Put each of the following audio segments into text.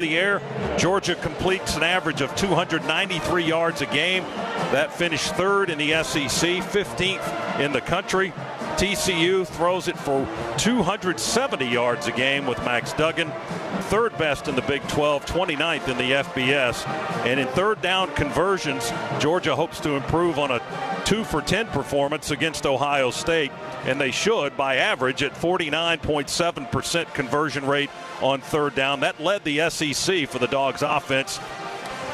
the air. Georgia completes an average of 293 yards a game. That finished third in the SEC, 15th in the country. TCU throws it for 270 yards a game with Max Duggan, third best in the Big 12, 29th in the FBS. And in third down conversions, Georgia hopes to improve on a 2 for 10 performance against Ohio State, and they should by average at 49.7% conversion rate on third down. That led the SEC for the Dogs offense.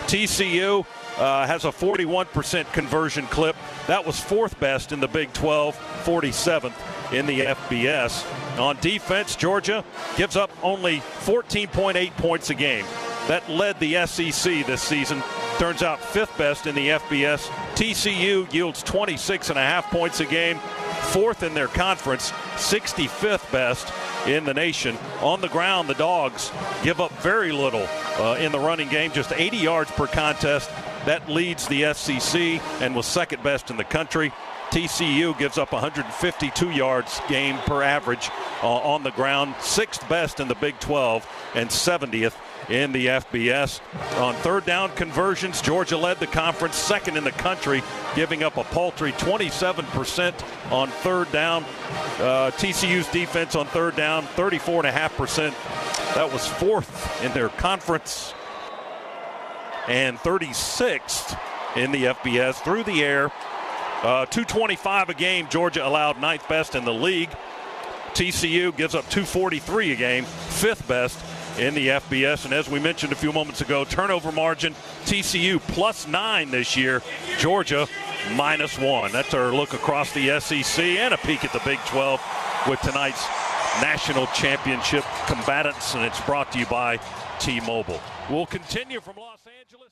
TCU has a 41% conversion clip. That was fourth best in the Big 12, 47th in the FBS. On defense, Georgia gives up only 14.8 points a game. That led the SEC this season. Turns out fifth best in the FBS. TCU yields 26.5 points a game, fourth in their conference, 65th best in the nation. On the ground, the Dogs give up very little in the running game, just 80 yards per contest. That leads the SEC and was second best in the country. TCU gives up 152 yards game per average on the ground, sixth best in the Big 12 and 70th in the FBS. On third down conversions, Georgia led the conference, second in the country, giving up a paltry 27% on third down. TCU's defense on third down, 34.5%. That was fourth in their conference and 36th in the FBS. Through the air, 225 a game. Georgia allowed ninth best in the league. TCU gives up 243 a game, fifth best in the FBS. And as we mentioned a few moments ago, turnover margin, TCU +9 this year, Georgia -1. That's our look across the SEC and a peek at the Big 12 with tonight's national championship combatants, and it's brought to you by T-Mobile. We'll continue from Los Angeles.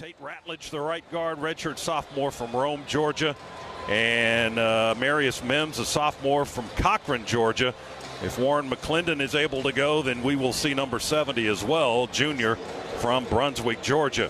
Tate Ratledge, the right guard, redshirt sophomore from Rome, Georgia. And Marius Mims, a sophomore from Cochran, Georgia. If Warren McClendon is able to go, then we will see number 70 as well, junior from Brunswick, Georgia.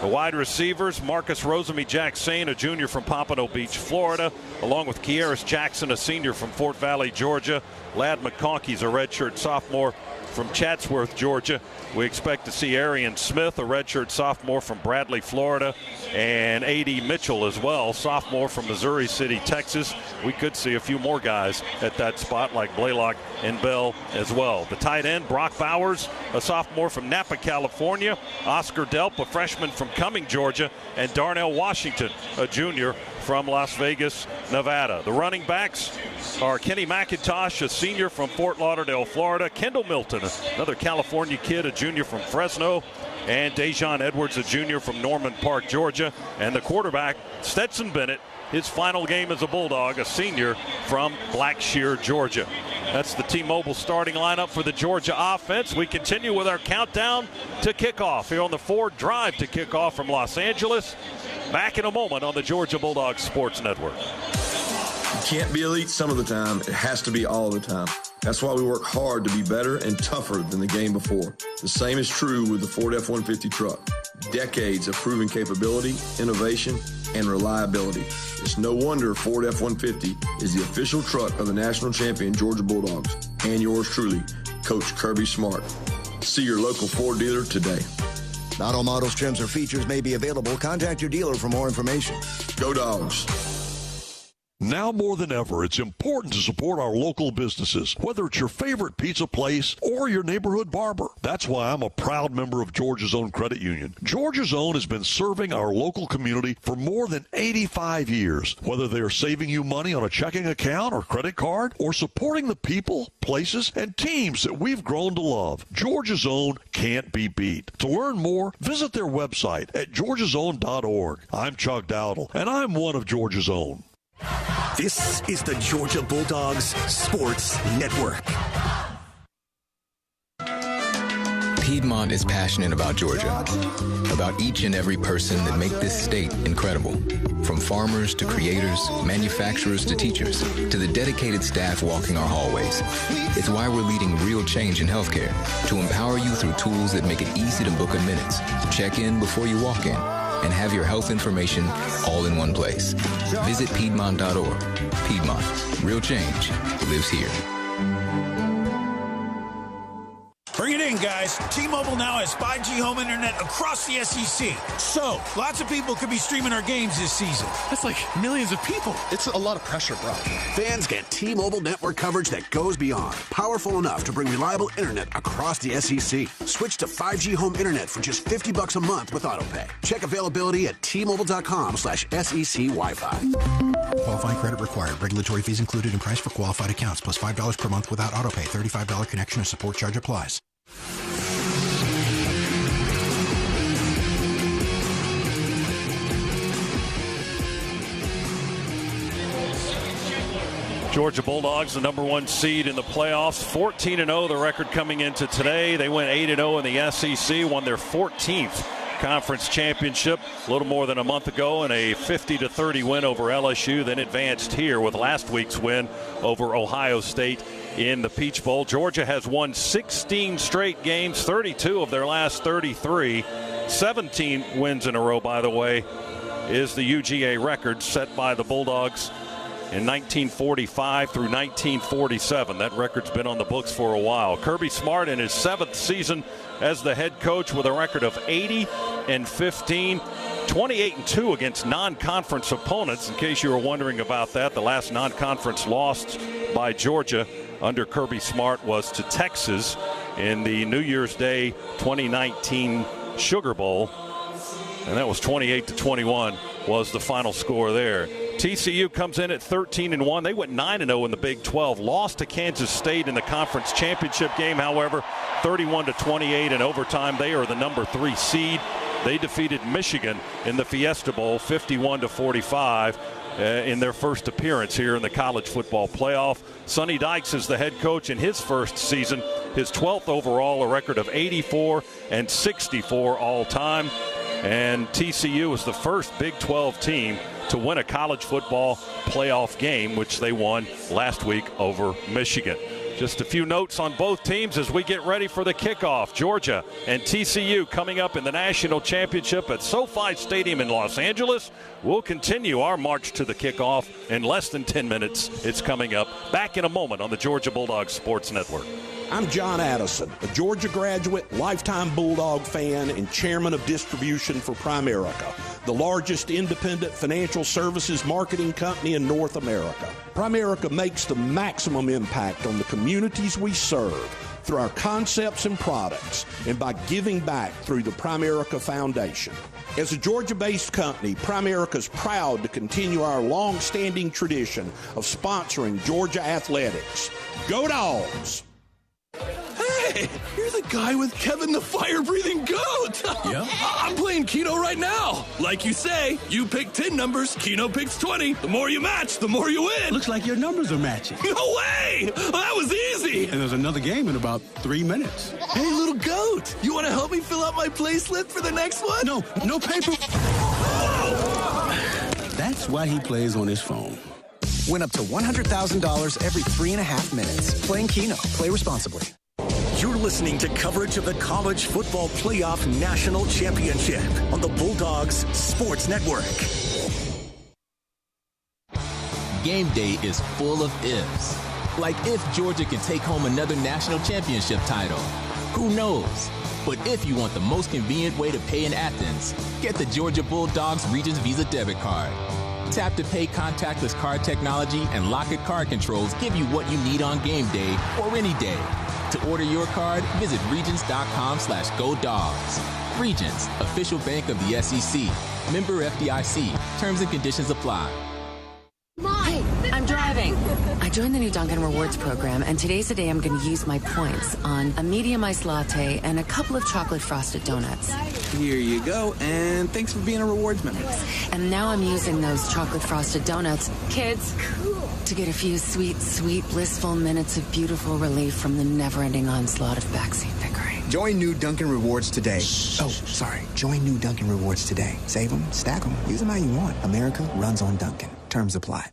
The wide receivers, Marcus Rosemy-Jackson, a junior from Pompano Beach, Florida, along with Kieris Jackson, a senior from Fort Valley, Georgia. Ladd McConkey's a redshirt sophomore from Chatsworth, Georgia. We expect to see Arian Smith, a redshirt sophomore from Bradley, Florida, and A.D. Mitchell as well, sophomore from Missouri City, Texas. We could see a few more guys at that spot like Blaylock and Bell as well. The tight end, Brock Bowers, a sophomore from Napa, California. Oscar Delp, a freshman from Cumming, Georgia, and Darnell Washington, a junior from Las Vegas, Nevada. The running backs are Kenny McIntosh, a senior from Fort Lauderdale, Florida. Kendall Milton, another California kid, a junior from Fresno. And Dejon Edwards, a junior from Norman Park, Georgia. And the quarterback, Stetson Bennett, his final game as a Bulldog, a senior from Blackshear, Georgia. That's the T-Mobile starting lineup for the Georgia offense. We continue with our countdown to kickoff here on the Ford Drive to kickoff from Los Angeles. Back in a moment on the Georgia Bulldogs Sports Network. You can't be elite some of the time. It has to be all the time. That's why we work hard to be better and tougher than the game before. The same is true with the Ford F-150 truck. Decades of proven capability, innovation, and reliability. It's no wonder Ford F-150 is the official truck of the national champion Georgia Bulldogs and yours truly, Coach Kirby Smart. See your local Ford dealer today. Not all models, trims, or features may be available. Contact your dealer for more information. Go Dogs. Now more than ever, it's important to support our local businesses, whether it's your favorite pizza place or your neighborhood barber. That's why I'm a proud member of Georgia's Own Credit Union. Georgia's Own has been serving our local community for more than 85 years. Whether they're saving you money on a checking account or credit card, or supporting the people, places, and teams that we've grown to love, Georgia's Own can't be beat. To learn more, visit their website at georgiasown.org. I'm Chuck Dowdle, and I'm one of Georgia's Own. This is the Georgia Bulldogs Sports Network. Piedmont is passionate about Georgia, about each and every person that make this state incredible. From farmers to creators, manufacturers to teachers, to the dedicated staff walking our hallways. It's why we're leading real change in healthcare, to empower you through tools that make it easy to book in minutes, check in before you walk in, and have your health information all in one place. Visit Piedmont.org. Piedmont. Real change lives here. Bring it in, guys. T-Mobile now has 5G home internet across the SEC. So, lots of people could be streaming our games this season. That's like millions of people. It's a lot of pressure, bro. Fans get T-Mobile network coverage that goes beyond. Powerful enough to bring reliable internet across the SEC. Switch to 5G home internet for just $50 a month with autopay. Check availability at T-Mobile.com/SEC Wi-Fi. Qualifying credit required. Regulatory fees included in price for qualified accounts, plus $5 per month without autopay. $35 connection and support charge applies. Georgia Bulldogs, the number one seed in the playoffs, 14-0 the record coming into today. They went 8-0 in the SEC, won their 14th conference championship a little more than a month ago, and a 50-30 win over LSU, then advanced here with last week's win over Ohio State in the Peach Bowl. Georgia has won 16 straight games, 32 of their last 33. 17 wins in a row, by the way, is the UGA record set by the Bulldogs in 1945 through 1947. That record's been on the books for a while. Kirby Smart in his 7th season as the head coach with a record of 80-15, 28-2 against non-conference opponents. In case you were wondering about that, the last non-conference loss by Georgia under Kirby Smart was to Texas in the New Year's Day 2019 Sugar Bowl, and that was 28-21 was the final score there. TCU comes in at 13-1. They went 9-0 in the Big 12. Lost to Kansas State in the conference championship game, however, 31-28 in overtime. They are the number 3 seed. They defeated Michigan in the Fiesta Bowl 51-45 in their first appearance here in the college football playoff. Sonny Dykes is the head coach in his first season, his 12th overall, a record of 84-64 all time. And TCU was the first Big 12 team to win a college football playoff game, which they won last week over Michigan. Just a few notes on both teams as we get ready for the kickoff. Georgia and TCU coming up in the national championship at SoFi Stadium in Los Angeles. We'll continue our march to the kickoff in less than 10 minutes. It's coming up. Back in a moment on the Georgia Bulldogs Sports Network. I'm John Addison, a Georgia graduate, lifetime Bulldog fan, and chairman of distribution for Primerica, the largest independent financial services marketing company in North America. Primerica makes the maximum impact on the communities we serve through our concepts and products and by giving back through the Primerica Foundation. As a Georgia-based company, Primerica is proud to continue our long-standing tradition of sponsoring Georgia athletics. Go Dogs! Hey, you're the guy with Kevin the fire-breathing goat. Yeah? I'm playing Keno right now. Like you say, you pick 10 numbers, Keno picks 20. The more you match, the more you win. Looks like your numbers are matching. No way! That was easy. And there's another game in about 3 minutes. Hey, little goat, you want to help me fill out my play slip for the next one? No paper. That's why he plays on his phone. Win up to $100,000 every 3.5 minutes. Playing Keno. Play responsibly. You're listening to coverage of the College Football Playoff National Championship on the Bulldogs Sports Network. Game day is full of ifs. Like if Georgia can take home another national championship title. Who knows? But if you want the most convenient way to pay in Athens, get the Georgia Bulldogs Regions Visa debit card. Tap to pay contactless card technology and Lock-It card controls give you what you need on game day or any day. To order your card, visit regions.com/GoDogs. Regions, official bank of the SEC. Member FDIC. Terms and conditions apply. Hey, I'm driving. I joined the new Dunkin' Rewards program, and today's the day I'm going to use my points on a medium iced latte and a couple of chocolate frosted donuts. Here you go, and thanks for being a rewards member. And now I'm using those chocolate frosted donuts, kids, to get a few sweet, sweet, blissful minutes of beautiful relief from the never-ending onslaught of backseat bickering. Join new Dunkin' Rewards today. Join new Dunkin' Rewards today. Save them, stack them, use them how you want. America runs on Dunkin'. Terms apply.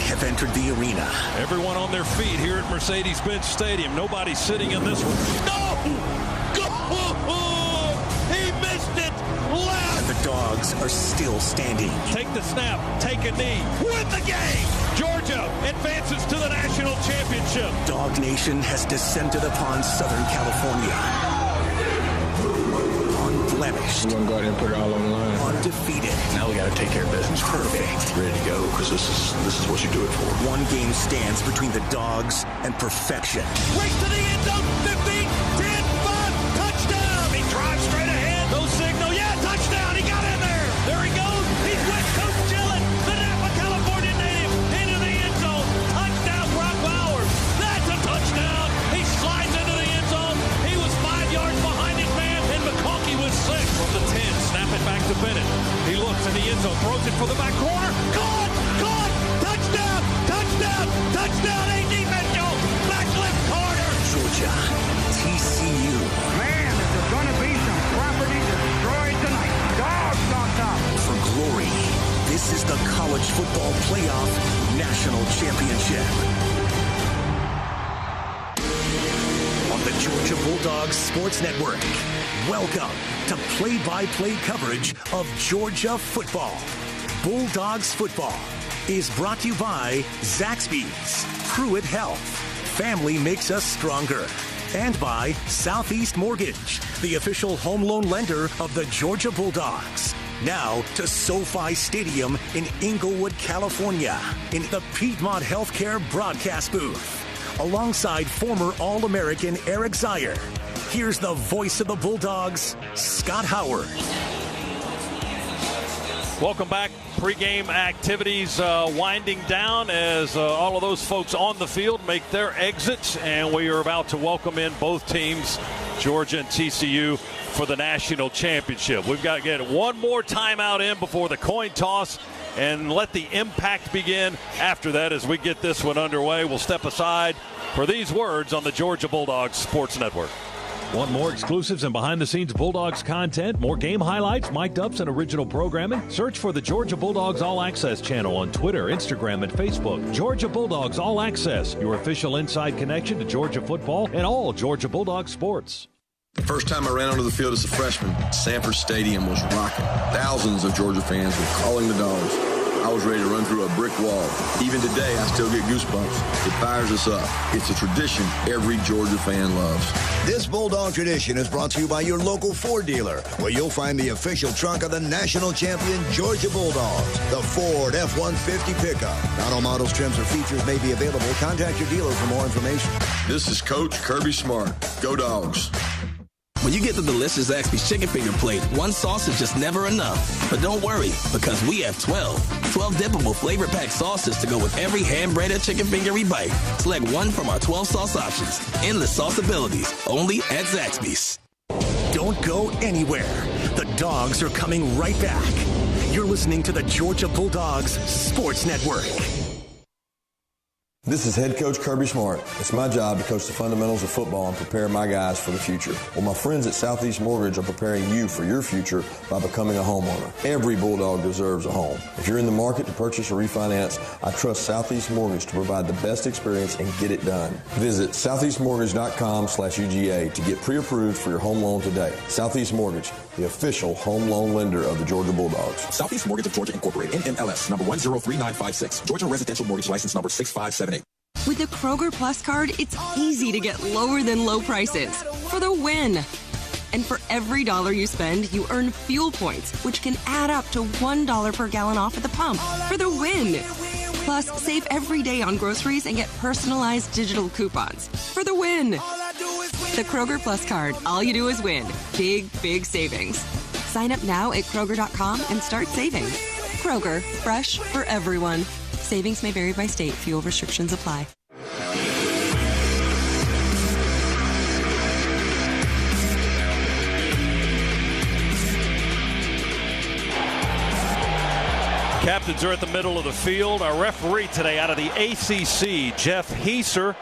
Have entered the arena. Everyone on their feet here at Mercedes-Benz Stadium. Nobody sitting in this one. No! Go! He missed it! Left! And the Dogs are still standing. Take the snap. Take a knee. Win the game! Georgia advances to the national championship. Dog Nation has descended upon Southern California. Unblemished. We're going to go ahead and put it all on the line. Undefeated. Now we got to take care of business. Perfect. Ready to go, because this is what you do it for. One game stands between the Dogs and perfection. Race to the end zone. 15, 10, 5, touchdown. He drives straight ahead. No signal. Yeah, touchdown. He got in there. There he goes. He's with Coach Gillett, the Napa, California native, into the end zone. Touchdown, Brock Bowers. That's a touchdown. He slides into the end zone. He was 5 yards behind his man, and McConkey was 6 from the 10. Snap it back to Bennett. He looks in the end zone, throws it for the back corner. Caught! Touchdown! Touchdown! Touchdown! A Mitchell! Back left corner! Georgia, TCU. Man, there's going to be some property destroyed tonight. Dogs on top. For glory, this is the College Football Playoff National Championship. On the Georgia Bulldogs Sports Network, welcome to play-by-play coverage of Georgia football. Bulldogs football is brought to you by Zaxby's, Pruitt Health, Family Makes Us Stronger, and by Southeast Mortgage, the official home loan lender of the Georgia Bulldogs. Now to SoFi Stadium in Inglewood, California, in the Piedmont Healthcare broadcast booth. Alongside former All-American Eric Zier, here's the voice of the Bulldogs, Scott Howard. Welcome back. Pre-game activities winding down as all of those folks on the field make their exits, and we are about to welcome in both teams, Georgia and TCU, for the national championship. We've got to get one more timeout in before the coin toss and let the impact begin after that. As we get this one underway, we'll step aside for these words on the Georgia Bulldogs Sports Network. Want more exclusives and behind-the-scenes Bulldogs content, more game highlights, mic'd ups, and original programming? Search for the Georgia Bulldogs All Access channel on Twitter, Instagram, and Facebook. Georgia Bulldogs All Access, your official inside connection to Georgia football and all Georgia Bulldogs sports. The first time I ran onto the field as a freshman, Sanford Stadium was rocking. Thousands of Georgia fans were calling the Dogs. I was ready to run through a brick wall. Even today, I still get goosebumps. It fires us up. It's a tradition every Georgia fan loves. This Bulldog tradition is brought to you by your local Ford dealer, where you'll find the official truck of the national champion Georgia Bulldogs, the Ford F-150 pickup. Not all models, trims, or features may be available. Contact your dealer for more information. This is Coach Kirby Smart. Go Dogs. When you get the delicious Zaxby's chicken finger plate, one sauce is just never enough. But don't worry, because we have 12 dippable flavor-packed sauces to go with every hand-breaded chicken finger we bite. Select one from our 12 sauce options. Endless sauce abilities, only at Zaxby's. Don't go anywhere. The Dogs are coming right back. You're listening to the Georgia Bulldogs Sports Network. This is head coach Kirby Smart. It's my job to coach the fundamentals of football and prepare my guys for the future. Well, my friends at Southeast Mortgage are preparing you for your future by becoming a homeowner. Every Bulldog deserves a home. If you're in the market to purchase or refinance, I trust Southeast Mortgage to provide the best experience and get it done. Visit southeastmortgage.com/UGA to get pre-approved for your home loan today. Southeast Mortgage, the official home loan lender of the Georgia Bulldogs. Southeast Mortgage of Georgia Incorporated, NMLS, number 103956. Georgia Residential Mortgage License number 6578. With the Kroger Plus card, it's easy to get lower than low prices for the win. And for every dollar you spend, you earn fuel points, which can add up to $1 per gallon off at the pump for the win. Plus, save every day on groceries and get personalized digital coupons for the win. The Kroger Plus card, all you do is win. Big, big savings. Sign up now at Kroger.com and start saving. Kroger, fresh for everyone. Savings may vary by state. Fuel restrictions apply. Captains are at the middle of the field. Our referee today out of the ACC, Jeff Heiser.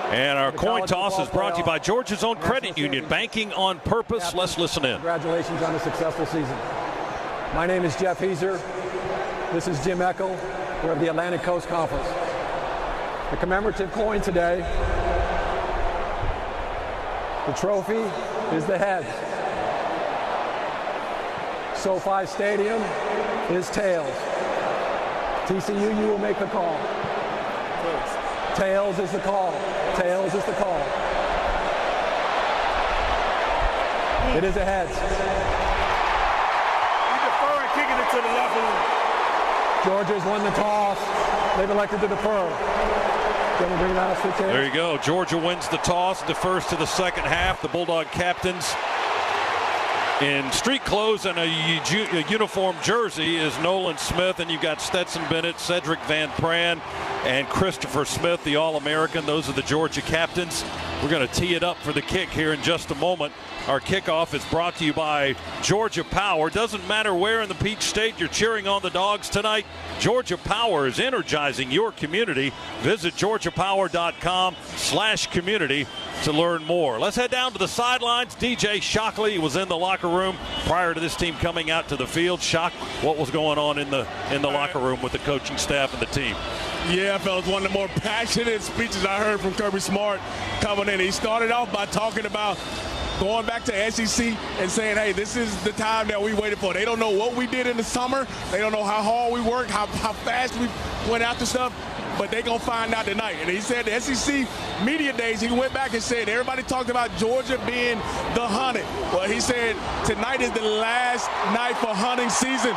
And our coin toss is brought to you by Georgia's own credit union, banking on purpose. Let's listen in. Congratulations on a successful season. My name is Jeff Heiser. This is Jim Eckel. We're of the Atlantic Coast Conference. The commemorative coin today, the trophy is the head. SoFi Stadium is tails. TCU, you will make the call. Tails is the call. Tails is the call. It is a heads. We defer and kicking it to the locker room. Georgia's won the toss. They've elected to defer. There you go. Georgia wins the toss, defers to the second half. The Bulldog captains in street clothes and a uniform jersey is Nolan Smith, and you've got Stetson Bennett, Cedric Van Pran, and Christopher Smith, the All-American. Those are the Georgia captains. We're going to tee it up for the kick here in just a moment. Our kickoff is brought to you by Georgia Power. Doesn't matter where in the Peach State you're cheering on the Dogs tonight, Georgia Power is energizing your community. Visit georgiapower.com/community to learn more. Let's head down to the sidelines. DJ Shockley was in the locker room prior to this team coming out to the field. Shock, what was going on in the locker room with the coaching staff and the team? Yeah, fellas, one of the more passionate speeches I heard from Kirby Smart coming in. He started off by talking about going back to SEC and saying, hey, this is the time that we waited for. They don't know what we did in the summer. They don't know how hard we worked, how fast we went after stuff, but they're going to find out tonight. And he said the SEC media days, he went back and said everybody talked about Georgia being the hunted. Well, he said tonight is the last night for hunting season,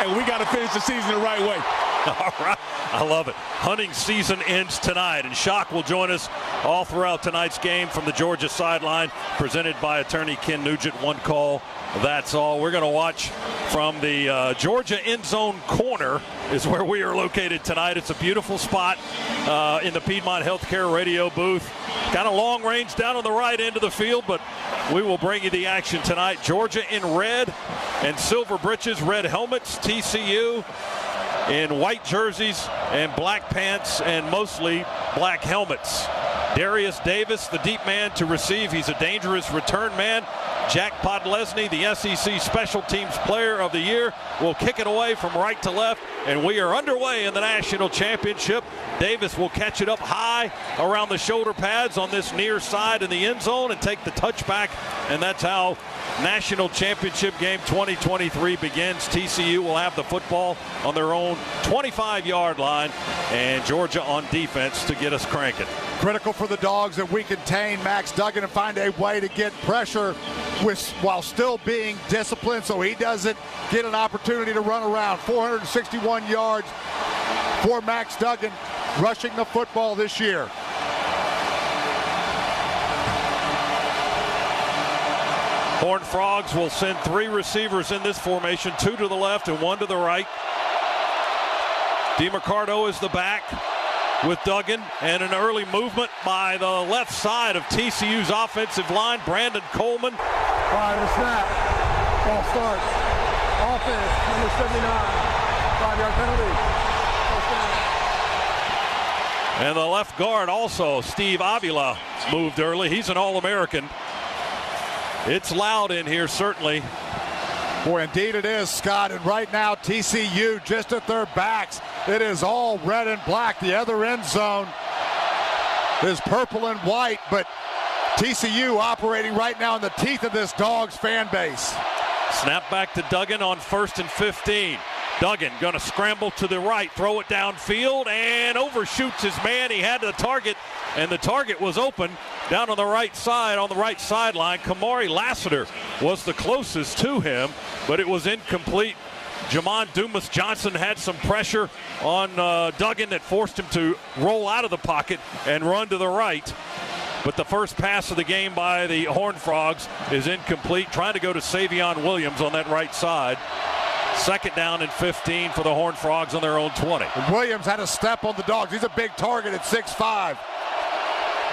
and we got to finish the season the right way. All right. I love it. Hunting season ends tonight, and Shock will join us all throughout tonight's game from the Georgia sideline, presented by attorney Ken Nugent. One call, that's all. We're going to watch from the Georgia end zone corner is where we are located tonight. It's a beautiful spot in the Piedmont Healthcare radio booth. Kind of long range down on the right end of the field, but we will bring you the action tonight. Georgia in red and silver breeches, red helmets. TCU in white jerseys and black pants and mostly black helmets. Darius Davis, the deep man to receive. He's a dangerous return man. Jack Podlesny, the SEC Special Teams Player of the Year, will kick it away from right to left, and we are underway in the national championship. Davis will catch it up high around the shoulder pads on this near side in the end zone and take the touchback, and that's how National Championship Game 2023 begins. TCU will have the football on their own 25-yard line, and Georgia on defense to get us cranking. Critical for the Dogs that we contain Max Duggan and find a way to get pressure while still being disciplined so he doesn't get an opportunity to run around. 461 yards for Max Duggan rushing the football this year. Horned Frogs will send 3 receivers in this formation, 2 to the left and 1 to the right. DeMarcardo is the back with Duggan, and an early movement by the left side of TCU's offensive line. Brandon Coleman. All right, the snap. Ball start. Offense, number 79. 5-yard penalty. And the left guard also, Steve Avila, moved early. He's an All-American. It's loud in here, certainly. Boy, indeed it is, Scott. And right now, TCU just at their backs. It is all red and black. The other end zone is purple and white, but TCU operating right now in the teeth of this Dogs fan base. Snap back to Duggan on 1st and 15. Duggan going to scramble to the right, throw it downfield, and overshoots his man. He had the target, and the target was open down on the right side, on the right sideline. Kamari Lassiter was the closest to him, but it was incomplete. Jamon Dumas-Johnson had some pressure on Duggan that forced him to roll out of the pocket and run to the right. But the first pass of the game by the Horned Frogs is incomplete, trying to go to Savion Williams on that right side. 2nd down and 15 for the Horned Frogs on their own 20. And Williams had a step on the Dogs. He's a big target at 6'5".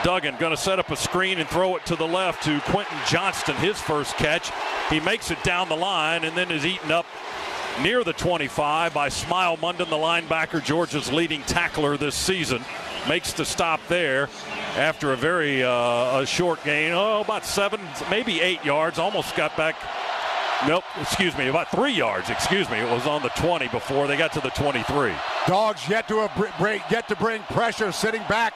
Duggan going to set up a screen and throw it to the left to Quentin Johnston, his first catch. He makes it down the line and then is eaten up near the 25 by Smile Munden, the linebacker, Georgia's leading tackler this season. Makes the stop there after a very a short gain, about 7, maybe 8 yards. Almost got back. Nope, excuse me, about 3 yards. Excuse me, it was on the 20 before they got to the 23. Dogs yet to bring pressure, sitting back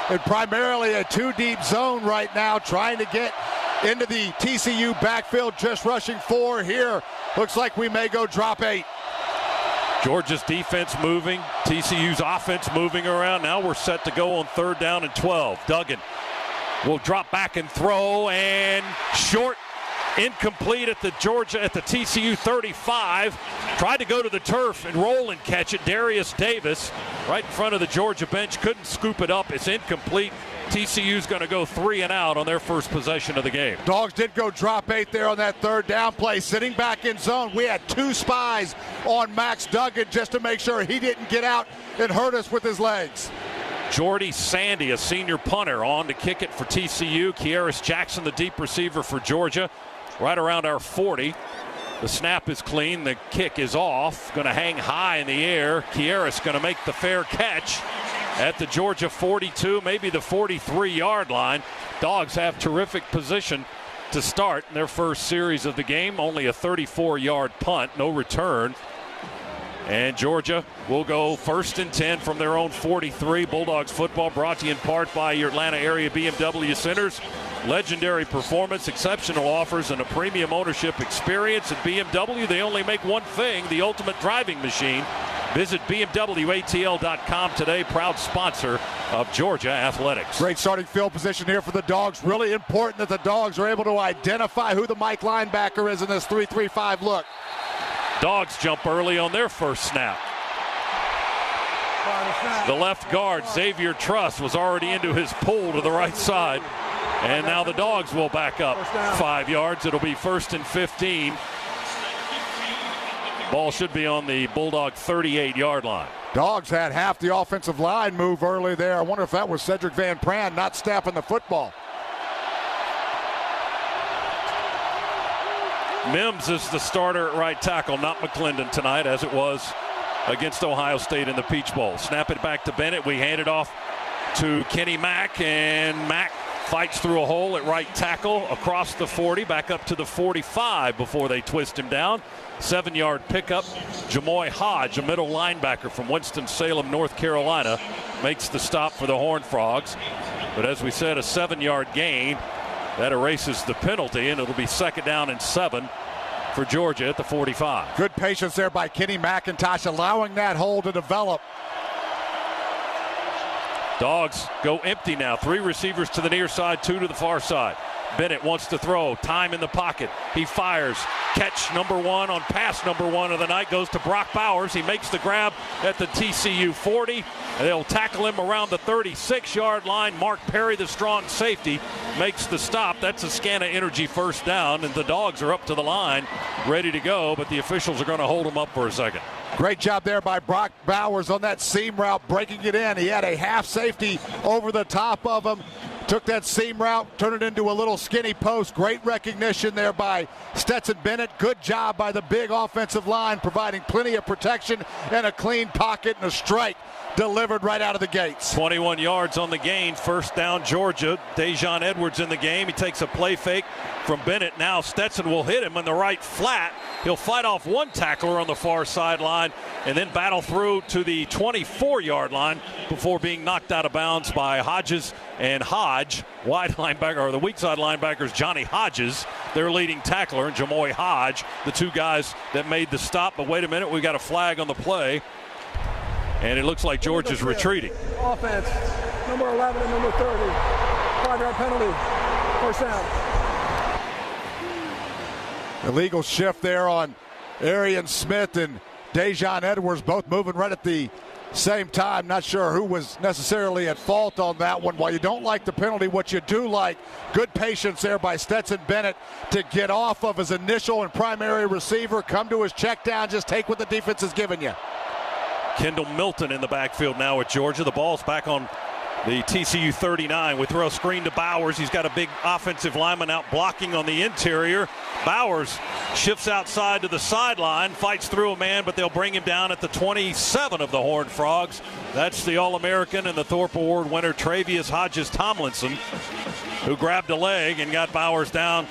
in primarily a 2-deep zone right now, trying to get into the TCU backfield, just rushing 4 here. Looks like we may go drop 8. Georgia's defense moving, TCU's offense moving around. Now we're set to go on 3rd down and 12. Duggan will drop back and throw, and short, incomplete at the TCU 35. Tried to go to the turf and roll and catch it. Darius Davis right in front of the Georgia bench, couldn't scoop it up. It's incomplete. TCU's going to go 3 and out on their first possession of the game. Dogs did go drop 8 there on that 3rd down play. Sitting back in zone, we had 2 spies on Max Duggan just to make sure he didn't get out and hurt us with his legs. Jordy Sandy, a senior punter, on to kick it for TCU. Kieris Jackson, the deep receiver for Georgia, right around our 40. The snap is clean. The kick is off. Going to hang high in the air. Kieris going to make the fair catch at the Georgia 42, maybe the 43-yard line. Dogs have terrific position to start in their first series of the game. Only a 34-yard punt, no return. And Georgia will go 1st and 10 from their own 43. Bulldogs football brought to you in part by your Atlanta area BMW Centers. Legendary performance, exceptional offers, and a premium ownership experience. At BMW, they only make one thing, the ultimate driving machine. Visit BMWATL.com today, proud sponsor of Georgia Athletics. Great starting field position here for the Dogs. Really important that the Dogs are able to identify who the Mike linebacker is in this 3-3-5 look. Dogs jump early on their first snap. The left guard, Xavier Truss, was already into his pull to the right side. And now the Dogs will back up 5 yards. It'll be 1st and 15. Ball should be on the Bulldog 38-yard line. Dogs had half the offensive line move early there. I wonder if that was Cedric Van Pran not snapping the football. Mims is the starter at right tackle, not McClendon tonight, as it was against Ohio State in the Peach Bowl. Snap it back to Bennett. We hand it off to Kenny Mack, and Mack fights through a hole at right tackle across the 40, back up to the 45 before they twist him down. 7-yard pickup. Jamoy Hodge, a middle linebacker from Winston-Salem, North Carolina, makes the stop for the Horned Frogs. But as we said, a 7-yard gain. That erases the penalty, and it'll be 2nd down and 7 for Georgia at the 45. Good patience there by Kenny McIntosh, allowing that hole to develop. Dogs go empty now. 3 receivers to the near side, 2 to the far side. Bennett wants to throw. Time in the pocket. He fires. Catch number 1 on pass number 1 of the night goes to Brock Bowers. He makes the grab at the TCU 40. They'll tackle him around the 36-yard line. Mark Perry, the strong safety, makes the stop. That's a SCANA Energy first down, and the Dogs are up to the line, ready to go, but the officials are going to hold him up for a second. Great job there by Brock Bowers on that seam route, breaking it in. He had a half safety over the top of him. Took that seam route, turned it into a little skinny post. Great recognition there by Stetson Bennett. Good job by the big offensive line, providing plenty of protection and a clean pocket and a strike delivered right out of the gates. 21 yards on the gain. First down, Georgia. Dejon Edwards in the game. He takes a play fake from Bennett. Now Stetson will hit him in the right flat. He'll fight off one tackler on the far sideline and then battle through to the 24-yard line before being knocked out of bounds by Hodges and Hodge. Wide linebacker, or the weak side linebackers, Johnny Hodges, their leading tackler, and Jamoy Hodge, the 2 guys that made the stop. But wait a minute, we got a flag on the play. And it looks like Georgia's retreating. Offense, number 11 and number 30. 5-yard penalty. First down. Illegal shift there on Arian Smith and Dejon Edwards, both moving right at the same time. Not sure who was necessarily at fault on that one. While you don't like the penalty, what you do like, good patience there by Stetson Bennett to get off of his initial and primary receiver, come to his check down, just take what the defense is giving you. Kendall Milton in the backfield now with Georgia. The ball's back on the TCU 39. We throw a screen to Bowers. He's got a big offensive lineman out blocking on the interior. Bowers shifts outside to the sideline, fights through a man, but they'll bring him down at the 27 of the Horned Frogs. That's the All-American and the Thorpe Award winner, Travius Hodges-Tomlinson, who grabbed a leg and got Bowers down.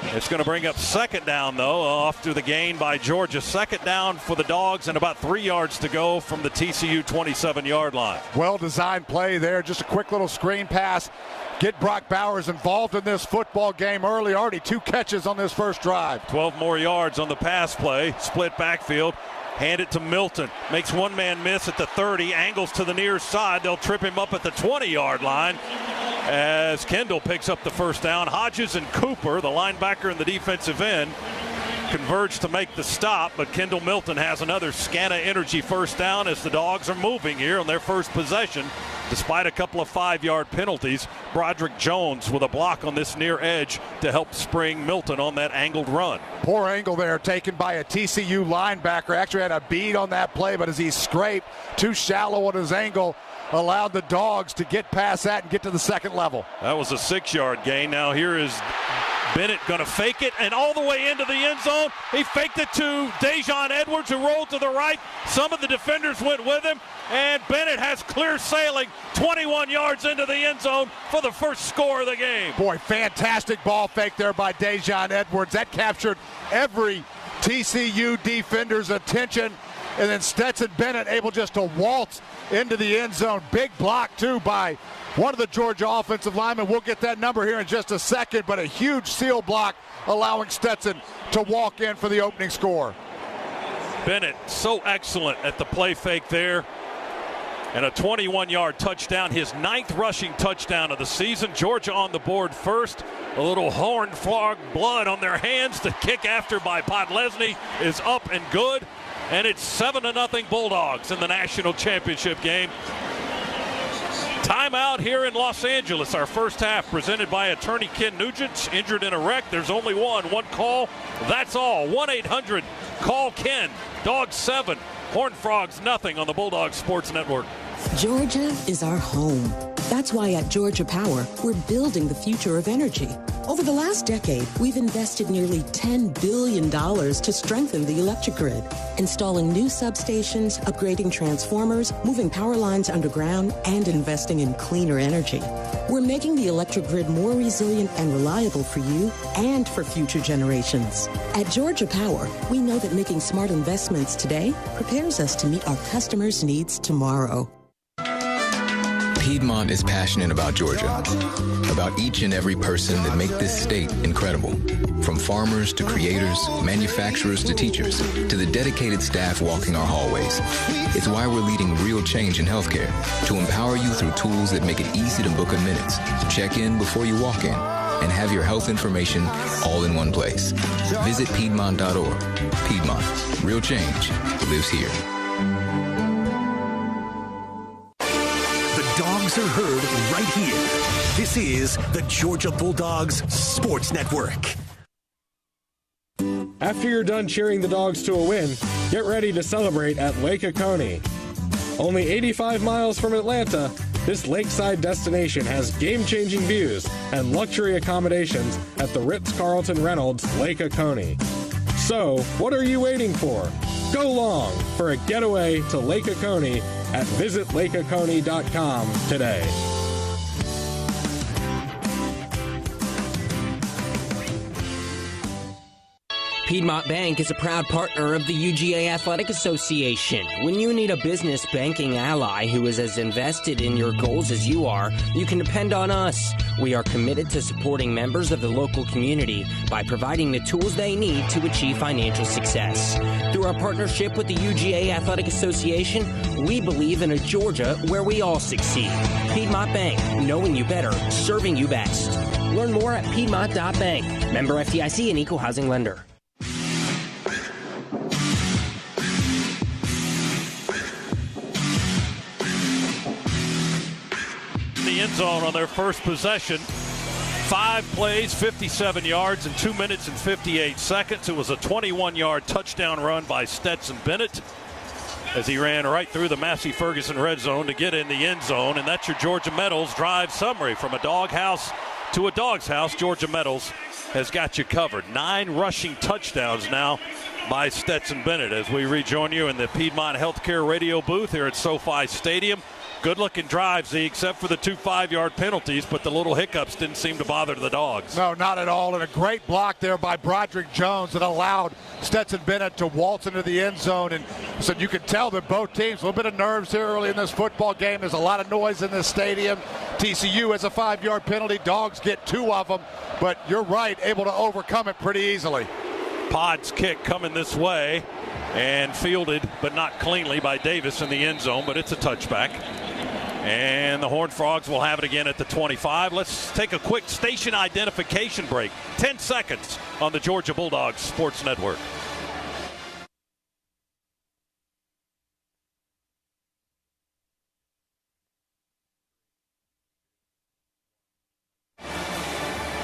It's going to bring up 2nd down, though, after the gain by Georgia. 2nd down for the Dogs and about 3 yards to go from the TCU 27-yard line. Well-designed play there. Just a quick little screen pass. Get Brock Bowers involved in this football game early. Already 2 catches on this first drive. 12 more yards on the pass play. Split backfield. Hand it to Milton. Makes one man miss at the 30. Angles to the near side. They'll trip him up at the 20-yard line as Kendall picks up the first down. Hodges and Cooper, the linebacker and the defensive end, converge to make the stop, but Kendall Milton has another SCANA Energy first down as the Dogs are moving here on their first possession. Despite a couple of 5-yard penalties, Broderick Jones with a block on this near edge to help spring Milton on that angled run. Poor angle there taken by a TCU linebacker. Actually had a bead on that play, but as he scraped too shallow on his angle, allowed the Dogs to get past that and get to the second level. That was a 6-yard gain. Now here is Bennett going to fake it, and all the way into the end zone. He faked it to Dejon Edwards, who rolled to the right. Some of the defenders went with him, and Bennett has clear sailing 21 yards into the end zone for the first score of the game. Boy, fantastic ball fake there by Dejon Edwards. That captured every TCU defender's attention, and then Stetson Bennett able just to waltz into the end zone. Big block, too, by one of the Georgia offensive linemen. We'll get that number here in just a second, but a huge seal block allowing Stetson to walk in for the opening score. Bennett so excellent at the play fake there. And a 21-yard touchdown, his 9th rushing touchdown of the season. Georgia on the board first. A little Horned Frog blood on their hands. The kick after by Podlesny is up and good. And it's 7-0 Bulldogs in the national championship game. Timeout here in Los Angeles. Our first half presented by attorney Ken Nugent. Injured in a wreck. There's only one call. That's all. 1-800 Call Ken. Dogs 7, Horned Frogs nothing on the Bulldogs Sports Network. Georgia is our home. That's why at Georgia Power, we're building the future of energy. Over the last decade, we've invested nearly $10 billion to strengthen the electric grid, installing new substations, upgrading transformers, moving power lines underground, and investing in cleaner energy. We're making the electric grid more resilient and reliable for you and for future generations. At Georgia Power, we know that making smart investments today prepares us to meet our customers' needs tomorrow. Piedmont is passionate about Georgia, about each and every person that make this state incredible. From farmers to creators, manufacturers to teachers, to the dedicated staff walking our hallways. It's why we're leading real change in healthcare, to empower you through tools that make it easy to book in minutes, check in before you walk in, and have your health information all in one place. Visit Piedmont.org. Piedmont, real change lives here. Dogs are heard right here. This is the Georgia Bulldogs Sports Network. After you're done cheering the Dogs to a win, get ready to celebrate at Lake Oconee. Only 85 miles from Atlanta, this lakeside destination has game-changing views and luxury accommodations at the Ritz-Carlton Reynolds Lake Oconee. So, what are you waiting for? Go long for a getaway to Lake Oconee at visitlakeoconee.com today. Piedmont Bank is a proud partner of the UGA Athletic Association. When you need a business banking ally who is as invested in your goals as you are, you can depend on us. We are committed to supporting members of the local community by providing the tools they need to achieve financial success. Through our partnership with the UGA Athletic Association, we believe in a Georgia where we all succeed. Piedmont Bank, knowing you better, serving you best. Learn more at Piedmont.bank. Member FDIC and Equal Housing Lender. The end zone on their first possession. 5 plays, 57 yards in 2 minutes and 58 seconds. It was a 21-yard touchdown run by Stetson Bennett as he ran right through the Massey Ferguson red zone to get in the end zone. And that's your Georgia Metals drive summary. From a doghouse to a dog's house, Georgia Metals has got you covered. 9 rushing touchdowns now by Stetson Bennett as we rejoin you in the Piedmont Healthcare radio booth here at SoFi Stadium. Good-looking drive, Z, except for the 2 5-yard penalties, but the little hiccups didn't seem to bother the Dogs. No, not at all. And a great block there by Broderick Jones that allowed Stetson Bennett to waltz into the end zone. And so you can tell that both teams, a little bit of nerves here early in this football game. There's a lot of noise in this stadium. TCU has a 5-yard penalty. Dogs get 2 of them. But you're right, able to overcome it pretty easily. Pod's kick coming this way and fielded, but not cleanly, by Davis in the end zone, but it's a touchback. And the Horned Frogs will have it again at the 25. Let's take a quick station identification break. 10 seconds on the Georgia Bulldogs Sports Network.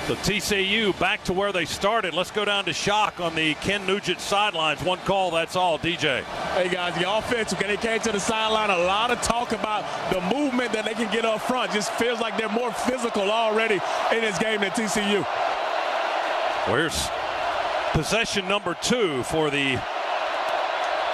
So TCU back to where they started. Let's go down to Shock on the Ken Nugent sidelines. One call, that's all. DJ. Hey, guys, the offense, when they came to the sideline, a lot of talk about the movement that they can get up front. Just feels like they're more physical already in this game than TCU. Where's possession number 2 for the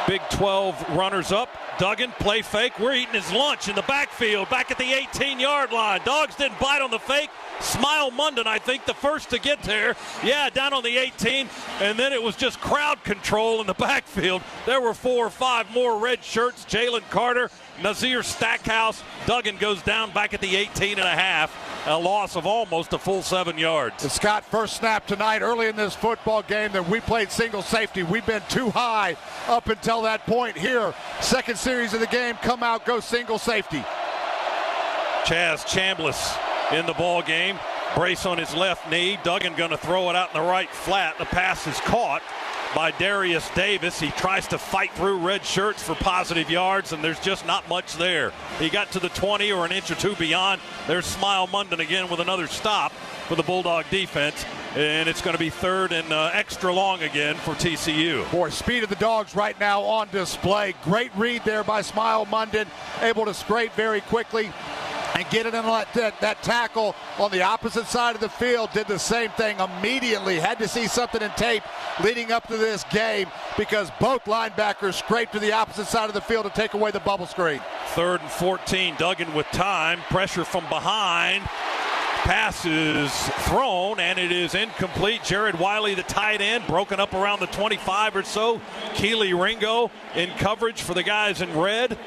Big 12 runners-up? Duggan, play fake. We're eating his lunch in the backfield, back at the 18-yard line. Dogs didn't bite on the fake. Smile Munden, I think, the first to get there. Yeah, down on the 18. And then it was just crowd control in the backfield. There were 4 or 5 more red shirts. Jalen Carter, Nazir Stackhouse. Duggan goes down back at the 18.5. A loss of almost a full 7 yards. And Scott, first snap tonight early in this football game that we played single safety. We've been too high up until that point. Here, second series of the game, come out, go single safety. Chaz Chambliss in the ball game. Brace on his left knee. Duggan going to throw it out in the right flat. The pass is caught by Darius Davis. He tries to fight through red shirts for positive yards, and there's just not much there. He got to the 20 or an inch or 2 beyond. There's Smile Munden again with another stop. for the Bulldog defense. And it's going to be third and extra long again for TCU. Boy, speed of the Dogs right now on display. Great read there by Smile Munden, able to scrape very quickly and get it in that tackle on the opposite side of the field. Did the same thing immediately. Had to see something in tape leading up to this game because both linebackers scraped to the opposite side of the field to take away the bubble screen. 3rd and 14. Duggan with time. Pressure from behind. Pass is thrown, and it is incomplete. Jared Wiley, the tight end, broken up around the 25 or so. Keely Ringo in coverage for the guys in red.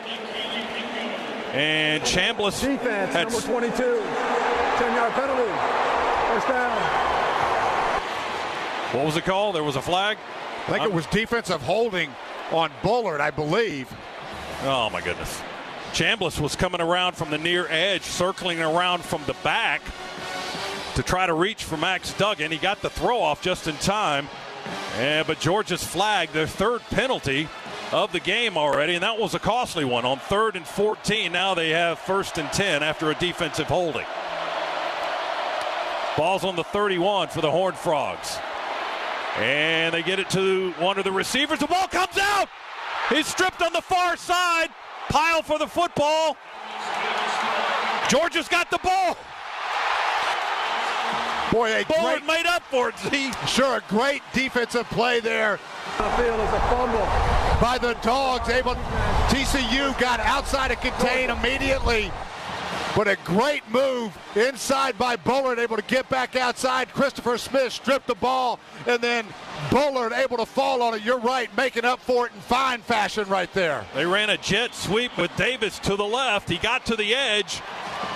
And Chambliss. Defense, number 22. 10-yard penalty. First down. What was it called? There was a flag? I think it was defensive holding on Bullard, I believe. Oh, my goodness. Chambliss was coming around from the near edge, circling around from the back to try to reach for Max Duggan. He got the throw off just in time. But Georgia's flagged their 3rd penalty of the game already, and that was a costly one on 3rd and 14. Now they have 1st and 10 after a defensive holding. Ball's on the 31 for the Horned Frogs. And they get it to one of the receivers. The ball comes out. He's stripped on the far side. Pile for the football. Georgia's got the ball. Boy, Bullard made up for it, Z. Sure, a great defensive play there. The field is a fumble by the Dogs. TCU got outside to contain immediately. But a great move inside by Bullard, able to get back outside. Christopher Smith stripped the ball, and then Bullard able to fall on it. You're right, making up for it in fine fashion right there. They ran a jet sweep with Davis to the left. He got to the edge.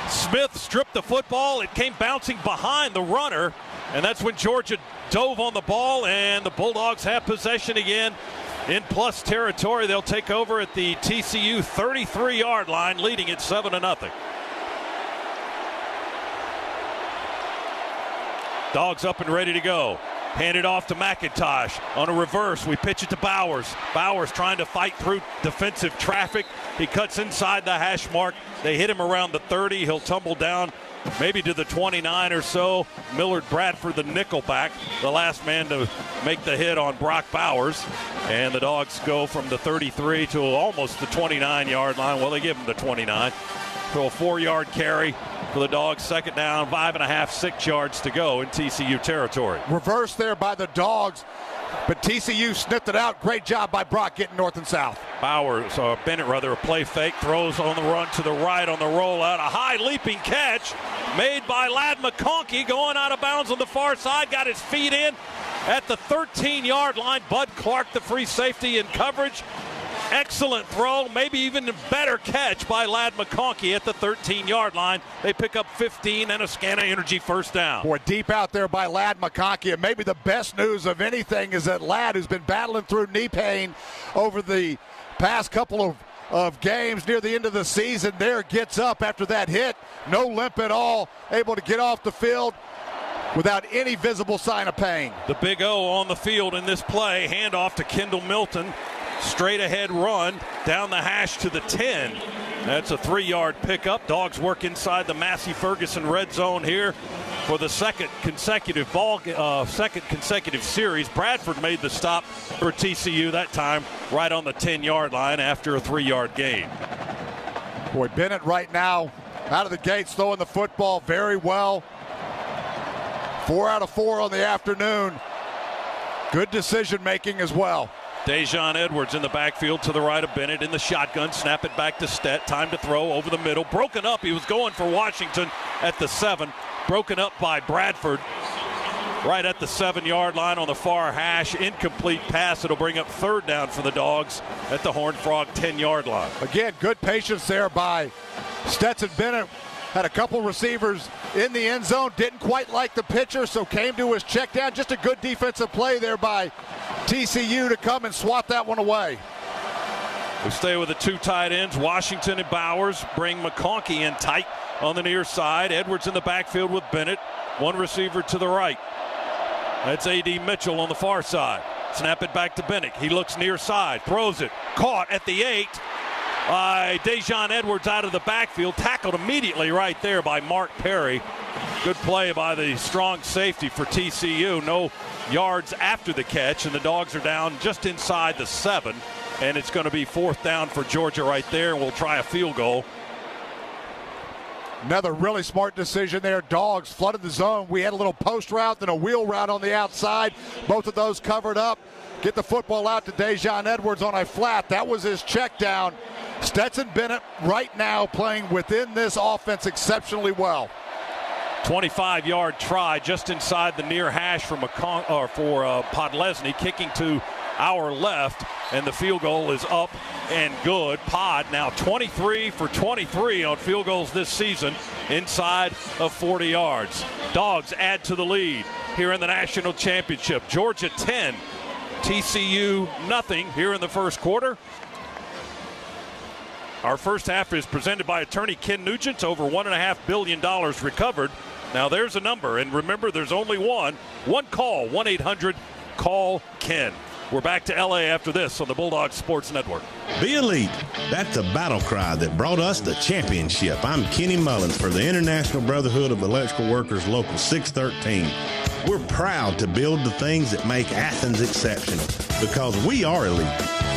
Smith stripped the football. It came bouncing behind the runner, and that's when Georgia dove on the ball, and the Bulldogs have possession again in plus territory. They'll take over at the TCU 33-yard line, leading it 7-0. Dogs up and ready to go. Hand it off to McIntosh. On a reverse, we pitch it to Bowers. Bowers trying to fight through defensive traffic. He cuts inside the hash mark. They hit him around the 30. He'll tumble down maybe to the 29 or so. Millard Bradford, the nickelback, the last man to make the hit on Brock Bowers. And the Dogs go from the 33 to almost the 29-yard line. Well, they give him the 29. So a 4-yard carry for the Dogs. 2nd down, 5.5, 6 yards to go in TCU territory. Reverse there by the Dogs, but TCU sniffed it out. Great job by Brock getting north and south. Bennett, a play fake, throws on the run to the right on the rollout. A high leaping catch made by Ladd McConkey, going out of bounds on the far side. Got his feet in at the 13-yard line. Bud Clark, the free safety, in coverage. Excellent throw, maybe even a better catch by Ladd McConkey at the 13-yard line. They pick up 15 and a Scana Energy first down. Boy, deep out there by Ladd McConkey. And maybe the best news of anything is that Ladd, who's been battling through knee pain over the past couple of games near the end of the season, there gets up after that hit. No limp at all, able to get off the field without any visible sign of pain. The big O on the field in this play. Handoff to Kendall Milton. Straight ahead run down the hash to the 10. That's a 3-yard pickup. Dogs work inside the Massey Ferguson red zone here for the second consecutive series. Bradford made the stop for TCU that time right on the 10-yard line after a 3-yard gain. Boy, Bennett right now out of the gates throwing the football very well. 4 out of 4 on the afternoon. Good decision making as well. Dejon Edwards in the backfield to the right of Bennett in the shotgun. Snap it back to Stett. Time to throw over the middle. Broken up. He was going for Washington at the 7. Broken up by Bradford right at the 7-yard line on the far hash. Incomplete pass. It'll bring up 3rd down for the Dogs at the Horned Frog 10-yard line. Again, good patience there by Stetson Bennett. Had a couple receivers in the end zone. Didn't quite like the pitcher, so came to his check down. Just a good defensive play there by TCU to come and swat that one away. We stay with the 2 tight ends. Washington and Bowers bring McConkey in tight on the near side. Edwards in the backfield with Bennett. 1 receiver to the right. That's A.D. Mitchell on the far side. Snap it back to Bennett. He looks near side. Throws it. Caught at the 8 by Dejon Edwards out of the backfield. Tackled immediately right there by Mark Perry. Good play by the strong safety for TCU. No yards after the catch, and the Dogs are down just inside the 7. And it's going to be 4th down for Georgia right there, and we'll try a field goal. Another really smart decision there. Dogs flooded the zone. We had a little post route, then a wheel route on the outside. Both of those covered up. Get the football out to Dejon Edwards on a flat. That was his check down. Stetson Bennett right now playing within this offense exceptionally well. 25-yard try just inside the near hash for Podlesny, kicking to our left, and the field goal is up and good. Pod now 23 for 23 on field goals this season inside of 40 yards. Dogs add to the lead here in the national championship. Georgia 10, TCU nothing here in the first quarter. Our first half is presented by attorney Ken Nugent. Over $1.5 billion recovered. Now there's a number, and remember, there's only one call, 1-800-CALL-KEN. We're back to LA after this on the Bulldogs Sports Network. Be elite. That's the battle cry that brought us the championship. I'm Kenny Mullins for the International Brotherhood of Electrical Workers Local 613. We're proud to build the things that make Athens exceptional because we are elite.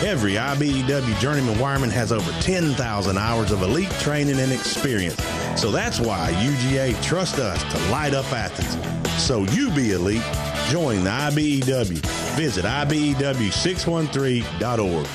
Every IBEW journeyman wireman has over 10,000 hours of elite training and experience. So that's why UGA trusts us to light up Athens. So you be elite. Join the IBEW. Visit IBEW613.org.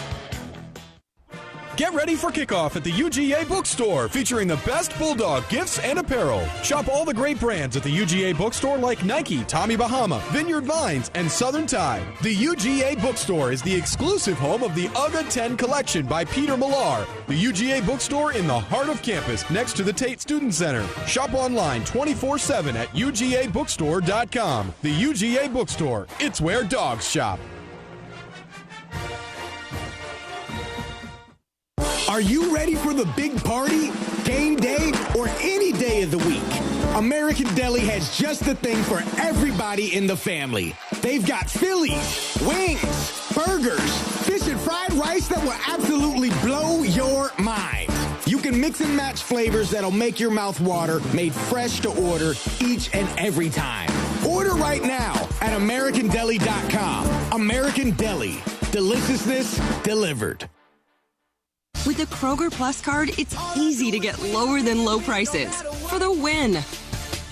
Get ready for kickoff at the UGA Bookstore, featuring the best Bulldog gifts and apparel. Shop all the great brands at the UGA Bookstore like Nike, Tommy Bahama, Vineyard Vines, and Southern Tide. The UGA Bookstore is the exclusive home of the UGA 10 collection by Peter Millar. The UGA Bookstore in the heart of campus, next to the Tate Student Center. Shop online 24/7 at UGABookstore.com. The UGA Bookstore, it's where dogs shop. Are you ready for the big party, game day, or any day of the week? American Deli has just the thing for everybody in the family. They've got Phillies, wings, burgers, fish and fried rice that will absolutely blow your mind. You can mix and match flavors that'll make your mouth water, made fresh to order each and every time. Order right now at AmericanDeli.com. American Deli. Deliciousness delivered. With the Kroger Plus card, it's easy to get lower than low prices for the win.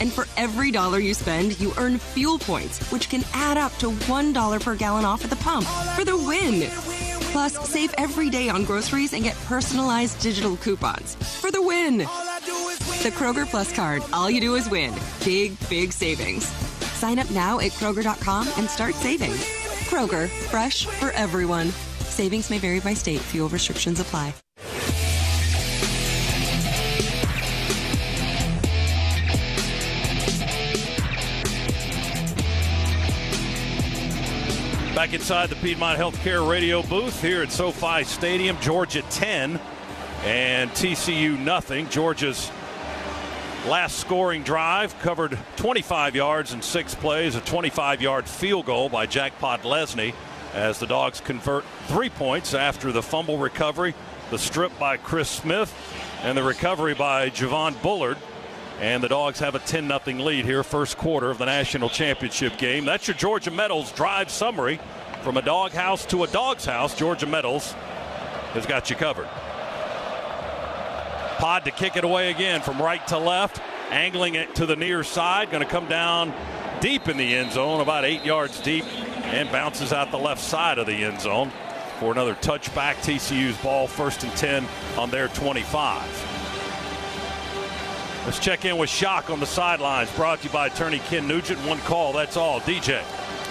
And for every dollar you spend, you earn fuel points, which can add up to $1 per gallon off at the pump for the win. Plus, save every day on groceries and get personalized digital coupons for the win. The Kroger Plus card, all you do is win. Big, big savings. Sign up now at Kroger.com and start saving. Kroger, fresh for everyone. Savings may vary by state. Fuel restrictions apply. Back inside the Piedmont Healthcare radio booth here at SoFi Stadium. Georgia 10 and TCU nothing. Georgia's last scoring drive covered 25 yards in 6 plays. A 25-yard field goal by Jack Podlesny as the Dogs convert 3 points after the fumble recovery, the strip by Chris Smith, and the recovery by Javon Bullard. And the Dogs have a 10-0 lead here, first quarter of the national championship game. That's your Georgia Metals drive summary. From a doghouse to a dog's house, Georgia Metals has got you covered. Pod to kick it away again from right to left, angling it to the near side. Going to come down deep in the end zone, about 8 yards deep, and bounces out the left side of the end zone for another touchback. TCU's ball, 1st and 10 on their 25. Let's check in with Shock on the sidelines, brought to you by attorney Ken Nugent. One call, that's all. DJ.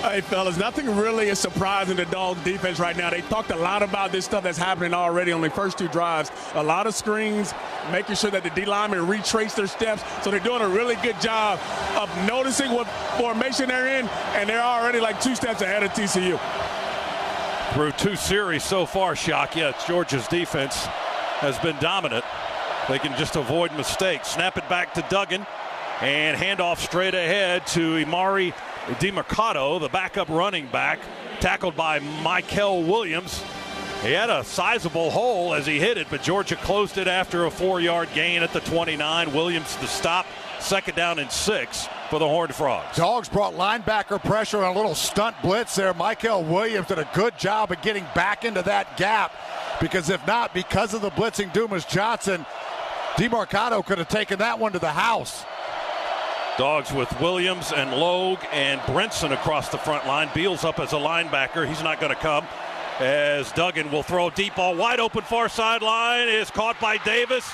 Hey, fellas, nothing really is surprising the Dogs defense right now. They talked a lot about this stuff that's happening already on the first 2 drives. A lot of screens, making sure that the D linemen retrace their steps. So they're doing a really good job of noticing what formation they're in, and they're already like 2 steps ahead of TCU. Through 2 series so far, Shock. Yeah, Georgia's defense has been dominant. They can just avoid mistakes. Snap it back to Duggan, and handoff straight ahead to Imari DiMercato, the backup running back, tackled by Michael Williams. He had a sizable hole as he hit it, but Georgia closed it after a 4-yard gain at the 29. Williams the stop 2nd down and 6 for the Horned Frogs. Dogs brought linebacker pressure and a little stunt blitz there. Michael Williams did a good job of getting back into that gap, because if not, because of the blitzing Dumas Johnson, DeMarcado could have taken that one to the house. Dogs with Williams and Logue and Brinson across the front line. Beals up as a linebacker. He's not going to come, as Duggan will throw a deep ball wide open far sideline. Is caught by Davis.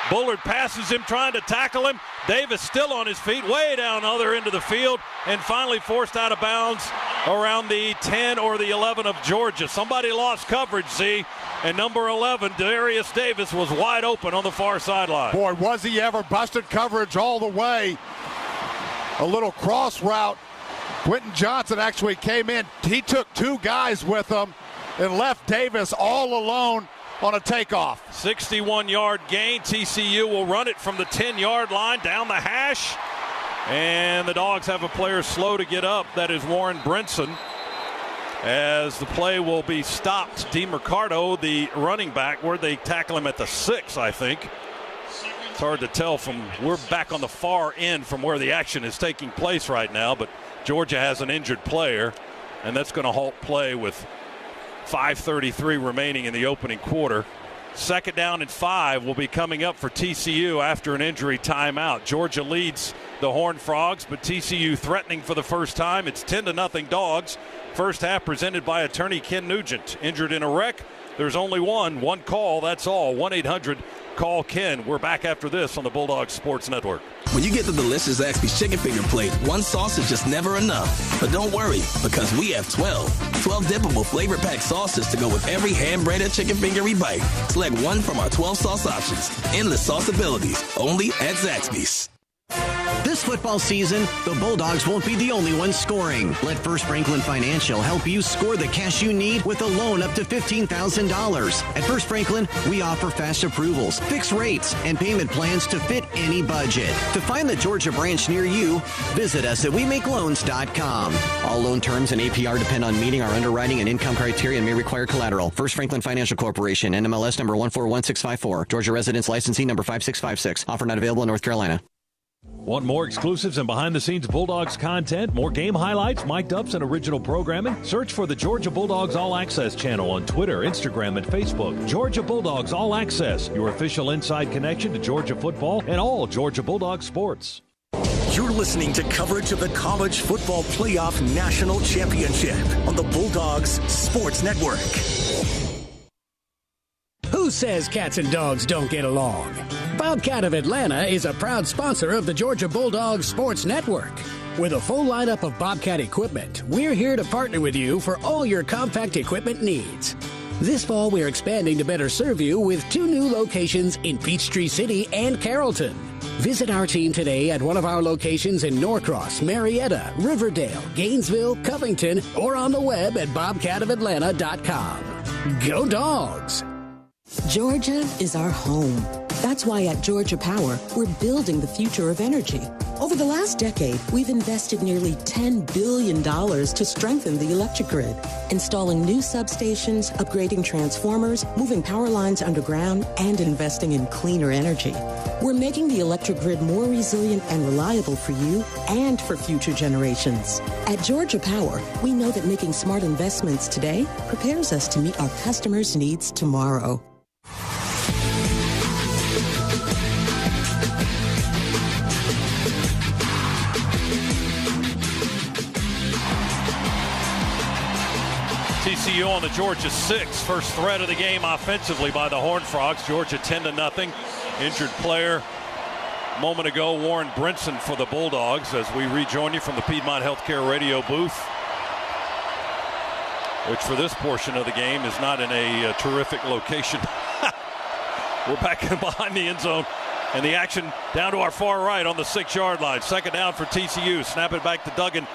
Bullard passes him, trying to tackle him. Davis still on his feet, way down the other end of the field, and finally forced out of bounds around the 10 or the 11 of Georgia. Somebody lost coverage, Z, and number 11, Darius Davis, was wide open on the far sideline. Boy, was he ever. Busted coverage all the way. A little cross route. Quentin Johnson actually came in. He took 2 guys with him and left Davis all alone on a takeoff. 61-yard gain. TCU will run it from the 10-yard line down the hash. And the Dogs have a player slow to get up. That is Warren Brinson. As the play will be stopped. DeMarcado, the running back, where they tackle him at the 6, I think. It's hard to tell we're back on the far end from where the action is taking place right now, but Georgia has an injured player, and that's going to halt play with 5:33 remaining in the opening quarter. 2nd down and 5 will be coming up for TCU after an injury timeout. Georgia leads the Horned Frogs, but TCU threatening for the first time. It's 10-0 Dogs. First half presented by attorney Ken Nugent. Injured in a wreck. There's only one call, that's all. 1-800-CALL-KEN. We're back after this on the Bulldogs Sports Network. When you get the delicious Zaxby's chicken finger plate, one sauce is just never enough. But don't worry, because we have 12 dippable flavor pack sauces to go with every hand-breaded chicken finger you bite. Select one from our 12 sauce options. Endless sauce abilities, only at Zaxby's. This football season, the Bulldogs won't be the only ones scoring. Let First Franklin Financial help you score the cash you need with a loan up to $15,000. At First Franklin, we offer fast approvals, fixed rates, and payment plans to fit any budget. To find the Georgia branch near you, visit us at WeMakeLoans.com. All loan terms and APR depend on meeting our underwriting and income criteria and may require collateral. First Franklin Financial Corporation, NMLS number 141654. Georgia residence licensing number 5656. Offer not available in North Carolina. Want more exclusives and behind-the-scenes Bulldogs content, more game highlights, mic'd ups, and original programming? Search for the Georgia Bulldogs All Access channel on Twitter, Instagram, and Facebook. Georgia Bulldogs All Access, your official inside connection to Georgia football and all Georgia Bulldogs sports. You're listening to coverage of the College Football Playoff National Championship on the Bulldogs Sports Network. Who says cats and dogs don't get along? Bobcat of Atlanta is a proud sponsor of the Georgia Bulldogs Sports Network. With a full lineup of Bobcat equipment, we're here to partner with you for all your compact equipment needs. This fall, we're expanding to better serve you with 2 new locations in Peachtree City and Carrollton. Visit our team today at one of our locations in Norcross, Marietta, Riverdale, Gainesville, Covington, or on the web at bobcatofatlanta.com. Go Dogs! Georgia is our home. That's why at Georgia Power, we're building the future of energy. Over the last decade, we've invested nearly $10 billion to strengthen the electric grid, installing new substations, upgrading transformers, moving power lines underground, and investing in cleaner energy. We're making the electric grid more resilient and reliable for you and for future generations. At Georgia Power, we know that making smart investments today prepares us to meet our customers' needs tomorrow. TCU on the Georgia 6. First threat of the game offensively by the Horned Frogs. Georgia 10-0. Injured player a moment ago, Warren Brinson for the Bulldogs, as we rejoin you from the Piedmont Healthcare radio booth, which for this portion of the game is not in a terrific location. We're back behind the end zone, and the action down to our far right on the 6-yard line. 2nd down for TCU. Snap it back to Duggan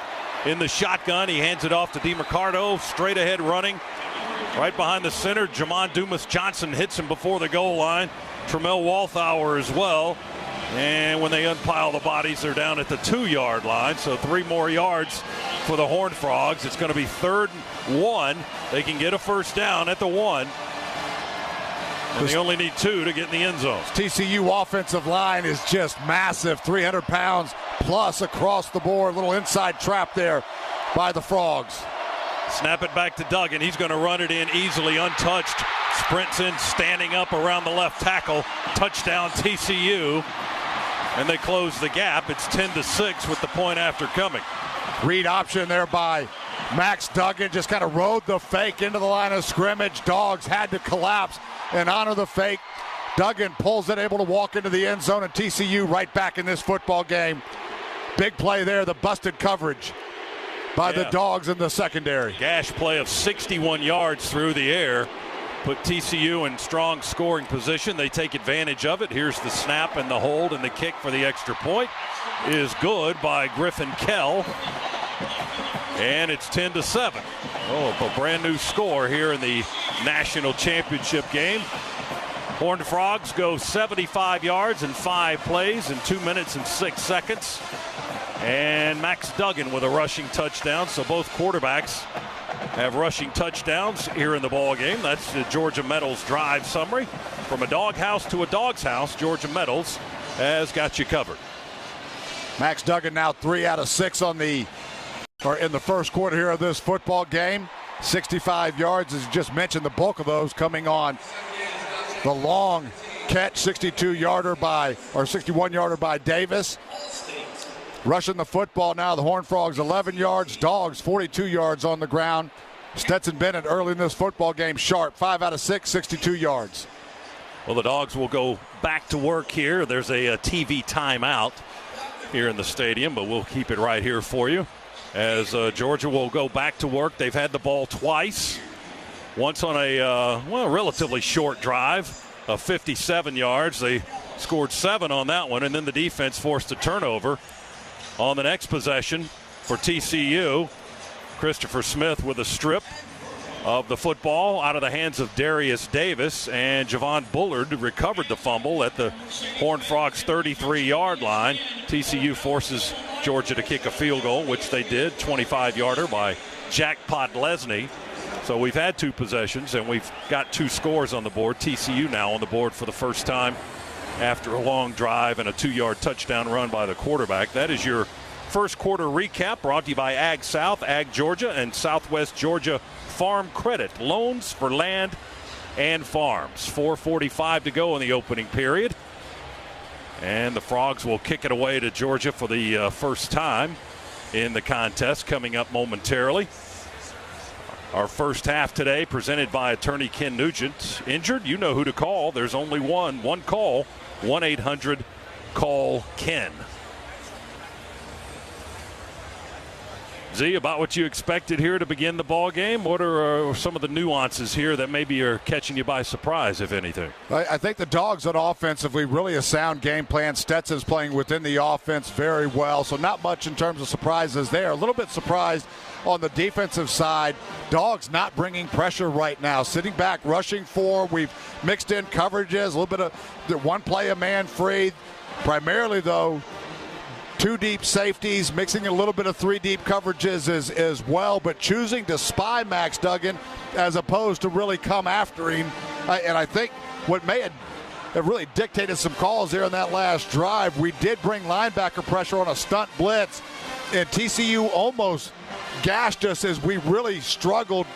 in the shotgun. He hands it off to DeMarcado, straight ahead running. Right behind the center, Jamon Dumas Johnson hits him before the goal line. Tramel Walthour as well. And when they unpile the bodies, they're down at the 2-yard line. So 3 more yards for the Horned Frogs. It's going to be 3rd and 1. They can get a first down at the 1. And they only need 2 to get in the end zone. TCU offensive line is just massive, 300 pounds plus across the board. Little inside trap there by the Frogs. Snap it back to Duggan. He's going to run it in easily, untouched. Sprints in, standing up around the left tackle. Touchdown TCU. And they close the gap. It's 10-6 with the point after coming. Read option there by Max Duggan. Just kind of rode the fake into the line of scrimmage. Dogs had to collapse and honor the fake. Duggan pulls it, able to walk into the end zone, and TCU right back in this football game. Big play there, the busted coverage by the Dogs in the secondary. Gash play of 61 yards through the air. Put TCU in strong scoring position. They take advantage of it. Here's the snap and the hold, and the kick for the extra point is good by Griffin Kell. And it's 10-7. Oh, a brand new score here in the national championship game. Horned Frogs go 75 yards in 5 plays in 2 minutes and 6 seconds. And Max Duggan with a rushing touchdown. So both quarterbacks have rushing touchdowns here in the ball game. That's the Georgia Metals drive summary. From a doghouse to a dog's house, Georgia Metals has got you covered. Max Duggan now 3 out of 6 in the first quarter here of this football game. 65 yards, as you just mentioned, the bulk of those coming on the long catch, 61-yarder by Davis. Rushing the football now, the Horned Frogs 11 yards, Dogs 42 yards on the ground. Stetson Bennett early in this football game sharp, 5 out of 6, 62 yards. Well, the Dogs will go back to work here. There's a TV timeout here in the stadium, but we'll keep it right here for you as Georgia will go back to work. They've had the ball twice, once on a relatively short drive of 57 yards. They scored 7 on that one, and then the defense forced a turnover on the next possession for TCU. Christopher Smith with a strip of the football out of the hands of Darius Davis, and Javon Bullard recovered the fumble at the Horned Frogs 33-yard line. TCU forces Georgia to kick a field goal, which they did, 25-yarder by Jack Podlesny. So we've had 2 possessions, and we've got 2 scores on the board. TCU now on the board for the first time after a long drive and a 2-yard touchdown run by the quarterback. That is your first quarter recap, brought to you by Ag South, Ag Georgia, and Southwest Georgia Farm Credit. Loans for land and farms. 4:45 to go in the opening period. And the Frogs will kick it away to Georgia for the first time in the contest coming up momentarily. Our first half today presented by attorney Ken Nugent. Injured? You know who to call. There's only one call, 1-800-CALL-KEN. Z, about what you expected here to begin the ball game. What are some of the nuances here that maybe are catching you by surprise, if anything? I think the Dogs on offensively really a sound game plan. Stetson's playing within the offense very well, so not much in terms of surprises there. A little bit surprised on the defensive side. Dogs not bringing pressure right now. Sitting back, rushing forward. We've mixed in coverages, a little bit of the one play a man free. Primarily, though, 2 deep safeties, mixing a little bit of 3 deep coverages as well, but choosing to spy Max Duggan as opposed to really come after him. And I think what may have really dictated some calls there on that last drive, we did bring linebacker pressure on a stunt blitz, and TCU almost gashed us as we really struggled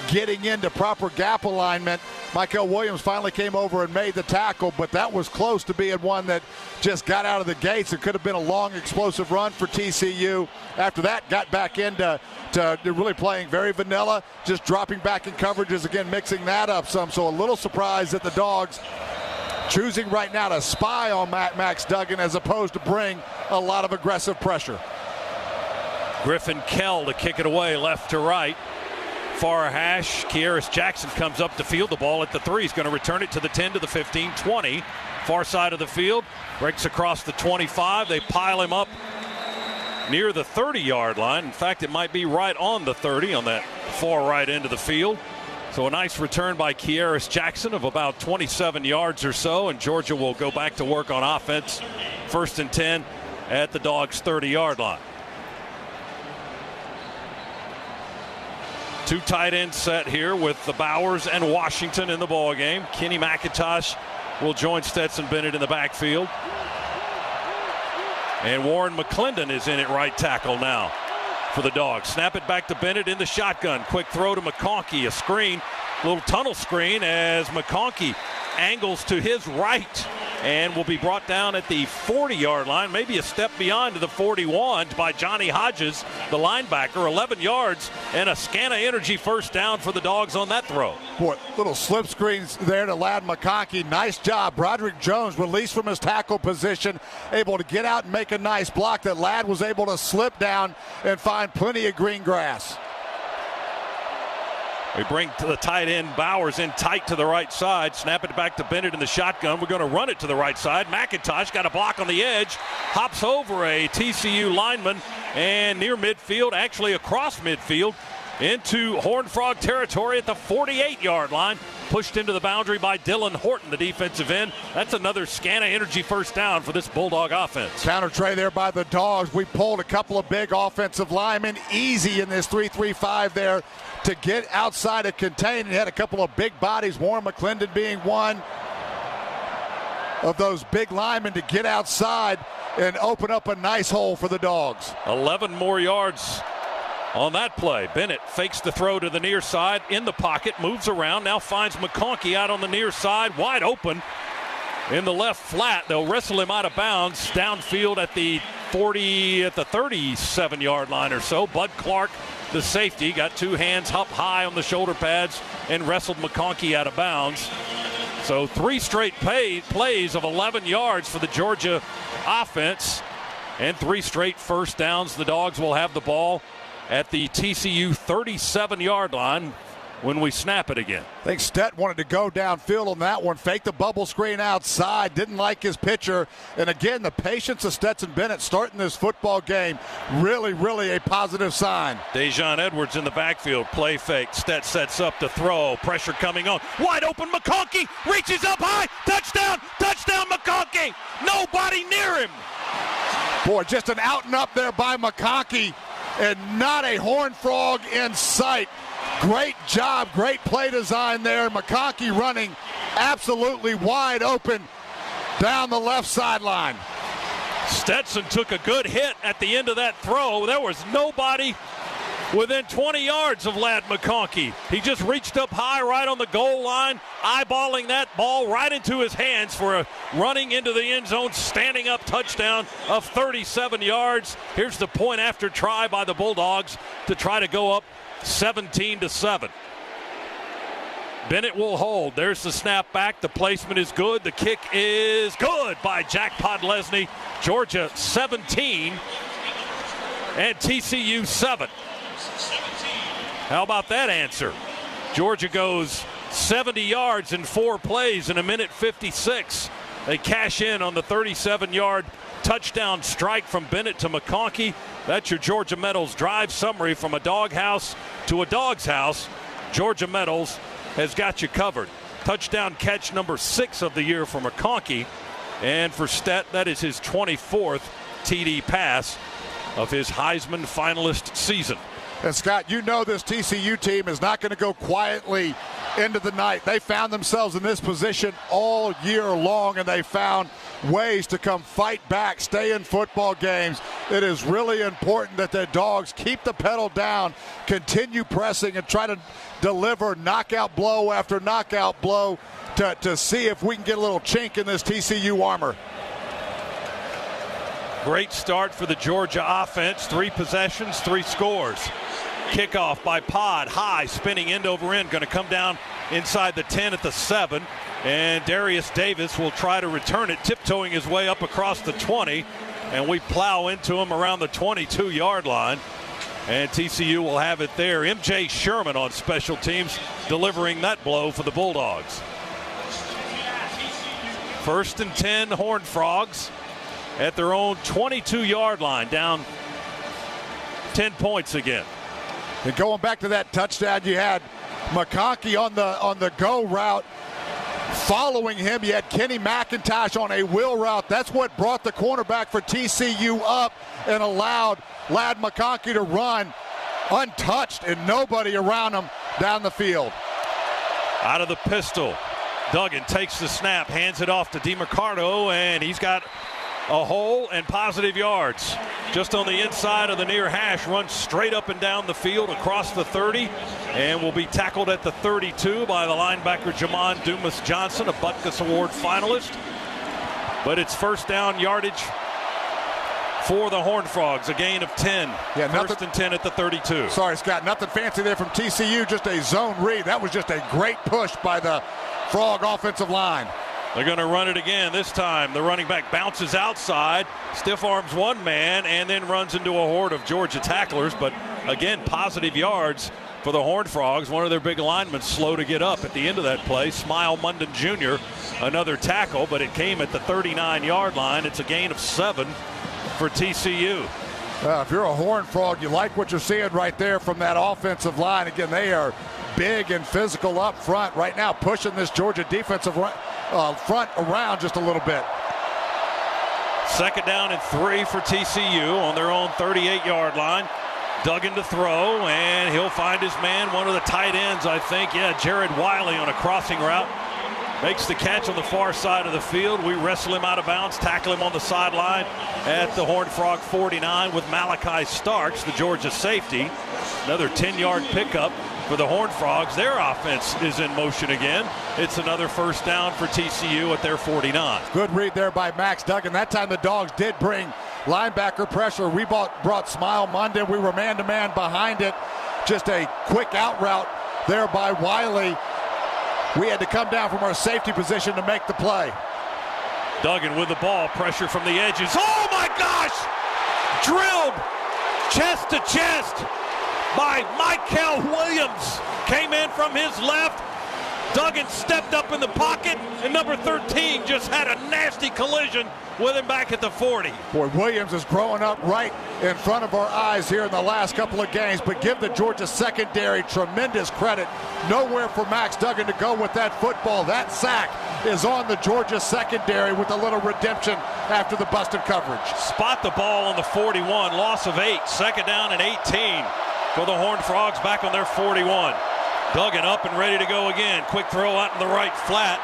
getting into proper gap alignment. Michael Williams finally came over and made the tackle, but that was close to being one that just got out of the gates. It could have been a long, explosive run for TCU. After that, got back into really playing very vanilla, just dropping back in coverages again, mixing that up some. So a little surprised that the Dogs choosing right now to spy on Max Duggan as opposed to bring a lot of aggressive pressure. Griffin Kell to kick it away left to right. Far hash, Kearis Jackson comes up to field the ball at the 3. He's going to return it to the 10, to the 15, 20. Far side of the field, breaks across the 25. They pile him up near the 30-yard line. In fact, it might be right on the 30 on that far right end of the field. So a nice return by Kearis Jackson of about 27 yards or so, and Georgia will go back to work on offense. 1st and 10 at the Dogs' 30-yard line. Two tight end set here with the Bowers and Washington in the ball game. Kenny McIntosh will join Stetson Bennett in the backfield. And Warren McClendon is in at right tackle now for the Dogs. Snap it back to Bennett in the shotgun. Quick throw to McConkey. A screen, little tunnel screen as McConkey angles to his right and will be brought down at the 40-yard line, maybe a step beyond to the 41 by Johnny Hodges, the linebacker. 11 yards and a Scana Energy first down for the Dogs on that throw. Boy, little slip screens there to Ladd McConkey. Nice job. Broderick Jones released from his tackle position, able to get out and make a nice block that Ladd was able to slip down and find plenty of green grass. We bring to the tight end Bowers in tight to the right side. Snap it back to Bennett in the shotgun. We're going to run it to the right side. McIntosh got a block on the edge. Hops over a TCU lineman and near midfield, actually across midfield, into Horned Frog territory at the 48-yard line. Pushed into the boundary by Dylan Horton, the defensive end. That's another Scana Energy first down for this Bulldog offense. Counter tray there by the Dogs. We pulled a couple of big offensive linemen easy in this 3-3-5 there to get outside and contain. And had a couple of big bodies, Warren McClendon being one of those big linemen to get outside and open up a nice hole for the Dogs. 11 more yards on that play. Bennett fakes the throw to the near side, in the pocket, moves around, now finds McConkey out on the near side, wide open in the left flat. They'll wrestle him out of bounds downfield at the 37-yard line or so. Bud Clark, the safety, got two hands up high on the shoulder pads and wrestled McConkey out of bounds. So 3 straight plays of 11 yards for the Georgia offense and 3 straight first downs. The Dogs will have the ball at the TCU 37-yard line when we snap it again. I think Stet wanted to go downfield on that one, fake the bubble screen outside, didn't like his pitcher. And again, the patience of Stetson Bennett starting this football game, really, really a positive sign. Dejon Edwards in the backfield, play fake. Stet sets up the throw, pressure coming on. Wide open McConkey, reaches up high, touchdown, touchdown McConkey. Nobody near him. Boy, just an out and up there by McConkey and not a Horned Frog in sight. Great job, great play design there. McConkey running absolutely wide open down the left sideline. Stetson took a good hit at the end of that throw. There was nobody within 20 yards of Ladd McConkey. He just reached up high right on the goal line, eyeballing that ball right into his hands for a running into the end zone, standing up touchdown of 37 yards. Here's the point after try by the Bulldogs to try to go up 17-7. Bennett will hold. There's the snap back. The placement is good. The kick is good by Jack Podlesny. Georgia 17 and TCU 7. How about that answer? Georgia goes 70 yards in 4 plays in a minute 56. They cash in on the 37-yard touchdown strike from Bennett to McConkey. That's your Georgia Metals drive summary. From a doghouse to a dog's house, Georgia Metals has got you covered. Touchdown catch number 6 of the year for McConkey. And for Stet, that is his 24th TD pass of his Heisman finalist season. And Scott, you know this TCU team is not going to go quietly into the night. They found themselves in this position all year long, and they found ways to come fight back, stay in football games. It is really important that the Dogs keep the pedal down, continue pressing, and try to deliver knockout blow after knockout blow to see if we can get a little chink in this TCU armor. Great start for the Georgia offense. 3 possessions, 3 scores. Kickoff by Pod, high, spinning end over end, going to come down inside the 10 at the 7. And Darius Davis will try to return it, tiptoeing his way up across the 20. And we plow into him around the 22-yard line. And TCU will have it there. M.J. Sherman on special teams, delivering that blow for the Bulldogs. 1st and 10, Horned Frogs at their own 22-yard line, down 10 points again. And going back to that touchdown, you had McConkey on the go route. Following him, you had Kenny McIntosh on a wheel route. That's what brought the cornerback for TCU up and allowed Ladd McConkey to run untouched and nobody around him down the field. Out of the pistol, Duggan takes the snap, hands it off to DiMercardo, and he's got a hole and positive yards. Just on the inside of the near hash, runs straight up and down the field across the 30, and will be tackled at the 32 by the linebacker Jamon Dumas-Johnson, a Butkus Award finalist. But it's first down yardage for the Horned Frogs, a gain of 10. Yeah, first and 10 at the 32. Sorry, Scott, nothing fancy there from TCU, just a zone read. That was just a great push by the Frog offensive line. They're going to run it again. This time the running back bounces outside, stiff arms one man, and then runs into a horde of Georgia tacklers. But again, positive yards for the Horned Frogs. One of their big linemen slow to get up at the end of that play. Smile Munden Jr., another tackle, but it came at the 39-yard line. It's a gain of 7 for TCU. If you're a Horned Frog, you like what you're seeing right there from that offensive line. Again, they are big and physical up front right now, pushing this Georgia defensive front around just a little bit. Second down and 3 for TCU on their own 38-yard line. Duggan to throw, and he'll find his man, one of the tight ends, I think. Yeah, Jared Wiley on a crossing route. Makes the catch on the far side of the field. We wrestle him out of bounds, tackle him on the sideline at the Horned Frog 49 with Malachi Starks, the Georgia safety. Another 10-yard pickup for the Horned Frogs. Their offense is in motion again. It's another first down for TCU at their 49. Good read there by Max Duggan. That time the Dogs did bring linebacker pressure. We brought Smile Munden. We were man-to-man behind it. Just a quick out route there by Wiley. We had to come down from our safety position to make the play. Duggan with the ball, pressure from the edges. Oh my gosh! Drilled chest to chest by Michael Williams. Came in from his left. Duggan stepped up in the pocket, and number 13 just had a nasty collision with him back at the 40. Boy, Williams is growing up right in front of our eyes here in the last couple of games, but give the Georgia secondary tremendous credit. Nowhere for Max Duggan to go with that football. That sack is on the Georgia secondary with a little redemption after the busted coverage. Spot the ball on the 41, loss of 8, second down and 18 for the Horned Frogs back on their 41. Duggan up and ready to go again. Quick throw out in the right flat.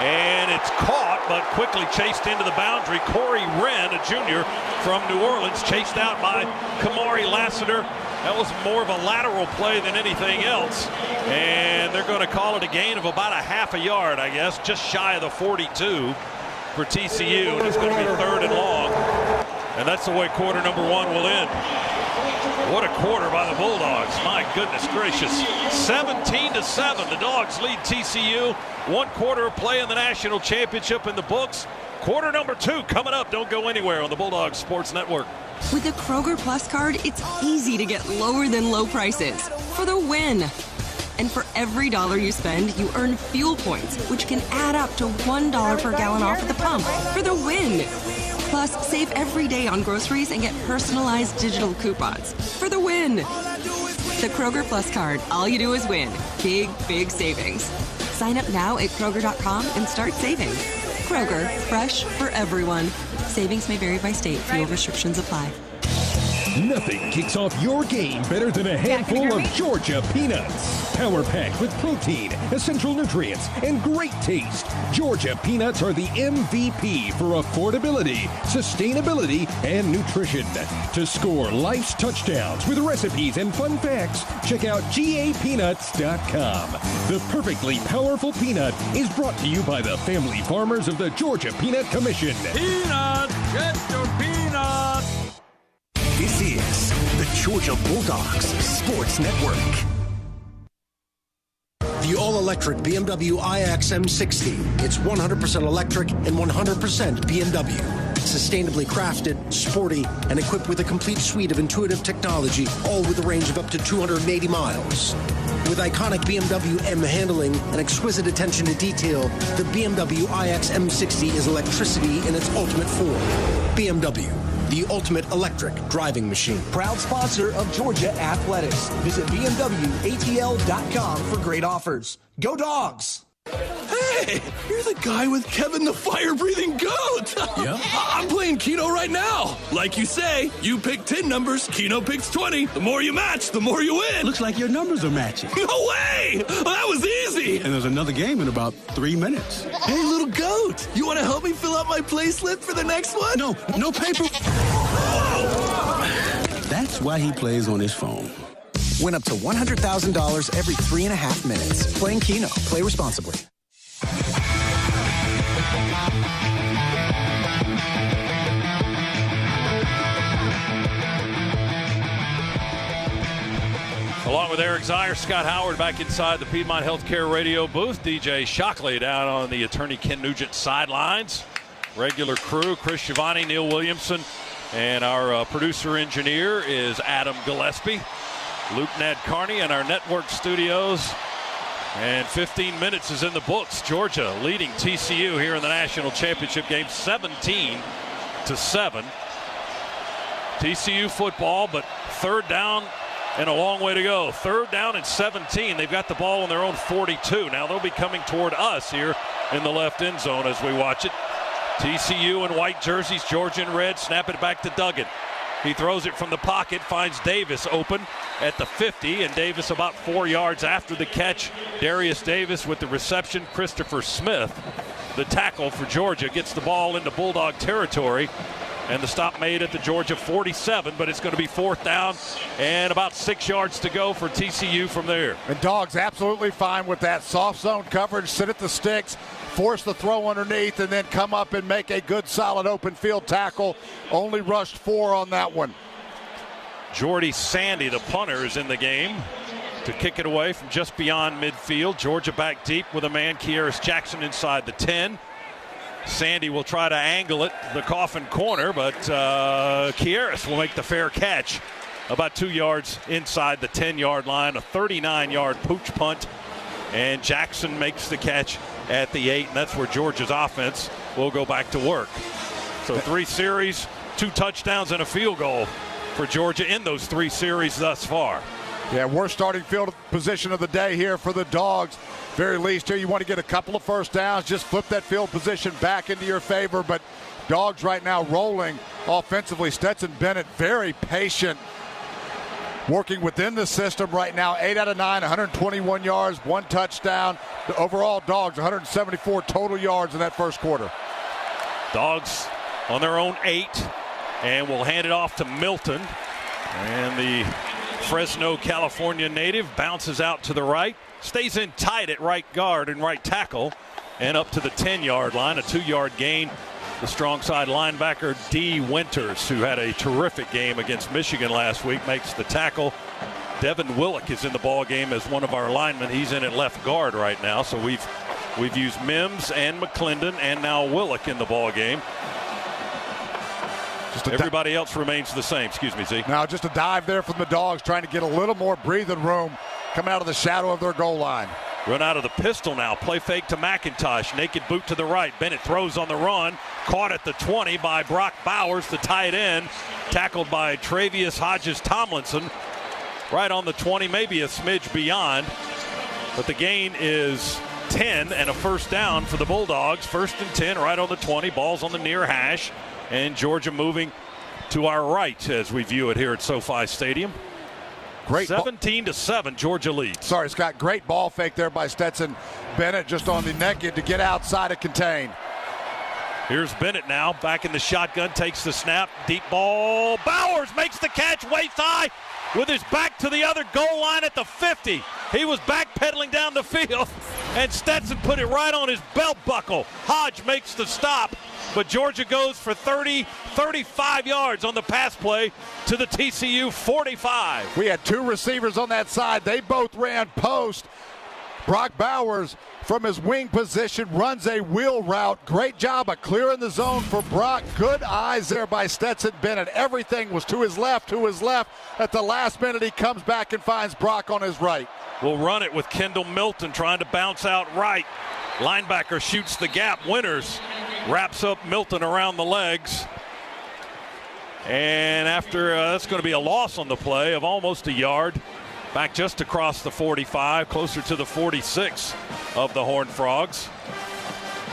And it's caught, but quickly chased into the boundary. Corey Wren, a junior from New Orleans, chased out by Kamari Lassiter. That was more of a lateral play than anything else. And they're going to call it a gain of about a half a yard, I guess, just shy of the 42 for TCU. And it's going to be third and long. And that's the way quarter number 1 will end. What a quarter by the Bulldogs. My goodness gracious. 17-7. The Dogs lead TCU. 1 quarter of play in the national championship in the books. Quarter number 2 coming up. Don't go anywhere on the Bulldogs Sports Network. With the Kroger Plus card, it's easy to get lower than low prices for the win. And for every dollar you spend, you earn fuel points, which can add up to $1 per gallon off at the pump for the win. Plus, save every day on groceries and get personalized digital coupons for the win. The Kroger Plus card. All you do is win. Big, big savings. Sign up now at Kroger.com and start saving. Kroger, fresh for everyone. Savings may vary by state. Fuel restrictions apply. Nothing kicks off your game better than a handful of Georgia peanuts. Power packed with protein, essential nutrients, and great taste. Georgia peanuts are the MVP for affordability, sustainability, and nutrition. To score life's touchdowns with recipes and fun facts, check out GAPeanuts.com. The perfectly powerful peanut is brought to you by the family farmers of the Georgia Peanut Commission. Peanuts! Get your peanuts! This is the Georgia Bulldogs Sports Network. The all-electric BMW iX M60. It's 100% electric and 100% BMW. Sustainably crafted, sporty, and equipped with a complete suite of intuitive technology, all with a range of up to 280 miles. With iconic BMW M handling and exquisite attention to detail, the BMW iX M60 is electricity in its ultimate form. BMW, the ultimate electric driving machine. Proud sponsor of Georgia Athletics. Visit BMWATL.com for great offers. Go Dogs! Hey! Hey, you're the guy with Kevin the fire-breathing goat. Yep. I'm playing Keno right now. Like you say, you pick 10 numbers, Keno picks 20. The more you match, the more you win. Looks like your numbers are matching. No way! That was easy. And there's another game in about 3 minutes. Hey, little goat, you want to help me fill out my play slip for the next one? No paper. That's why he plays on his phone. Win up to $100,000 every 3.5 minutes. Playing Keno. Play responsibly. Along with Eric Zier, Scott Howard back inside the Piedmont Healthcare radio booth. DJ Shockley down on the attorney Ken Nugent sidelines. Regular crew, Chris Schiavone, Neil Williamson, and our producer engineer is Adam Gillespie. Luke Nadkarni in our network studios. And 15 minutes is in the books. Georgia leading TCU here in the national championship game 17-7. TCU football, but third down and a long way to go. Third down and 17. They've got the ball on their own 42. Now they'll be coming toward us here in the left end zone as we watch it. TCU in white jerseys, Georgia in red. Snap it back to Duggan. He throws it from the pocket, finds Davis open at the 50, and Davis about 4 yards after the catch. Darius Davis with the reception. Christopher Smith, the tackle for Georgia, gets the ball into Bulldog territory, and the stop made at the Georgia 47, but it's going to be fourth down and about 6 yards to go for TCU from there. And Dogs absolutely fine with that soft zone coverage, sit at the sticks, force the throw underneath, and then come up and make a good solid open field tackle. Only rushed 4 on that one. Jordy Sandy, the punter, is in the game to kick it away from just beyond midfield. Georgia back deep with a man, Kearis Jackson, inside the 10. Sandy will try to angle it, the coffin corner, but Kearis will make the fair catch about 2 yards inside the 10-yard line, a 39-yard pooch punt, and Jackson makes the catch at the 8, and that's where Georgia's offense will go back to work. So 3 series, 2 touchdowns, and a field goal for Georgia in those 3 series thus far. Yeah, worst starting field position of the day here for the Dogs. Very least here, you want to get a couple of first downs, just flip that field position back into your favor, but Dogs right now rolling offensively. Stetson Bennett very patient, working within the system right now. 8 out of 9, 121 yards, 1 touchdown. The overall Dogs, 174 total yards in that first quarter. Dogs on their own 8, and we'll hand it off to Milton. And the Fresno, California native bounces out to the right, stays in tight at right guard and right tackle, and up to the 10-yard line, a 2-yard gain. The strong side linebacker D. Winters, who had a terrific game against Michigan last week, makes the tackle. Devin Willock is in the ball game as one of our linemen. He's in at left guard right now, so we've used Mims and McClendon and now Willock in the ball game. Everybody else remains the same. Excuse me, Z. Now just a dive there from the Dogs, trying to get a little more breathing room coming out of the shadow of their goal line. Run out of the pistol now. Play fake to McIntosh. Naked boot to the right. Bennett throws on the run. Caught at the 20 by Brock Bowers, the tight end. Tackled by Travius Hodges-Tomlinson. Right on the 20, maybe a smidge beyond. But the gain is 10 and a first down for the Bulldogs. 1st and 10 right on the 20. Ball's on the near hash. And Georgia moving to our right as we view it here at SoFi Stadium. Great 17-7, Georgia leads. Sorry, Scott. Great ball fake there by Stetson Bennett, just on the naked to get outside and contain. Here's Bennett now, back in the shotgun, takes the snap, deep ball. Bowers makes the catch, waist high, with his back to the other goal line at the 50. He was backpedaling down the field, and Stetson put it right on his belt buckle. Hodge makes the stop, but Georgia goes for 35 yards on the pass play to the TCU 45. We had 2 receivers on that side. They both ran post. Brock Bowers from his wing position runs a wheel route. Great job of clearing the zone for Brock. Good eyes there by Stetson Bennett. Everything was to his left, At the last minute, he comes back and finds Brock on his right. We'll run it with Kendall Milton trying to bounce out right. Linebacker shoots the gap. Winters wraps up Milton around the legs. And after that's going to be a loss on the play of almost a yard. Back just across the 45, closer to the 46 of the Horned Frogs.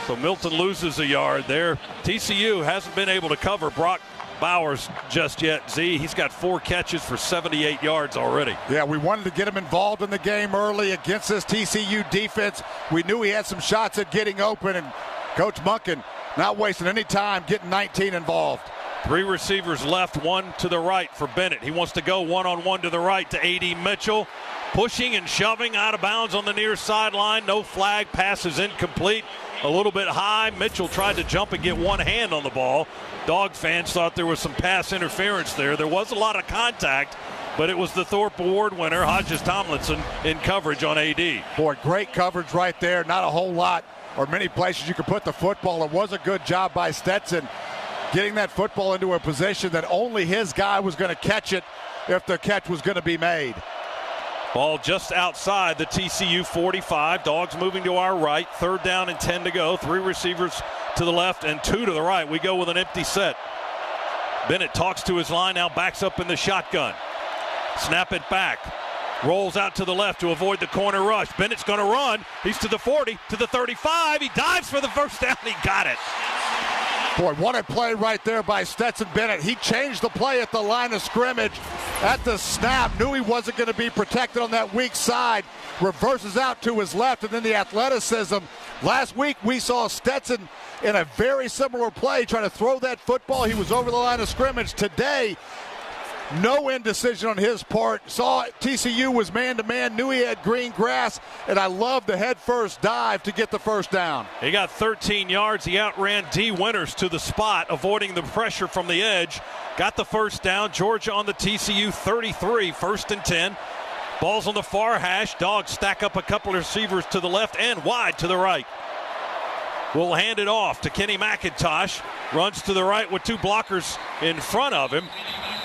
So Milton loses a yard there. TCU hasn't been able to cover Brock Bowers just yet, Z. He's got 4 catches for 78 yards already. Yeah, we wanted to get him involved in the game early against this TCU defense. We knew he had some shots at getting open, and Coach Munkin not wasting any time getting 19 involved. 3 receivers left, 1 to the right for Bennett. He wants to go one-on-one to the right to A.D. Mitchell. Pushing and shoving out of bounds on the near sideline. No flag, pass is incomplete. A little bit high. Mitchell tried to jump and get one hand on the ball. Dog fans thought there was some pass interference there. There was a lot of contact, but it was the Thorpe Award winner, Hodges Tomlinson, in coverage on A.D. Boy, great coverage right there. Not a whole lot or many places you could put the football. It was a good job by Stetson getting that football into a position that only his guy was going to catch it if the catch was going to be made. Ball just outside the TCU 45. Dogs moving to our right. 3rd down and 10 to go. 3 receivers to the left and 2 to the right. We go with an empty set. Bennett talks to his line, now backs up in the shotgun. Snap it back. Rolls out to the left to avoid the corner rush. Bennett's going to run. He's to the 40, to the 35. He dives for the first down. He got it. Boy, what a play right there by Stetson Bennett. He changed the play at the line of scrimmage at the snap. Knew he wasn't going to be protected on that weak side. Reverses out to his left, and then the athleticism. Last week we saw Stetson in a very similar play trying to throw that football. He was over the line of scrimmage. Today, no indecision on his part. Saw TCU was man-to-man, knew he had green grass, and I love the head-first dive to get the first down. He got 13 yards. He outran D. Winters to the spot, avoiding the pressure from the edge. Got the first down. Georgia on the TCU 33, 1st and 10. Ball's on the far hash. Dogs stack up a couple of receivers to the left and wide to the right. We'll hand it off to Kenny McIntosh. Runs to the right with 2 blockers in front of him.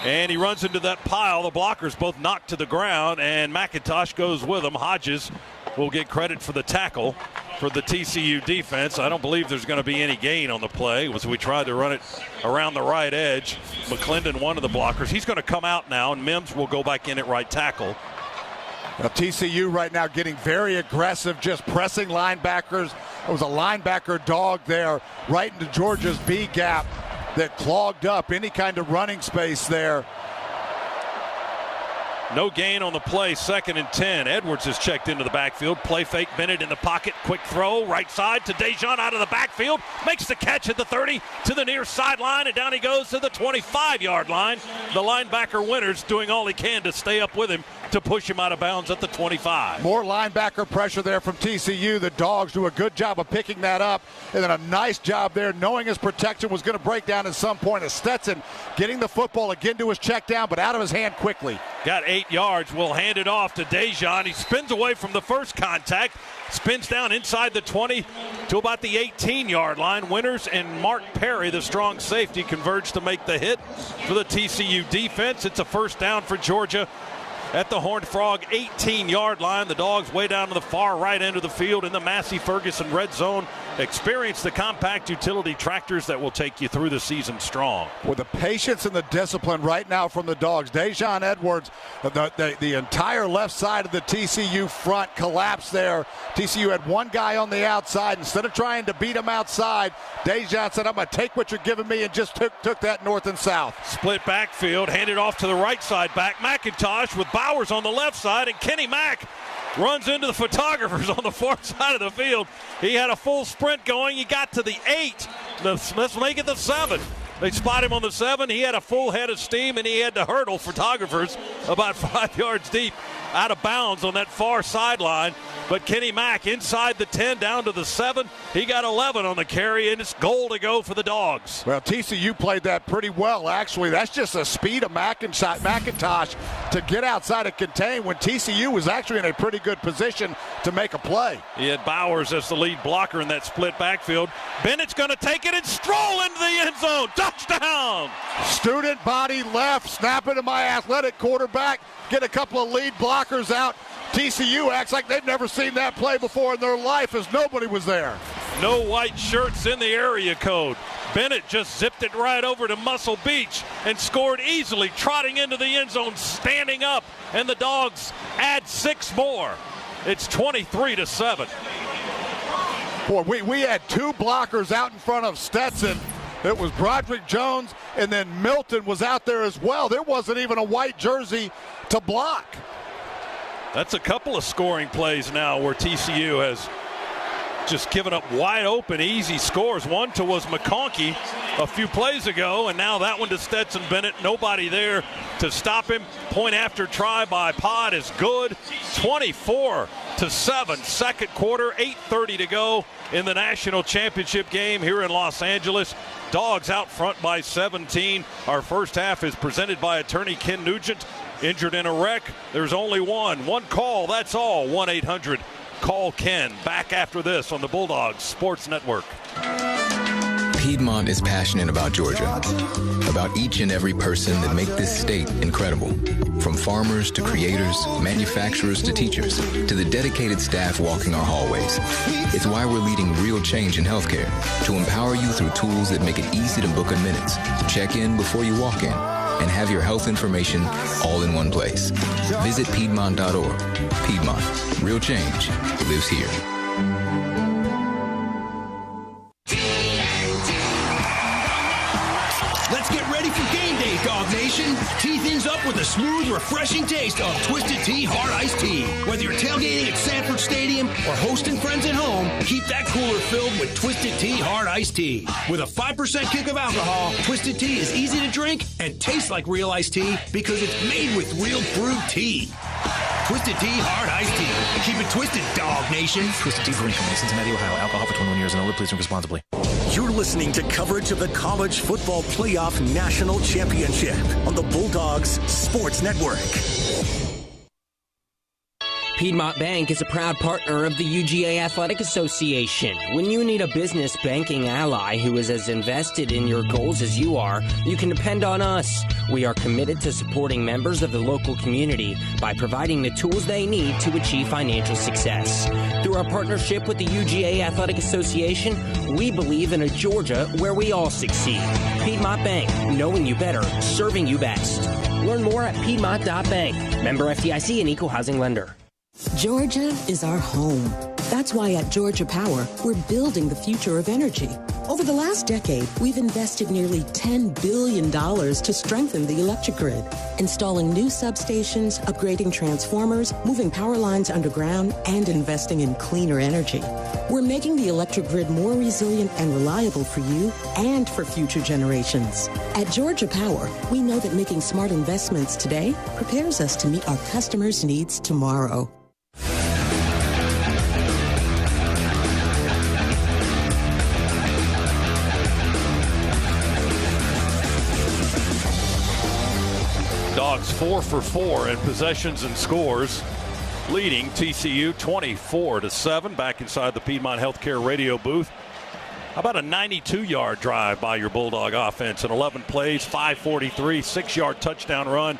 And he runs into that pile. The blockers both knocked to the ground, and McIntosh goes with him. Hodges will get credit for the tackle for the TCU defense. I don't believe there's going to be any gain on the play. We tried to run it around the right edge. McClendon, one of the blockers. He's going to come out now, and Mims will go back in at right tackle. Now, TCU right now getting very aggressive, just pressing linebackers. There was a linebacker dog there right into Georgia's B gap that clogged up any kind of running space there. No gain on the play, 2nd and 10. Edwards is checked into the backfield. Play fake, Bennett in the pocket. Quick throw, right side to Dejon out of the backfield. Makes the catch at the 30 to the near sideline, and down he goes to the 25-yard line. The linebacker Winters doing all he can to stay up with him to push him out of bounds at the 25. More linebacker pressure there from TCU. The Dogs do a good job of picking that up, and then a nice job there knowing his protection was going to break down at some point. As Stetson getting the football again to his check down, but out of his hand quickly. Got 8 yards. We'll hand it off to Dejon. He spins away from the first contact, spins down inside the 20 to about the 18-yard line. Winters and Mark Perry, the strong safety, converge to make the hit for the TCU defense. It's a first down for Georgia at the Horned Frog 18-yard line. The Dogs way down to the far right end of the field in the Massey Ferguson red zone. Experience the compact utility tractors that will take you through the season strong. With the patience and the discipline right now from the Dogs. Dejon Edwards, the entire left side of the TCU front collapsed there. TCU had one guy on the outside. Instead of trying to beat him outside, Dejon said, I'm going to take what you're giving me, and just took that north and south. Split backfield, handed off to the right side back. McIntosh with Bowers on the left side, and Kenny Mack runs into the photographers on the far side of the field. He had a full sprint going. He got to the 8. Let's make it the 7. They spot him on the 7. He had a full head of steam, and he had to hurdle photographers about 5 yards deep out of bounds on that far sideline. But Kenny Mack inside the 10 down to the 7. He got 11 on the carry, and it's goal to go for the Dogs. Well, TCU played that pretty well, actually. That's just the speed of McIntosh to get outside and contain when TCU was actually in a pretty good position to make a play. He had Bowers as the lead blocker in that split backfield. Bennett's going to take it and stroll into the end zone. Touchdown! Student body left, snap it to my athletic quarterback, get a couple of lead blockers out. TCU acts like they've never seen that play before in their life, as nobody was there. No white shirts in the area code. Bennett just zipped it right over to Muscle Beach and scored easily, trotting into the end zone, standing up, and the Dogs add 6 more. It's 23-7. Boy, we had two blockers out in front of Stetson. It was Broderick Jones, and then Milton was out there as well. There wasn't even a white jersey to block. That's a couple of scoring plays now where TCU has just given up wide open, easy scores. One was McConkey a few plays ago, and now that one to Stetson Bennett. Nobody there to stop him. Point after try by Pod is good. 24-7, second quarter, 8:30 to go in the national championship game here in Los Angeles. Dogs out front by 17. Our first half is presented by attorney Ken Nugent. Injured in a wreck, there's only one call, that's all. 1-800-CALL-KEN. Back after this on the Bulldogs Sports Network. Piedmont is passionate about Georgia, about each and every person that make this state incredible. From farmers to creators, manufacturers to teachers, to the dedicated staff walking our hallways. It's why we're leading real change in healthcare, to empower you through tools that make it easy to book in minutes, check in before you walk in, and have your health information all in one place. Visit Piedmont.org. Piedmont, real change lives here. Let's get ready for game day, Dog Nation. Tee things up with a smooth, refreshing taste of Twisted Tea Hard Iced Tea. Whether you're tailgating at Sanford Stadium or hosting friends at home, keep that cooler filled with Twisted Tea Hard Iced Tea. With a 5% kick of alcohol, Twisted Tea is easy to drink and tastes like real iced tea because it's made with real brewed tea. Twisted Tea Hard Iced Tea. Keep it twisted, Dog Nation. Twisted Tea brewing company, Cincinnati, Ohio. Alcohol for 21 years and older. Please drink responsibly. You're listening to coverage of the College Football Playoff National Championship on the Bulldogs Sports Network. Piedmont Bank is a proud partner of the UGA Athletic Association. When you need a business banking ally who is as invested in your goals as you are, you can depend on us. We are committed to supporting members of the local community by providing the tools they need to achieve financial success. Through our partnership with the UGA Athletic Association, we believe in a Georgia where we all succeed. Piedmont Bank, knowing you better, serving you best. Learn more at Piedmont.bank. Member FDIC and equal housing lender. Georgia is our home. That's why at Georgia Power, we're building the future of energy. Over the last decade, we've invested nearly $10 billion to strengthen the electric grid, installing new substations, upgrading transformers, moving power lines underground, and investing in cleaner energy. We're making the electric grid more resilient and reliable for you and for future generations. At Georgia Power, we know that making smart investments today prepares us to meet our customers' needs tomorrow. Dogs 4 for 4 in possessions and scores, leading TCU 24-7 back inside the Piedmont Healthcare radio booth. How about a 92-yard drive by your Bulldog offense in 11 plays, 543, 6-yard touchdown run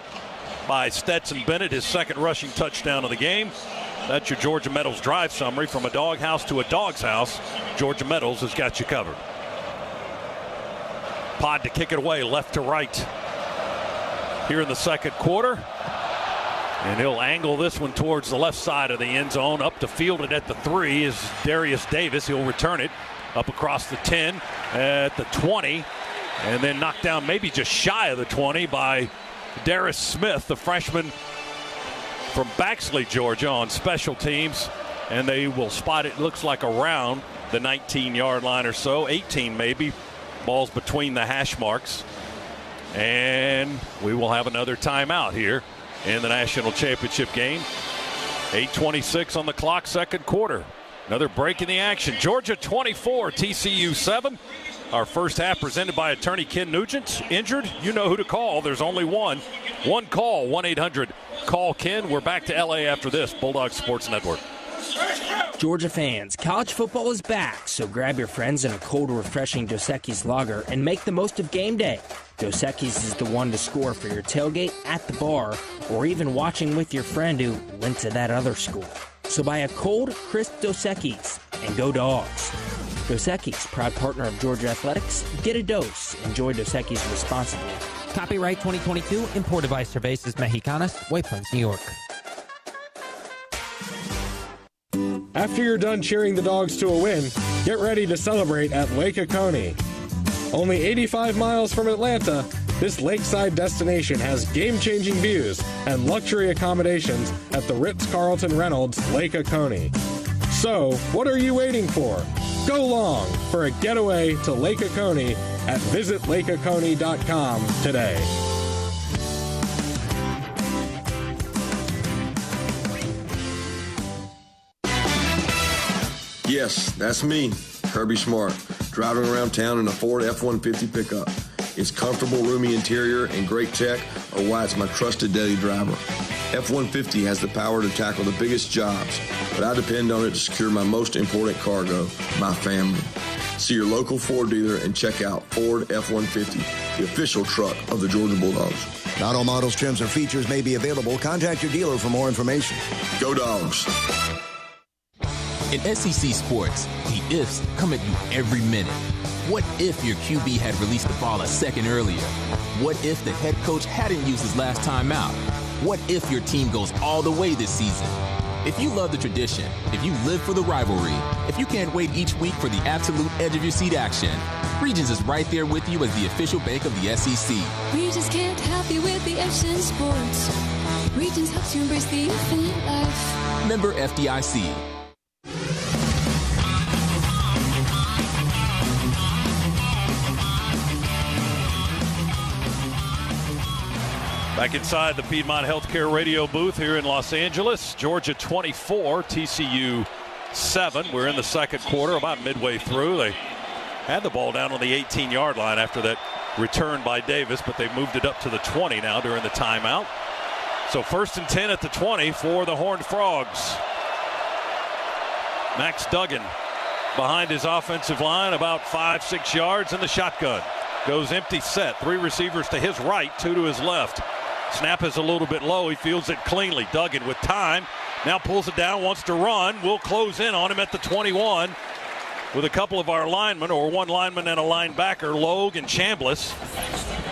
by Stetson Bennett, his second rushing touchdown of the game. That's your Georgia Metals drive summary. From a doghouse to a dog's house, Georgia Metals has got you covered. Pod to kick it away, left to right here in the second quarter. And he'll angle this one towards the left side of the end zone. Up to field it at the 3 is Darius Davis. He'll return it up across the 10 at the 20. And then knocked down maybe just shy of the 20 by Darius Smith, the freshman from Baxley, Georgia, on special teams. And they will spot it, looks like around the 19-yard line or so, 18 maybe. Ball's between the hash marks. And we will have another timeout here in the national championship game. 8:26 on the clock, second quarter. Another break in the action. Georgia 24, TCU 7. Our first half presented by attorney Ken Nugent. Injured, you know who to call. There's only one. One call, 1-800-CALL-KEN. We're back to LA after this. Bulldog Sports Network. Georgia fans, college football is back, so grab your friends in a cold, refreshing Dos Equis lager and make the most of game day. Dos Equis is the one to score for your tailgate, at the bar, or even watching with your friend who went to that other school. So buy a cold, crisp Dos Equis and go Dogs. Dos Equis, proud partner of Georgia Athletics. Get a dose. Enjoy Dos Equis responsibly. Copyright 2022, imported by Cervezas Mexicanas, White Plains, New York. After you're done cheering the Dogs to a win, get ready to celebrate at Lake Oconee. Only 85 miles from Atlanta, this lakeside destination has game-changing views and luxury accommodations at the Ritz-Carlton Reynolds Lake Oconee. So, what are you waiting for? Go long for a getaway to Lake Oconee at visitlakeoconee.com today. Yes, that's me, Kirby Smart, driving around town in a Ford F-150 pickup. Its comfortable, roomy interior and great tech are why it's my trusted daily driver. F-150 has the power to tackle the biggest jobs, but I depend on it to secure my most important cargo, my family. See your local Ford dealer and check out Ford F-150, the official truck of the Georgia Bulldogs. Not all models, trims, or features may be available. Contact your dealer for more information. Go Dogs! In SEC sports, the ifs come at you every minute. What if your QB had released the ball a second earlier? What if the head coach hadn't used his last time out? What if your team goes all the way this season? If you love the tradition, if you live for the rivalry, if you can't wait each week for the absolute edge of your seat action, Regions is right there with you as the official bank of the SEC. Regions can't help you with the ifs in sports. Regions helps you embrace the infinite life. Member FDIC. Back inside the Piedmont Healthcare radio booth here in Los Angeles. Georgia 24, TCU 7. We're in the second quarter, about midway through. They had the ball down on the 18-yard line after that return by Davis, but they've moved it up to the 20 now during the timeout. So 1st and 10 at the 20 for the Horned Frogs. Max Duggan behind his offensive line, about 5-6 yards in the shotgun. Goes empty set. 3 receivers to his right, 2 to his left. Snap is a little bit low. He fields it cleanly. Duggan with time. Now pulls it down, wants to run. We'll close in on him at the 21 with a couple of our linemen, or one lineman and a linebacker, Logue and Chambliss,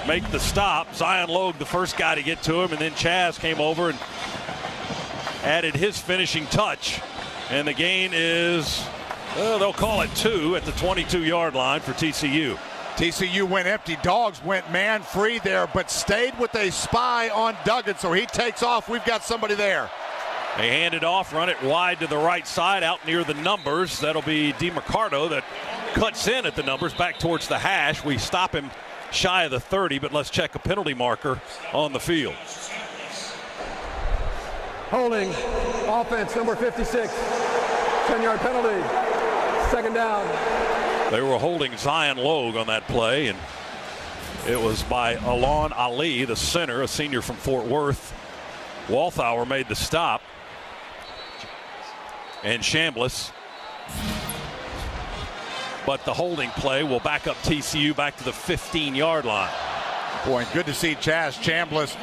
make the stop. Zion Logue, the first guy to get to him, and then Chaz came over and added his finishing touch. And the gain is, they'll call it 2 at the 22-yard line for TCU. TCU went empty. Dogs went man free there, but stayed with a spy on Duggan, so he takes off. We've got somebody there. They hand it off, run it wide to the right side out near the numbers. That'll be DeMarcado that cuts in at the numbers back towards the hash. We stop him shy of the 30, but let's check a penalty marker on the field. Holding, offense, number 56, 10-yard penalty, 2nd down. They were holding Zion Logue on that play, and it was by Alon Ali, the center, a senior from Fort Worth. Walthour made the stop. And Chambliss. But the holding play will back up TCU back to the 15-yard line. Boy, good to see Chaz Chambliss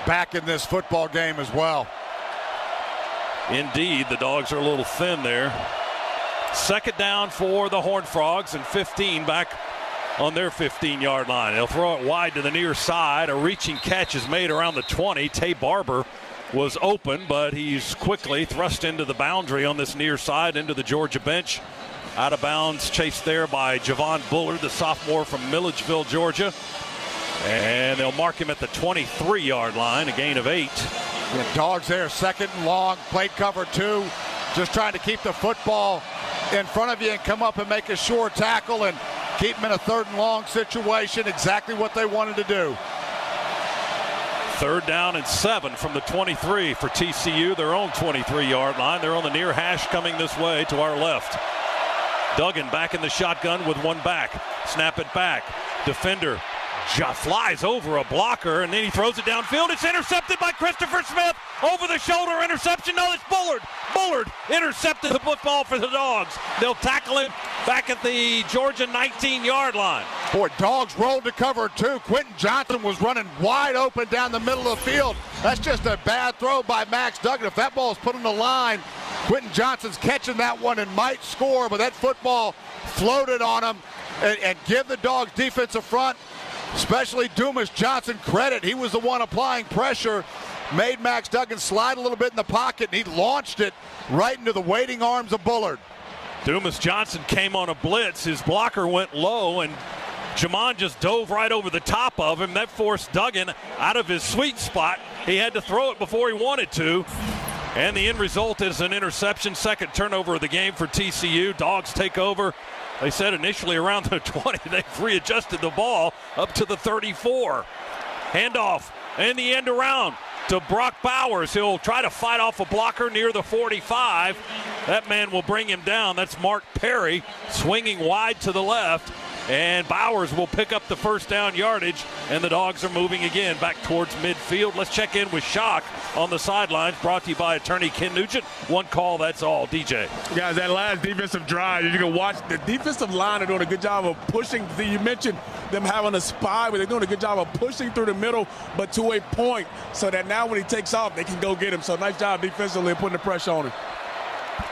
back in this football game as well. Indeed, the Dogs are a little thin there. 2nd down for the Horned Frogs, and 15 back on their 15-yard line. They'll throw it wide to the near side. A reaching catch is made around the 20. Tay Barber was open, but he's quickly thrust into the boundary on this near side into the Georgia bench. Out of bounds, chased there by Javon Bullard, the sophomore from Milledgeville, Georgia. And they'll mark him at the 23-yard line, a gain of 8. Yeah, Dogs there, 2nd and long, plate cover 2. Just trying to keep the football in front of you and come up and make a sure tackle and keep them in a 3rd and long situation. Exactly what they wanted to do. 3rd down and 7 from the 23 for TCU, their own 23-yard line. They're on the near hash coming this way to our left. Duggan back in the shotgun with one back. Snap it back. Defender flies over a blocker, and then he throws it downfield. It's intercepted by Christopher Smith. Over the shoulder interception. No, it's Bullard. Bullard intercepted the football for the Dogs. They'll tackle him back at the Georgia 19-yard line. Boy, Dogs rolled to cover 2. Quentin Johnson was running wide open down the middle of the field. That's just a bad throw by Max Duggan. If that ball is put on the line, Quentin Johnson's catching that one and might score, but that football floated on him. And give the Dogs defensive front, especially Dumas Johnson, credit. He was the one applying pressure made Max Duggan slide a little bit in the pocket, and he launched it right into the waiting arms of Bullard. Dumas Johnson came on a blitz. His blocker went low, and Jamon just dove right over the top of him. That forced Duggan out of his sweet spot. He had to throw it before he wanted to. And the end result is an interception. Second turnover of the game for TCU. Dogs take over. They said initially around the 20. They've readjusted the ball up to the 34. Handoff and the end around to Brock Bowers. He'll try to fight off a blocker near the 45. That man will bring him down. That's Mark Perry swinging wide to the left. And Bowers will pick up the first down yardage, and the Dogs are moving again back towards midfield. Let's check in with Shock on the sidelines, brought to you by attorney Ken Nugent. One call, that's all. DJ. Guys, that last defensive drive, you can watch the defensive line are doing a good job of pushing. You mentioned them having a spy, but they're doing a good job of pushing through the middle, but to a point, so that now when he takes off, they can go get him. So nice job defensively putting the pressure on him.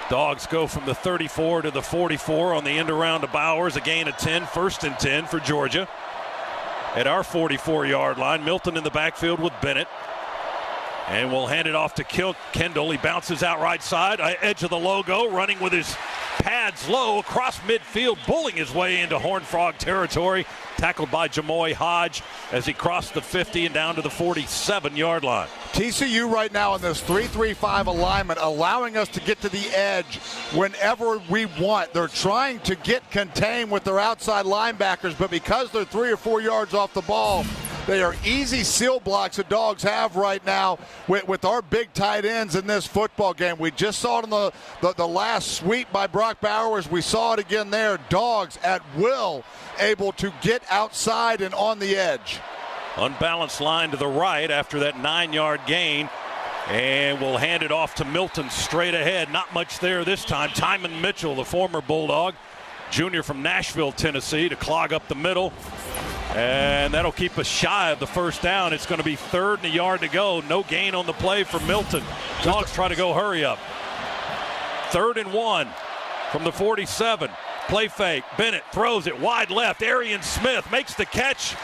Dogs go from the 34 to the 44 on the end around to Bowers. A gain of 10, first and 10 for Georgia. At our 44-yard line, Milton in the backfield with Bennett. And we'll hand it off to Kendall. He bounces out right side, edge of the logo, running with his pads low across midfield, bulling his way into Horned Frog territory. Tackled by Jamoy Hodge as he crossed the 50 and down to the 47-yard line. TCU right now in this 3-3-5 alignment, allowing us to get to the edge whenever we want. They're trying to get contained with their outside linebackers, but because they're 3 or 4 yards off the ball, they are easy seal blocks the Dogs have right now with our big tight ends in this football game. We just saw it in the last sweep by Brock Bowers. We saw it again there. Dogs at will able to get outside and on the edge. Unbalanced line to the right after that 9-yard gain. And we'll hand it off to Milton straight ahead. Not much there this time. Timon Mitchell, the former Bulldog, junior from Nashville, Tennessee, to clog up the middle. And that'll keep us shy of the first down. It's going to be 3rd and a yard to go. No gain on the play for Milton. Dogs try to go hurry up. 3rd and 1 from the 47. Play fake. Bennett throws it wide left. Arian Smith makes the catch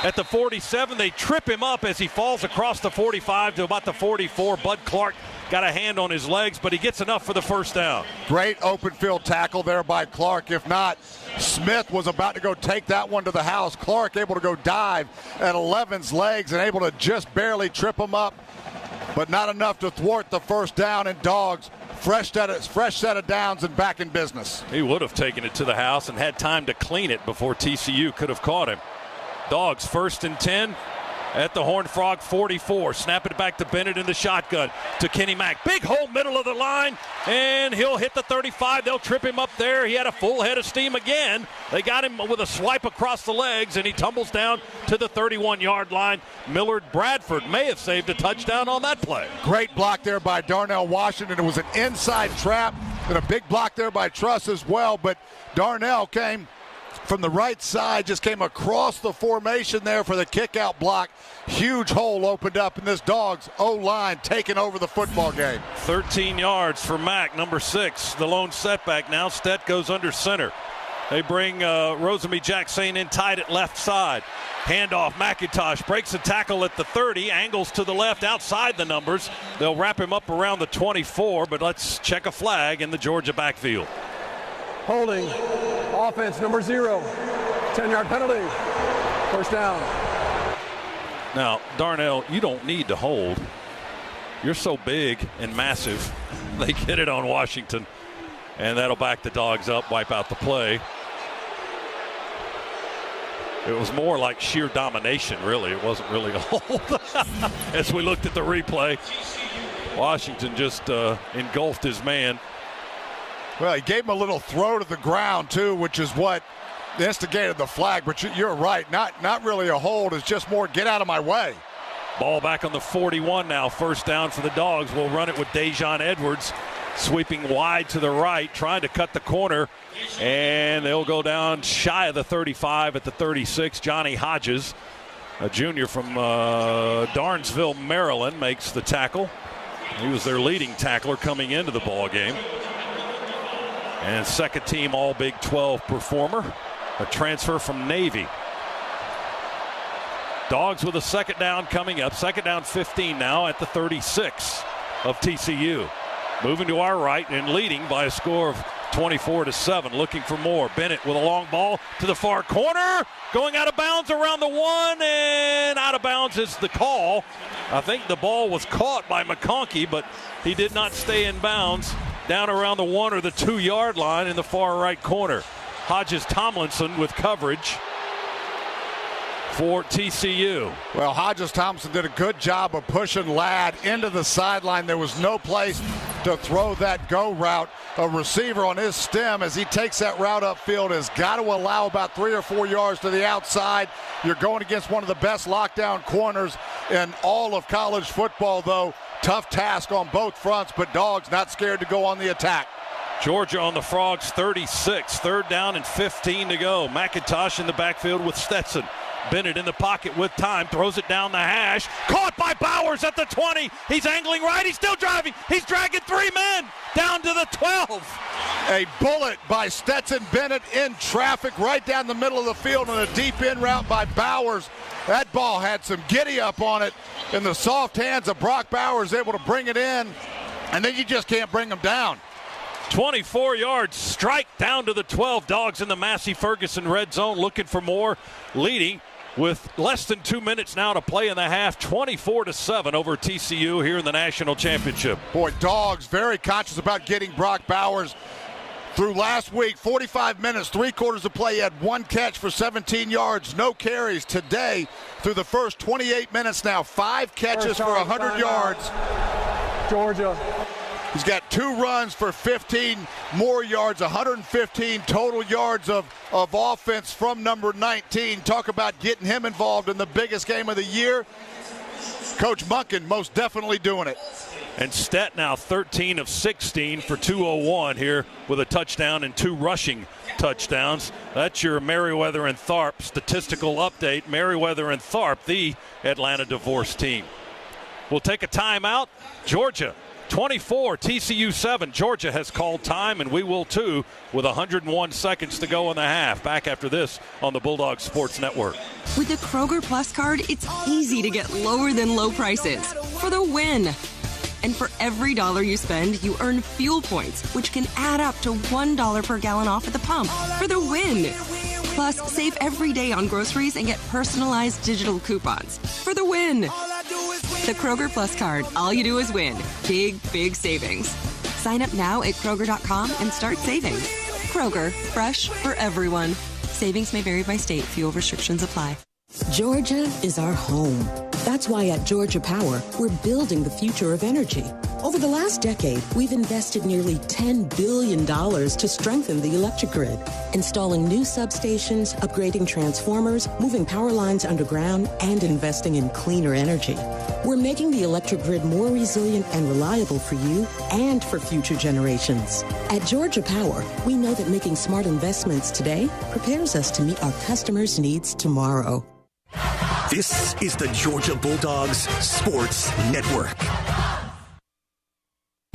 at the 47. They trip him up as he falls across the 45 to about the 44. Bud Clark got a hand on his legs, but he gets enough for the first down. Great open field tackle there by Clark. If not, Smith was about to go take that one to the house. Clark able to go dive at 11's legs and able to just barely trip him up, but not enough to thwart the first down. And Dogs fresh set of downs and back in business. He would have taken it to the house and had time to clean it before TCU could have caught him. Dogs 1st and 10 at the Horned Frog 44. Snap it back to Bennett in the shotgun to Kenny Mack. Big hole middle of the line, and he'll hit the 35. They'll trip him up there. He had a full head of steam again. They got him with a swipe across the legs, and he tumbles down to the 31-yard line. Millard Bradford may have saved a touchdown on that play. Great block there by Darnell Washington. It was an inside trap and a big block there by Truss as well, but Darnell came from the right side, just came across the formation there for the kick-out block. Huge hole opened up, and this Dogs O-line taking over the football game. 13 yards for Mack, number 6. The lone setback now. Stett goes under center. They bring Rosemy Jackson in tight at left side. Handoff, McIntosh breaks a tackle at the 30, angles to the left outside the numbers. They'll wrap him up around the 24, but let's check a flag in the Georgia backfield. Holding, offense number 0, 10-yard penalty, first down. Now, Darnell, you don't need to hold. You're so big and massive. They get it on Washington, and that'll back the Dogs up, wipe out the play. It was more like sheer domination, really. It wasn't really a hold. As we looked at the replay, Washington just engulfed his man. Well, he gave him a little throw to the ground, too, which is what instigated the flag. But you're right, not really a hold. It's just more get out of my way. Ball back on the 41 now. First down for the Dogs. We'll run it with Dejon Edwards sweeping wide to the right, trying to cut the corner. And they'll go down shy of the 35 at the 36. Johnny Hodges, a junior from Darnesville, Maryland, makes the tackle. He was their leading tackler coming into the ball game. And second team all Big 12 performer, a transfer from Navy. Dogs with a second down coming up. Second down 15 now at the 36 of TCU. Moving to our right and leading by a score of 24-7. Looking for more. Bennett with a long ball to the far corner. Going out of bounds around the 1, and out of bounds is the call. I think the ball was caught by McConkey, but he did not stay in bounds down around the 1 or the 2 yard line in the far right corner. Hodges Tomlinson with coverage for TCU. Well, Hodges Thompson did a good job of pushing Ladd into the sideline. There was no place to throw that go route. A receiver on his stem as he takes that route upfield has got to allow about 3 or 4 yards to the outside. You're going against one of the best lockdown corners in all of college football, though. Tough task on both fronts, but Dogs not scared to go on the attack. Georgia on the Frogs 36. Third down and 15 to go. McIntosh in the backfield with Stetson. Bennett in the pocket with time, throws it down the hash. Caught by Bowers at the 20. He's angling right. He's still driving. He's dragging 3 men down to the 12. A bullet by Stetson Bennett in traffic right down the middle of the field on a deep in route by Bowers. That ball had some giddy up on it in the soft hands of Brock Bowers, able to bring it in, and then you just can't bring him down. 24 yards strike down to the 12. Dogs in the Massey Ferguson red zone looking for more, leading with less than 2 minutes now to play in the half. 24-7 over TCU here in the national championship. Boy, Dogs very conscious about getting Brock Bowers through last week. 45 minutes, 3 quarters of play. He had 1 catch for 17 yards, no carries. Today, through the first 28 minutes now, 5 catches for 100 yards. Georgia. He's got 2 runs for 15 more yards, 115 total yards of offense from number 19. Talk about getting him involved in the biggest game of the year. Coach Munkin most definitely doing it. And Stet now 13 of 16 for 201 here with a touchdown and 2 rushing touchdowns. That's your Merriweather and Tharp statistical update. Merriweather and Tharp, the Atlanta divorce team. We'll take a timeout. Georgia 24, TCU 7. Georgia has called time, and we will too, with 101 seconds to go in the half. Back after this on the Bulldogs Sports Network. With the Kroger Plus card, it's easy to get lower than low prices for the win. And for every $1 you spend, you earn fuel points, which can add up to $1 per gallon off at the pump for the win. Plus, save every day on groceries and get personalized digital coupons for the win. The Kroger Plus card. All you do is win. Big, big savings. Sign up now at Kroger.com and start saving. Kroger, fresh for everyone. Savings may vary by state. Fuel restrictions apply. Georgia is our home. That's why at Georgia Power, we're building the future of energy. Over the last decade, we've invested nearly $10 billion to strengthen the electric grid, installing new substations, upgrading transformers, moving power lines underground, and investing in cleaner energy. We're making the electric grid more resilient and reliable for you and for future generations. At Georgia Power, we know that making smart investments today prepares us to meet our customers' needs tomorrow. This is the Georgia Bulldogs Sports Network.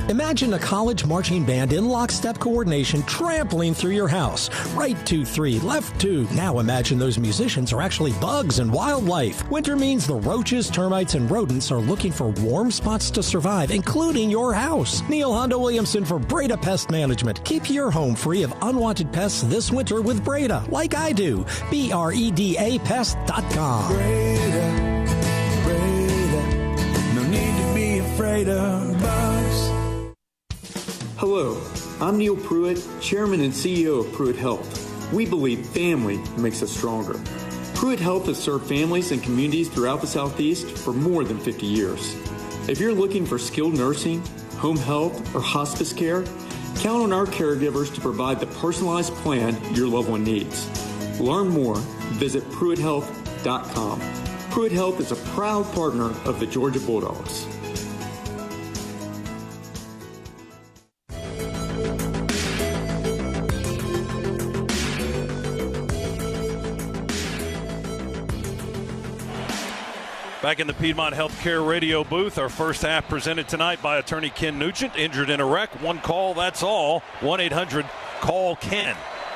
Imagine a college marching band in lockstep coordination trampling through your house. Right 2, 3, left 2. Now imagine those musicians are actually bugs and wildlife. Winter means the roaches, termites, and rodents are looking for warm spots to survive, including your house. Neil Honda Williamson for Breda Pest Management. Keep your home free of unwanted pests this winter with Breda, like I do. BREDA Pest.com. Breda, no need to be afraid of bugs. Hello, I'm Neil Pruitt, Chairman and CEO of Pruitt Health. We believe family makes us stronger. Pruitt Health has served families and communities throughout the Southeast for more than 50 years. If you're looking for skilled nursing, home health, or hospice care, count on our caregivers to provide the personalized plan your loved one needs. Learn more, visit PruittHealth.com. Pruitt Health is a proud partner of the Georgia Bulldogs. Back in the Piedmont Healthcare radio booth, our first half presented tonight by attorney Ken Nugent, injured in a wreck. 1 call, that's all. 1-800-CALL-KEN.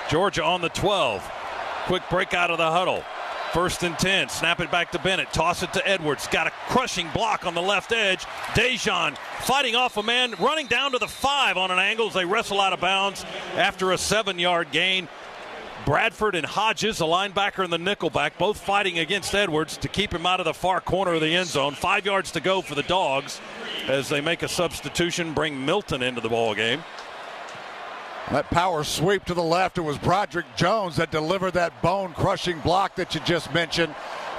Georgia on the 12. Quick break out of the huddle. First and 10. Snap it back to Bennett. Toss it to Edwards. Got a crushing block on the left edge. Dejan fighting off a man, running down to the 5 on an angle as they wrestle out of bounds after a 7-yard gain. Bradford and Hodges, a linebacker and the nickelback, both fighting against Edwards to keep him out of the far corner of the end zone. 5 yards to go for the Dogs as they make a substitution, bring Milton into the ball game. That power sweep to the left, it was Broderick Jones that delivered that bone-crushing block that you just mentioned.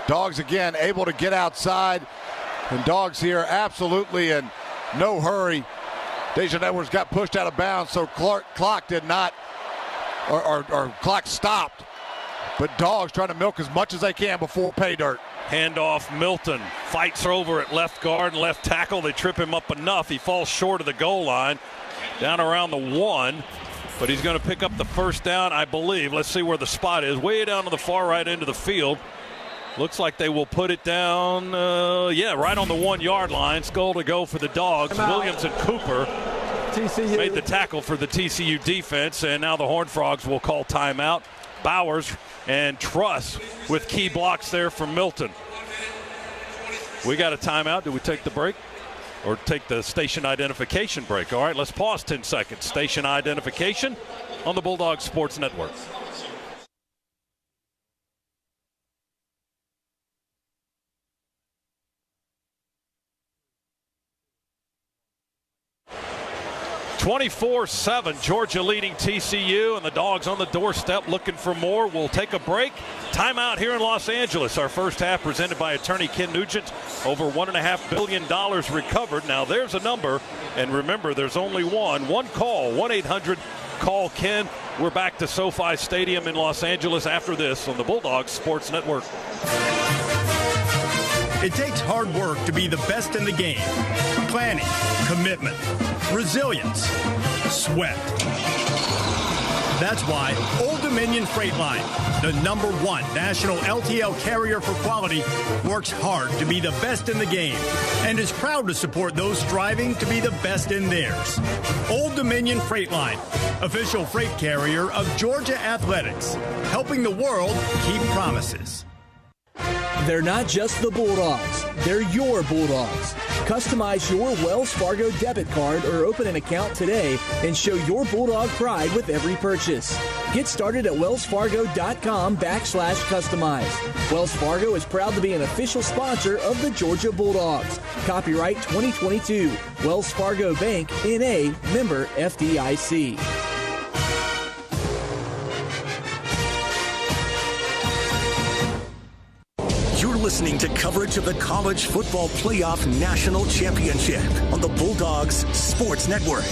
Dogs again able to get outside, and Dogs here absolutely in no hurry. Dejan Edwards got pushed out of bounds, so clock did not, or clock stopped. But Dogs trying to milk as much as they can before pay dirt. Handoff, Milton fights over at left guard and left tackle. They trip him up enough. He falls short of the goal line, down around the 1. But he's going to pick up the first down, I believe. Let's see where the spot is. Way down to the far right end of the field. Looks like they will put it down, right on the 1-yard line. Goal to go for the Dogs. Williams and Cooper TCU made the tackle for the TCU defense, and now the Horned Frogs will call timeout. Bowers and Truss with key blocks there from Milton. We got a timeout. Do we take the break? Or take the station identification break. All right, let's pause 10 seconds. Station identification on the Bulldogs Sports Network. (24-7), Georgia leading TCU, and the Dogs on the doorstep looking for more. We'll take a break. Timeout here in Los Angeles. Our first half presented by attorney Ken Nugent. Over $1.5 billion recovered. Now there's a number, and remember, there's only one call, 1-800-CALL-KEN. We're back to SoFi Stadium in Los Angeles after this on the Bulldogs Sports Network. It takes hard work to be the best in the game. Planning, commitment, resilience, sweat. That's why Old Dominion Freight Line, the #1 national LTL carrier for quality, works hard to be the best in the game and is proud to support those striving to be the best in theirs. Old Dominion Freight Line, official freight carrier of Georgia Athletics, helping the world keep promises. They're not just the Bulldogs, they're your Bulldogs. Customize your Wells Fargo debit card or open an account today and show your Bulldog pride with every purchase. Get started at wellsfargo.com/customize. Wells Fargo is proud to be an official sponsor of the Georgia Bulldogs. Copyright 2022. Wells Fargo Bank, N.A., member FDIC. You're listening to coverage of the College Football Playoff National Championship on the Bulldogs Sports Network.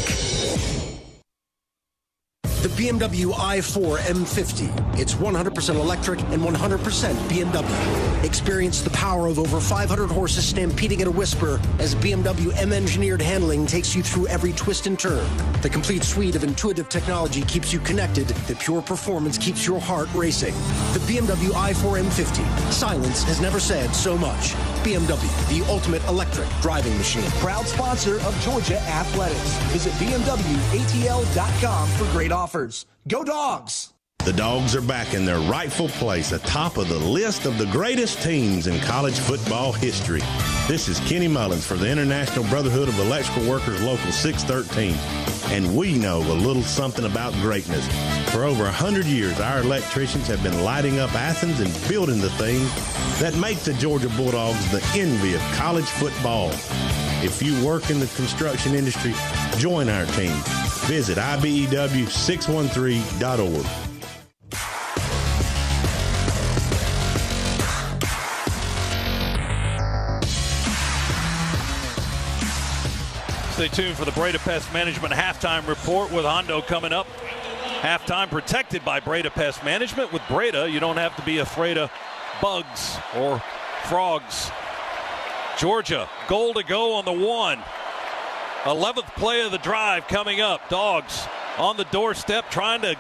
The BMW i4 M50. It's 100% electric and 100% BMW. Experience the power of over 500 horses stampeding at a whisper as BMW M-engineered handling takes you through every twist and turn. The complete suite of intuitive technology keeps you connected. The pure performance keeps your heart racing. The BMW i4 M50. Silence has never said so much. BMW, the ultimate electric driving machine. Proud sponsor of Georgia Athletics. Visit BMWATL.com for great offers. Go Dogs! The Dogs are back in their rightful place atop of the list of the greatest teams in college football history. This is Kenny Mullins for the International Brotherhood of Electrical Workers Local 613. And we know a little something about greatness. For over 100 years, our electricians have been lighting up Athens and building the things that make the Georgia Bulldogs the envy of college football. If you work in the construction industry, join our team. Visit IBEW613.org. Stay tuned for the Breda Pest Management halftime report with Hondo coming up. Halftime protected by Breda Pest Management. With Breda, you don't have to be afraid of bugs or frogs. Georgia, goal to go on the 1. 11th play of the drive coming up. Dogs on the doorstep trying to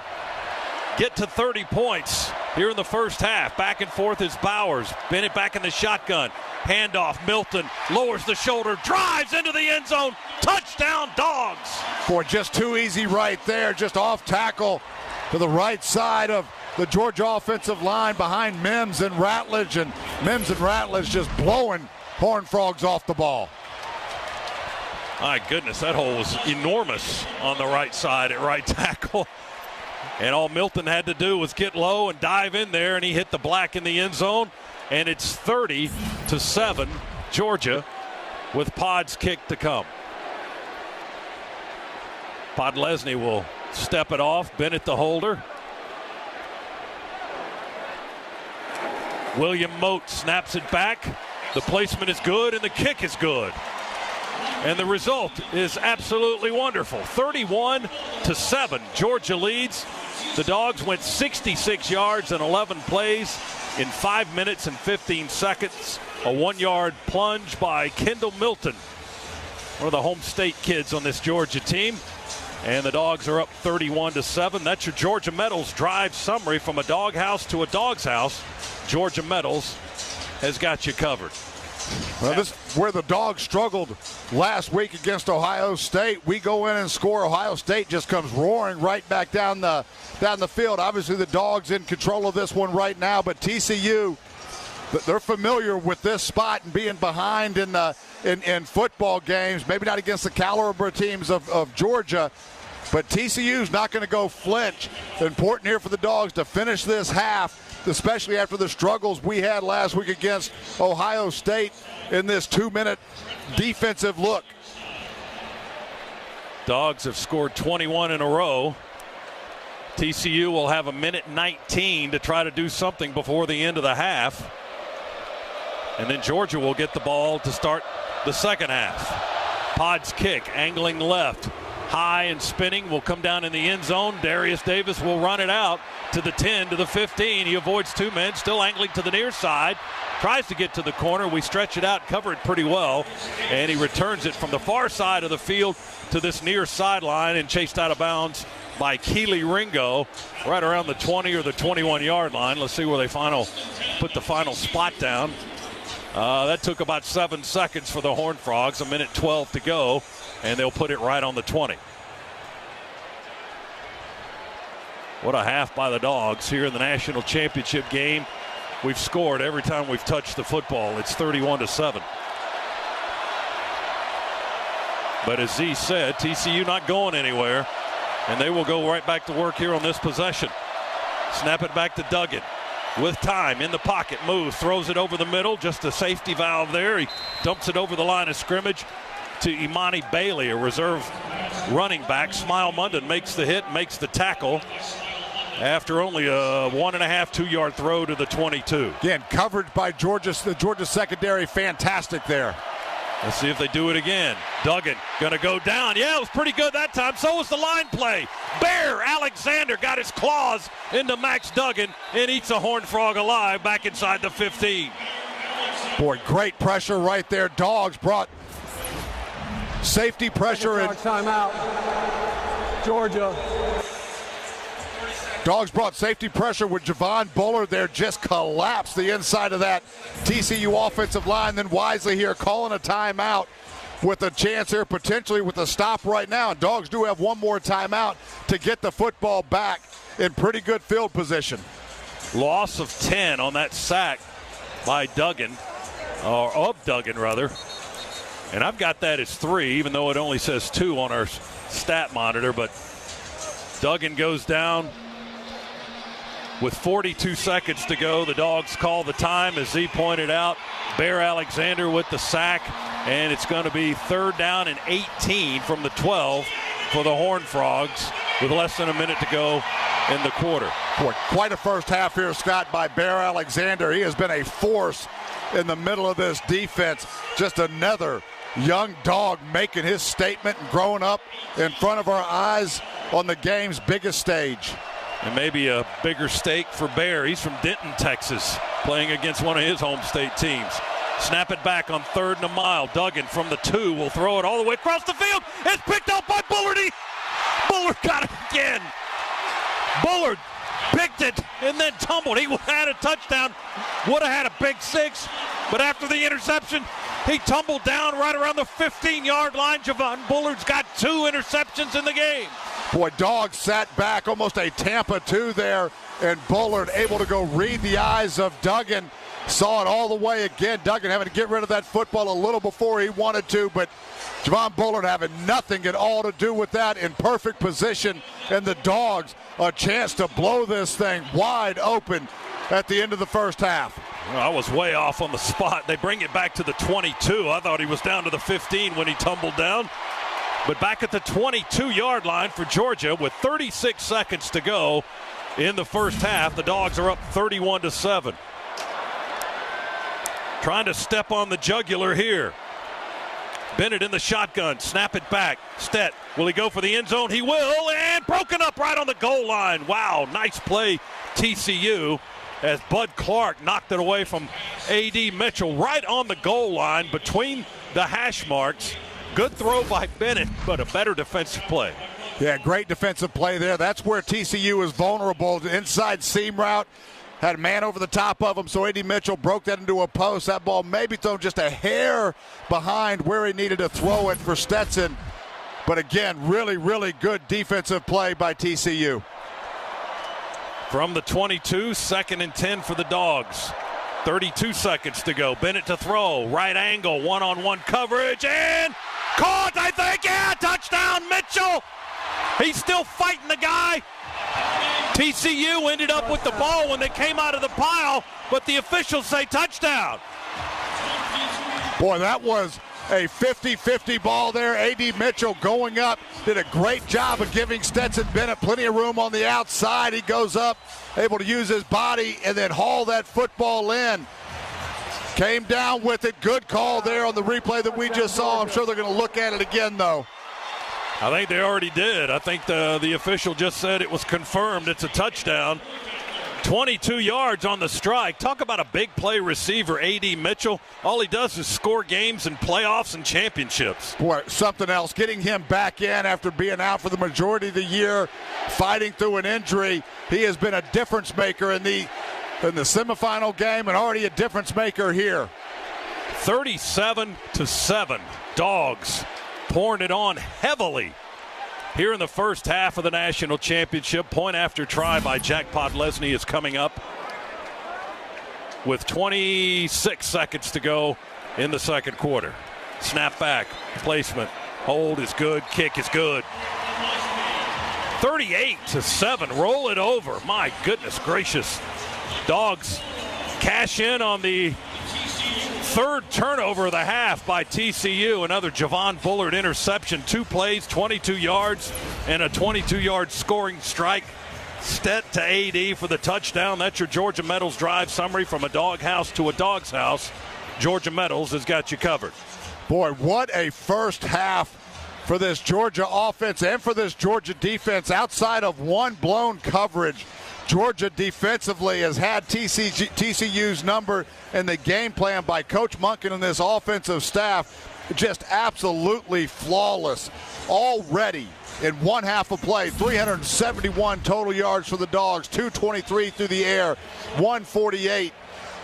get to 30 points here in the first half. Back and forth is Bowers. Bennett back in the shotgun. Handoff, Milton lowers the shoulder, drives into the end zone. Touchdown, Dogs. Boy, just too easy right there. Just off tackle to the right side of the Georgia offensive line behind Mims and Ratledge, and Mims and Ratledge just blowing Horned Frogs off the ball. My goodness, that hole was enormous on the right side at right tackle. And all Milton had to do was get low and dive in there, and he hit the black in the end zone. And it's 30-7, Georgia, with Pod's kick to come. Podlesny will step it off. Bennett the holder. William Mote snaps it back. The placement is good, and the kick is good. And the result is absolutely wonderful. 31-7, Georgia leads. The Dogs went 66 yards and 11 plays in 5 minutes and 15 seconds. A 1-yard plunge by Kendall Milton, one of the home state kids on this Georgia team. And the Dogs are up 31-7. That's your Georgia Metals drive summary. From a doghouse to a dog's house, Georgia Metals has got you covered. Well, this is where the Dogs struggled last week against Ohio State. We go in and score. Ohio State just comes roaring right back down the field. Obviously, the Dogs in control of this one right now, but TCU, they're familiar with this spot and being behind in football games. Maybe not against the caliber teams of Georgia, but TCU's not going to go flinch. Important here for the Dogs to finish this half, especially after the struggles we had last week against Ohio State in this 2-minute defensive look. Dogs have scored 21 in a row. TCU will have 1:19 to try to do something before the end of the half. And then Georgia will get the ball to start the second half. Pod's kick, angling left. High and spinning, will come down in the end zone. Darius Davis will run it out to the 10, to the 15. He avoids two men, still angling to the near side. Tries to get to the corner. We stretch it out, cover it pretty well. And he returns it from the far side of the field to this near sideline and chased out of bounds by Keely Ringo right around the 20 or the 21-yard line. Let's see where they put the final spot down. That took about 7 seconds for the Horned Frogs, 1:12 to go, and they'll put it right on the 20. What a half by the Dogs here in the national championship game. We've scored every time we've touched the football. It's 31-7. But as Z said, TCU not going anywhere, and they will go right back to work here on this possession. Snap it back to Duggan. With time in the pocket, moves, throws it over the middle, just a safety valve there. He dumps it over the line of scrimmage to Imani Bailey, a reserve running back. Smile Munden makes the hit, makes the tackle after only a 1.5, 2-yard throw to the 22. Again, covered by the Georgia secondary, fantastic there. Let's see if they do it again. Duggan going to go down. Yeah, it was pretty good that time. So was the line play. Bear Alexander got his claws into Max Duggan and eats a Horned Frog alive back inside the 15. Boy, great pressure right there. Dogs brought safety pressure. Timeout. Georgia. Dogs brought safety pressure with Javon Bullard there, just collapsed the inside of that TCU offensive line. Then Wisely here calling a timeout with a chance here potentially with a stop right now. And Dogs do have one more timeout to get the football back in pretty good field position. Loss of 10 on that sack by Duggan, or of Duggan rather. And I've got that as 3, even though it only says 2 on our stat monitor. But Duggan goes down. With 42 seconds to go, the Dogs call the time, as Z pointed out. Bear Alexander with the sack, and it's going to be 3rd down and 18 from the 12 for the Horned Frogs with less than a minute to go in the quarter. Boy, quite a first half here, Scott, by Bear Alexander. He has been a force in the middle of this defense. Just another young dog making his statement and growing up in front of our eyes on the game's biggest stage. And maybe a bigger stake for Bear. He's from Denton, Texas, playing against one of his home state teams. Snap it back on 3rd and a mile. Duggan from the 2 will throw it all the way across the field. It's picked up by Bullardy. Bullard got it again. Bullard picked it and then tumbled. He had a touchdown, would have had a big 6, but after the interception, he tumbled down right around the 15-yard line. Javon Bullard's got 2 interceptions in the game. Boy, Dogs sat back, almost a Tampa 2 there, and Bullard able to go read the eyes of Duggan. Saw it all the way again. Duggan having to get rid of that football a little before he wanted to, but Javon Bullard having nothing at all to do with that, in perfect position, and the Dogs a chance to blow this thing wide open at the end of the first half. Well, I was way off on the spot. They bring it back to the 22. I thought he was down to the 15 when he tumbled down. But back at the 22-yard line for Georgia with 36 seconds to go in the first half. The Dogs are up 31-7. Trying to step on the jugular here. Bennett in the shotgun. Snap it back. Stett, will he go for the end zone? He will, and broken up right on the goal line. Wow, nice play, TCU, as Bud Clark knocked it away from A.D. Mitchell right on the goal line between the hash marks. Good throw by Bennett, but a better defensive play. Yeah, great defensive play there. That's where TCU is vulnerable. The inside seam route. Had a man over the top of him, so A.D. Mitchell broke that into a post. That ball maybe thrown just a hair behind where he needed to throw it for Stetson. But again, really, really good defensive play by TCU. From the 22, 2nd and 10 for the Dogs. 32 seconds to go. Bennett to throw. Right angle, one-on-one coverage, and caught, I think. Yeah, touchdown, Mitchell. He's still fighting the guy. TCU ended up with the ball when they came out of the pile, but the officials say touchdown. Boy, that was a 50-50 ball there. A.D. Mitchell going up, did a great job of giving Stetson Bennett plenty of room on the outside. He goes up, able to use his body and then haul that football in. Came down with it. Good call there on the replay that we just saw. I'm sure they're going to look at it again, though. I think they already did. I think the official just said it was confirmed. It's a touchdown. 22 yards on the strike. Talk about a big play receiver, A.D. Mitchell. All he does is score games and playoffs and championships. Boy, something else. Getting him back in after being out for the majority of the year, fighting through an injury. He has been a difference maker in the semifinal game and already a difference maker here. 37-7. Dogs pouring it on heavily here in the first half of the national championship. Point after try by Jack Podlesny is coming up with 26 seconds to go in the second quarter. Snap back, placement, hold is good, kick is good. 38-7, roll it over. My goodness gracious. Dogs cash in on the third turnover of the half by TCU. Another Javon Bullard interception. 2 plays, 22 yards, and a 22-yard scoring strike. Stett to A.D. for the touchdown. That's your Georgia Metals drive summary. From a doghouse to a dog's house, Georgia Metals has got you covered. Boy, what a first half for this Georgia offense and for this Georgia defense. Outside of one blown coverage, Georgia defensively has had TCU's number, and the game plan by Coach Monken and this offensive staff just absolutely flawless. Already in one half of play, 371 total yards for the Dogs, 223 through the air, 148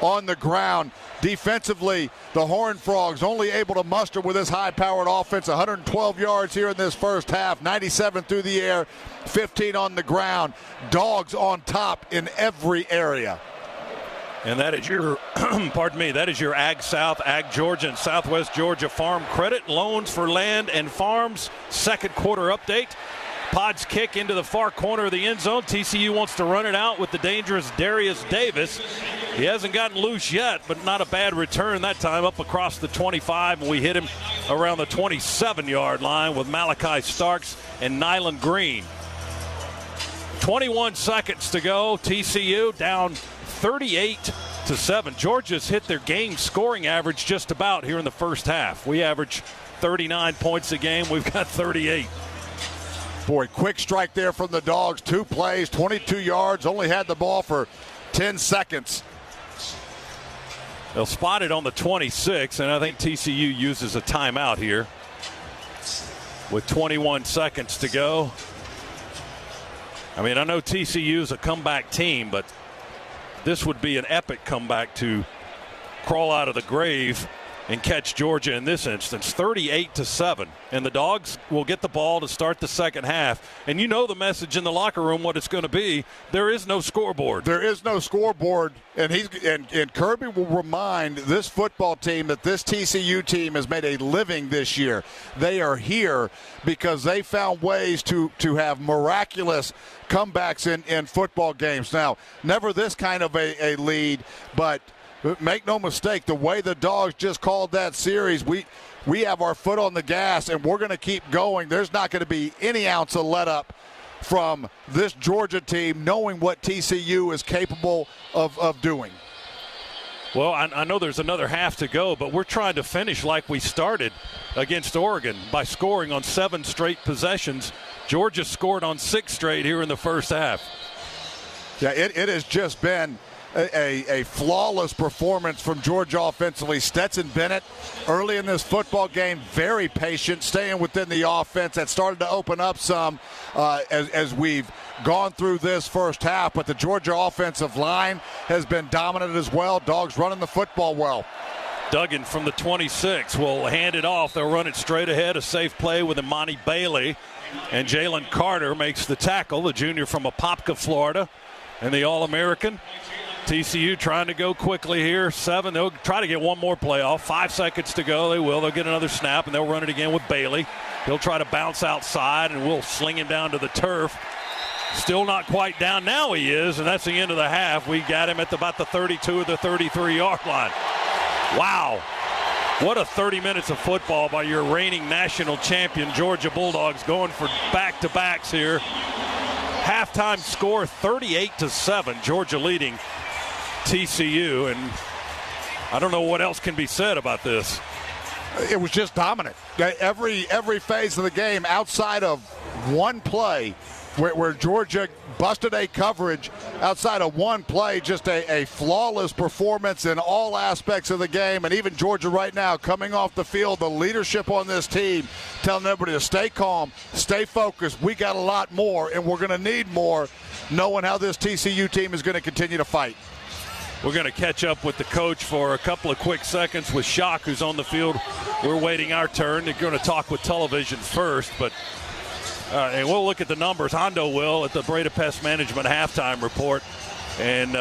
on the ground. Defensively, the Horned Frogs only able to muster with this high-powered offense, 112 yards here in this first half, 97 through the air, 15 on the ground. Dogs on top in every area. And that is your, pardon me, that is your Ag South, Ag Georgia, and Southwest Georgia Farm Credit Loans for Land and Farms second quarter update. Pod's kick into the far corner of the end zone. TCU wants to run it out with the dangerous Darius Davis. He hasn't gotten loose yet, but not a bad return that time up across the 25. And we hit him around the 27-yard line with Malachi Starks and Nyland Green. 21 seconds to go. TCU down 38-7. Georgia's hit their game scoring average just about here in the first half. We average 39 points a game. We've got 38. Boy, quick strike there from the Dogs. 2 plays, 22 yards, only had the ball for 10 seconds. They'll spot it on the 26, and I think TCU uses a timeout here with 21 seconds to go. I mean, I know TCU's a comeback team, but this would be an epic comeback to crawl out of the grave and catch Georgia in this instance, 38-7. And the Dogs will get the ball to start the second half. And you know the message in the locker room, what it's going to be. There is no scoreboard. There is no scoreboard. And Kirby will remind this football team that this TCU team has made a living this year. They are here because they found ways to have miraculous comebacks in football games. Now, never this kind of a lead, but make no mistake, the way the Dogs just called that series, we have our foot on the gas, and we're going to keep going. There's not going to be any ounce of let up from this Georgia team, knowing what TCU is capable of doing. Well, I know there's another half to go, but we're trying to finish like we started against Oregon by scoring on 7 straight possessions. Georgia scored on 6 straight here in the first half. Yeah, it has just been a flawless performance from Georgia offensively. Stetson Bennett, early in this football game, very patient, staying within the offense. That started to open up some as we've gone through this first half. But the Georgia offensive line has been dominant as well. Dogs running the football well. Duggan from the 26 will hand it off. They'll run it straight ahead. A safe play with Imani Bailey. And Jalen Carter makes the tackle, the junior from Apopka, Florida, and the All-American. TCU trying to go quickly here. 7. They'll try to get one more play off. 5 seconds to go. They will. They'll get another snap, and they'll run it again with Bailey. He'll try to bounce outside, and we'll sling him down to the turf. Still not quite down. Now he is, and that's the end of the half. We got him at about the 32 or the 33-yard line. Wow. What a 30 minutes of football by your reigning national champion Georgia Bulldogs, going for back-to-backs here. Halftime score 38-7. Georgia leading TCU, and I don't know what else can be said about this. It was just dominant. Every phase of the game, outside of one play where Georgia busted a coverage, outside of one play, just a flawless performance in all aspects of the game. And even Georgia right now coming off the field, the leadership on this team telling everybody to stay calm, stay focused. We got a lot more, and we're going to need more, knowing how this TCU team is going to continue to fight. We're going to catch up with the coach for a couple of quick seconds with Shock, who's on the field. We're waiting our turn. They're going to talk with television first, but and we'll look at the numbers. Hondo will at the Breda Pest Management halftime report. And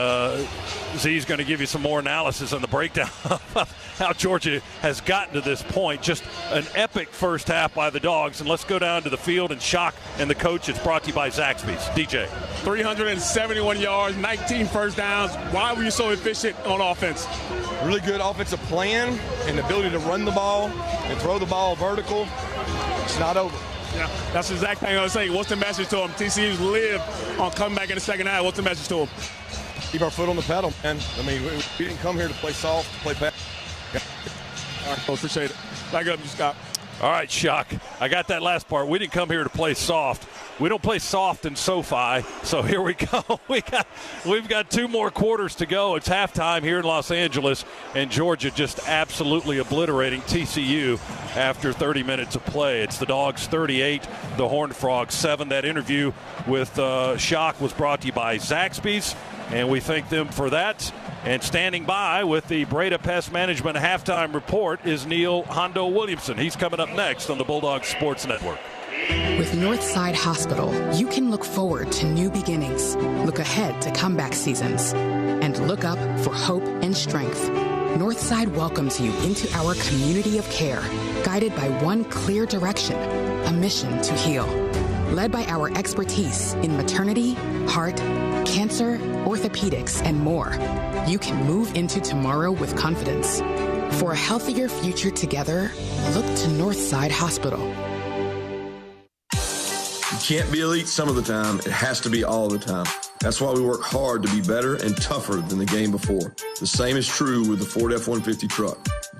Z's going to give you some more analysis on the breakdown of how Georgia has gotten to this point. Just an epic first half by the Dogs. And let's go down to the field and Shock and the coach. It's brought to you by Zaxby's. DJ. 371 yards, 19 first downs. Why were you so efficient on offense? Really good offensive plan and the ability to run the ball and throw the ball vertical. It's not over. Yeah, that's the exact thing I was saying. What's the message to them? TCU's live on coming back in the second half. What's the message to them? Keep our foot on the pedal, man. I mean, we didn't come here to play soft, to play back. All right, folks, appreciate it. Back up, Scott. All right, Shock. I got that last part. We didn't come here to play soft. We don't play soft in SoFi, so here we go. We've got 2 more quarters to go. It's halftime here in Los Angeles, and Georgia just absolutely obliterating TCU after 30 minutes of play. It's the Dogs 38, the Horned Frogs 7. That interview with Shock was brought to you by Zaxby's, and we thank them for that. And standing by with the Breda Pest Management halftime report is Neil Hondo Williamson. He's coming up next on the Bulldogs Sports Network. With Northside Hospital, you can look forward to new beginnings, look ahead to comeback seasons, and look up for hope and strength. Northside welcomes you into our community of care, guided by one clear direction, a mission to heal. Led by our expertise in maternity, heart, cancer, orthopedics, and more, you can move into tomorrow with confidence. For a healthier future together, look to Northside Hospital. You can't be elite some of the time. It has to be all the time. That's why we work hard to be better and tougher than the game before. The same is true with the Ford F-150 truck.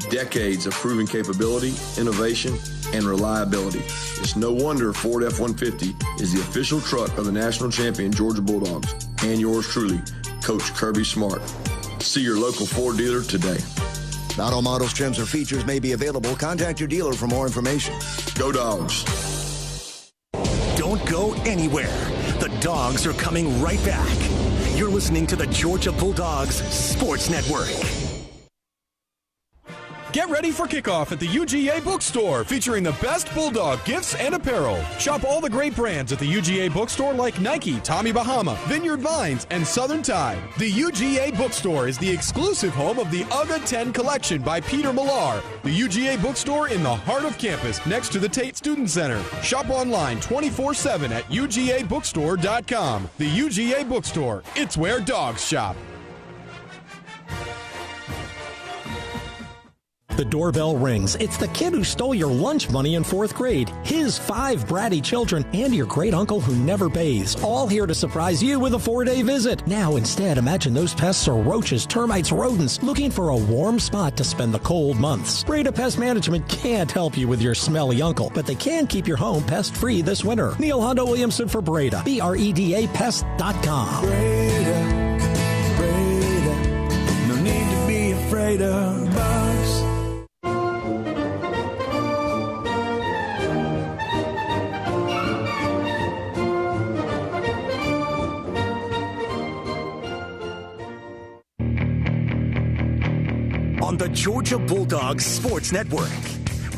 Decades of proven capability, innovation, and reliability. It's no wonder Ford F-150 is the official truck of the national champion Georgia Bulldogs and yours truly, Coach Kirby Smart. See your local Ford dealer today. Not all models, trims, or features may be available. Contact your dealer for more information. Go Dogs. Don't go anywhere. The Dogs are coming right back. You're listening to the Georgia Bulldogs Sports Network. Get ready for kickoff at the UGA Bookstore, featuring the best Bulldog gifts and apparel. Shop all the great brands at the UGA Bookstore like Nike, Tommy Bahama, Vineyard Vines, and Southern Tide. The UGA Bookstore is the exclusive home of the UGA 10 collection by Peter Millar. The UGA Bookstore in the heart of campus, next to the Tate Student Center. Shop online 24/7 at UGABookstore.com. The UGA Bookstore, it's where dogs shop. The doorbell rings. It's the kid who stole your lunch money in 4th grade, his 5 bratty children, and your great uncle who never bathes, all here to surprise you with a 4-day visit. Now, instead, imagine those pests are roaches, termites, rodents, looking for a warm spot to spend the cold months. Breda Pest Management can't help you with your smelly uncle, but they can keep your home pest-free this winter. Neil Hondo Williamson for Breda, BREDA Pest.com. Breda, no need to be afraid of bugs. On the Georgia Bulldogs Sports Network.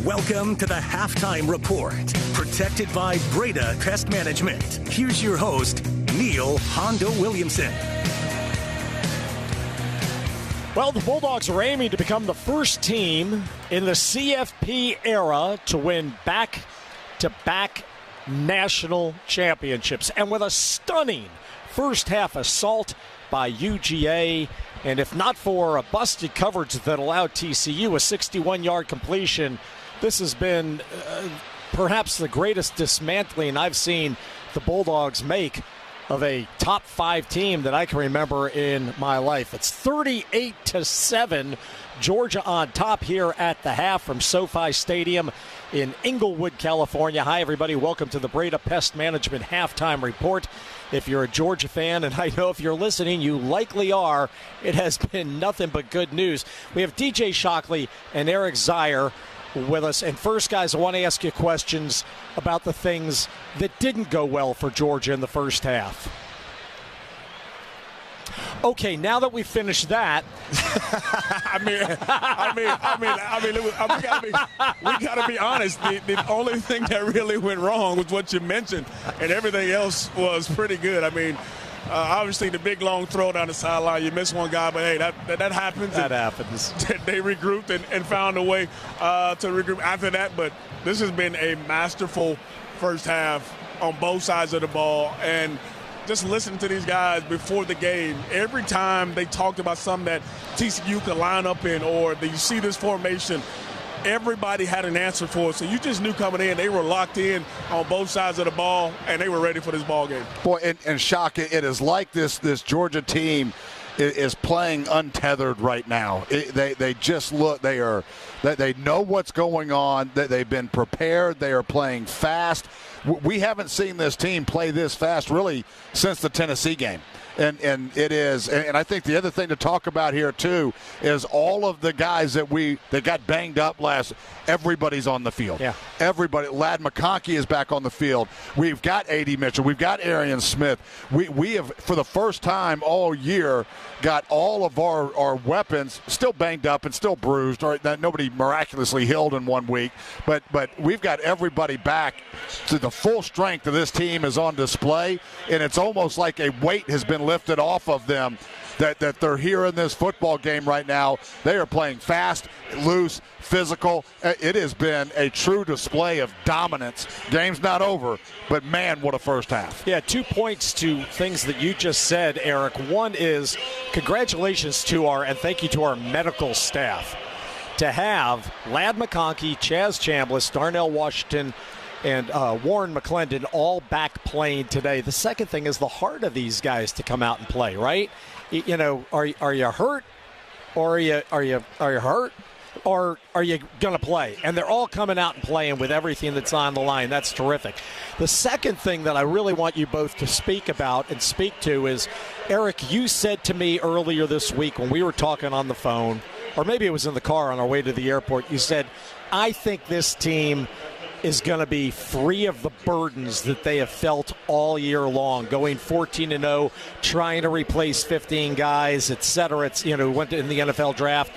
Welcome to the Halftime Report, protected by Breda Pest Management. Here's your host, Neil Hondo Williamson. Well, the Bulldogs are aiming to become the first team in the CFP era to win back-to-back national championships. And with a stunning first-half assault by UGA, and if not for a busted coverage that allowed TCU a 61-yard completion, this has been perhaps the greatest dismantling I've seen the Bulldogs make of a top 5 team that I can remember in my life. It's 38-7, Georgia on top here at the half from SoFi Stadium in Inglewood, California. Hi, everybody. Welcome to the Breda Pest Management Halftime Report. If you're a Georgia fan, and I know if you're listening, you likely are, it has been nothing but good news. We have DJ Shockley and Eric Zier with us. And first, guys, I want to ask you questions about the things that didn't go well for Georgia in the first half. Okay, now that we've finished that, we gotta be honest. The only thing that really went wrong was what you mentioned, and everything else was pretty good. Obviously the big long throw down the sideline, you miss one guy, but hey, that happens. That happens. They regrouped and found a way to regroup after that. But this has been a masterful first half on both sides of the ball, and just listening to these guys before the game, every time they talked about something that TCU could line up in, or that you see this formation, everybody had an answer for it. So you just knew coming in, they were locked in on both sides of the ball, and they were ready for this ball game. Boy, and Shock, it is like this Georgia team is playing untethered right now. They just look, they know what's going on, they've been prepared, they are playing fast. We haven't seen this team play this fast really since the Tennessee game. And it is, and I think the other thing to talk about here too is all of the guys that got banged up everybody's on the field. Yeah. Everybody. Ladd McConkey is back on the field. We've got A.D. Mitchell. We've got Arian Smith. We have, for the first time all year, got all of our weapons still banged up and still bruised. Or that nobody miraculously healed in 1 week, but we've got everybody back to the full strength of this team is on display, and it's almost like a weight has been lifted off of them that they're here in this football game right now. They are playing fast, loose, physical. It has been a true display of dominance. Game's not over, but man, what a first half. Yeah, 2 points to things that you just said, Eric. One is congratulations and thank you to our medical staff to have Ladd McConkey, Chaz Chambliss, Darnell Washington, and Warren McClendon all back playing today. The second thing is the heart of these guys to come out and play, right? You know, are you hurt, or are you hurt, or are you going to play? And they're all coming out and playing with everything that's on the line. That's terrific. The second thing that I really want you both to speak about and speak to is, Eric, you said to me earlier this week when we were talking on the phone, or maybe it was in the car on our way to the airport, you said, I think this team is going to be free of the burdens that they have felt all year long, going 14-0, trying to replace 15 guys, et cetera. It's, went in the NFL draft.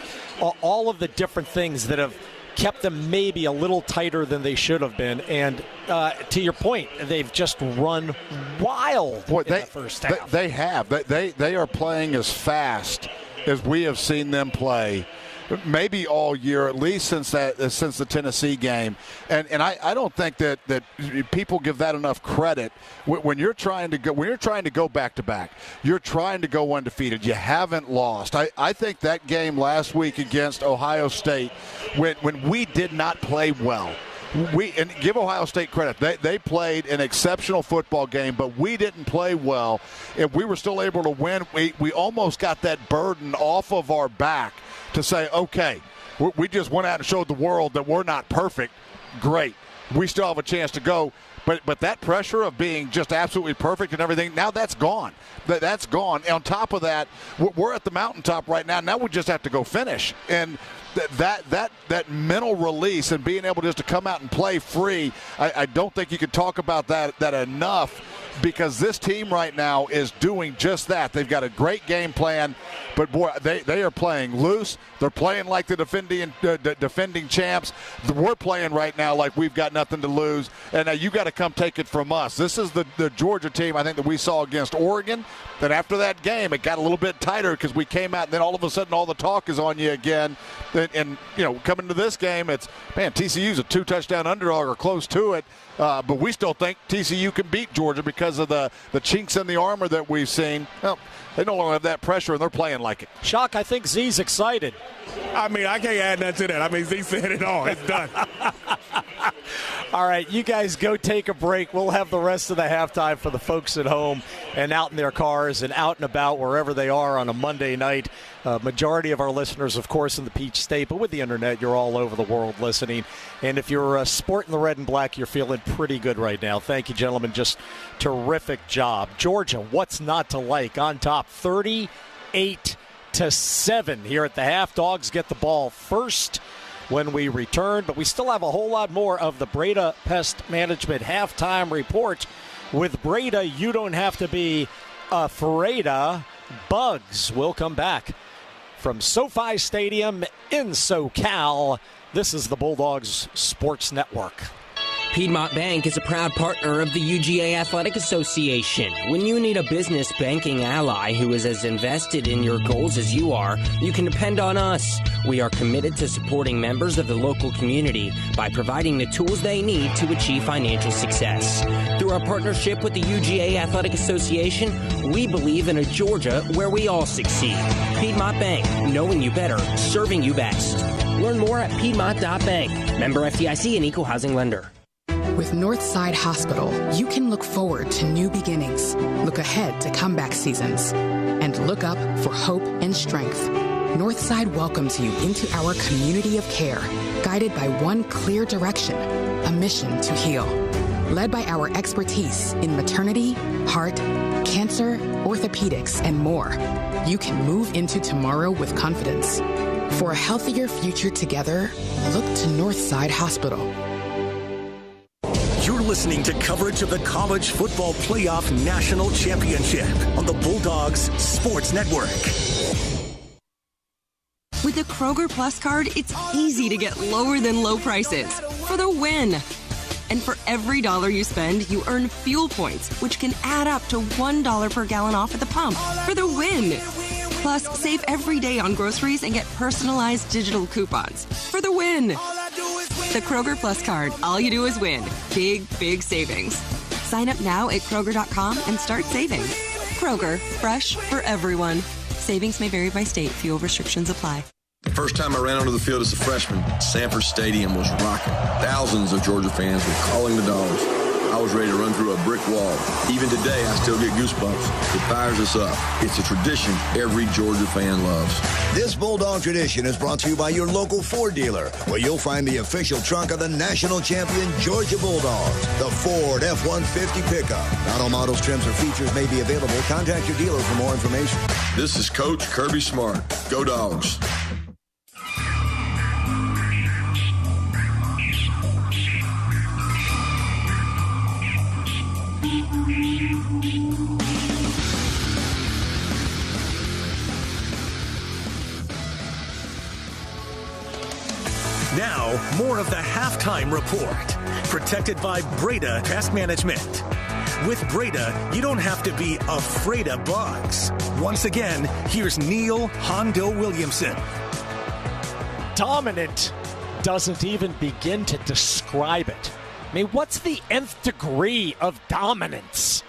All of the different things that have kept them maybe a little tighter than they should have been. And to your point, they've just run wild in the first half. They have. They are playing as fast as we have seen them play maybe all year, at least since the Tennessee game. And I don't think that people give that enough credit. When you're trying to go back to back, you're trying to go undefeated. You haven't lost. I think that game last week against Ohio State, when we did not play well, and give Ohio State credit. They played an exceptional football game, but we didn't play well. If we were still able to win, we almost got that burden off of our back to say, okay, we just went out and showed the world that we're not perfect. Great. We still have a chance to go. But that pressure of being just absolutely perfect and everything, now that's gone. That's gone. And on top of that, we're at the mountaintop right now. Now we just have to go finish. And that mental release and being able just to come out and play free, I don't think you can talk about that enough, because this team right now is doing just that. They've got a great game plan, but boy, they are playing loose. They're playing like the defending champs. We're playing right now like we've got nothing to lose, and now you got to come take it from us. This is the Georgia team, I think, that we saw against Oregon. Then after that game, it got a little bit tighter because we came out, and then all of a sudden all the talk is on you again. And coming to this game, it's, man, TCU's a 2-touchdown underdog or close to it. But we still think TCU can beat Georgia because of the chinks in the armor that we've seen. Well, they no longer have that pressure, and they're playing like it. Shock, I think Z's excited. I mean, I can't add nothing to that. I mean, Z said it all. It's done. All right, you guys go take a break. We'll have the rest of the halftime for the folks at home and out in their cars and out and about wherever they are on a Monday night. Majority of our listeners, of course, in the Peach State, but with the internet, you're all over the world listening. And if you're sporting the red and black, you're feeling pretty good right now. Thank you, gentlemen. Just terrific job. Georgia, what's not to like? On top, 38-7 here at the half. Dogs get the ball first when we return, but we still have a whole lot more of the Breda Pest Management halftime report. With Breda, you don't have to be afraid of bugs. We'll come back from SoFi Stadium in SoCal. This is the Bulldogs Sports Network. Piedmont Bank is a proud partner of the UGA Athletic Association. When you need a business banking ally who is as invested in your goals as you are, you can depend on us. We are committed to supporting members of the local community by providing the tools they need to achieve financial success. Through our partnership with the UGA Athletic Association, we believe in a Georgia where we all succeed. Piedmont Bank, knowing you better, serving you best. Learn more at Piedmont.bank. Member FDIC and Equal Housing Lender. With Northside Hospital, you can look forward to new beginnings, look ahead to comeback seasons, and look up for hope and strength. Northside welcomes you into our community of care, guided by one clear direction, a mission to heal. Led by our expertise in maternity, heart, cancer, orthopedics, and more, you can move into tomorrow with confidence. For a healthier future together, look to Northside Hospital. You're listening to coverage of the College Football Playoff National Championship on the Bulldogs Sports Network. With the Kroger Plus card, it's easy to get lower than low prices for the win. And for every $1 you spend, you earn fuel points, which can add up to $1 per gallon off at the pump for the win. Plus, save every day on groceries and get personalized digital coupons for the win. The Kroger Plus card. All you do is win. Big, big savings. Sign up now at Kroger.com and start saving. Kroger, fresh for everyone. Savings may vary by state. Fuel restrictions apply. The first time I ran onto the field as a freshman, Sanford Stadium was rocking. Thousands of Georgia fans were calling the Dogs. I was ready to run through a brick wall. Even today, I still get goosebumps. It fires us up. It's a tradition every Georgia fan loves. This Bulldog tradition is brought to you by your local Ford dealer, where you'll find the official truck of the national champion Georgia Bulldogs, the Ford F-150 pickup. Not all models, trims, or features may be available. Contact your dealer for more information. This is Coach Kirby Smart. Go Dogs. more of the Halftime Report, protected by Breda Pest Management. With Breda, you don't have to be afraid of bugs. Once again, here's Neil Hondo Williamson. Dominant doesn't even begin to describe it. I mean, what's the nth degree of dominance?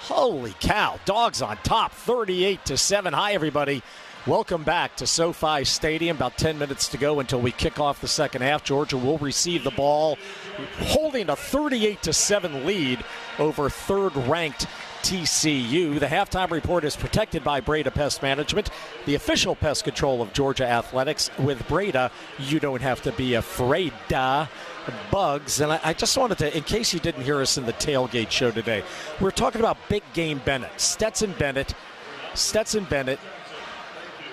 Holy cow. Dogs on top, 38-7. Hi, everybody. Welcome back to SoFi Stadium. About 10 minutes to go until we kick off the second half. Georgia will receive the ball, holding a 38-7 lead over third-ranked TCU. The halftime report is protected by Breda Pest Management, the official pest control of Georgia Athletics. With Breda, you don't have to be afraid of bugs. And I just wanted to, in case you didn't hear us in the tailgate show today, we're talking about Big Game Bennett. Stetson Bennett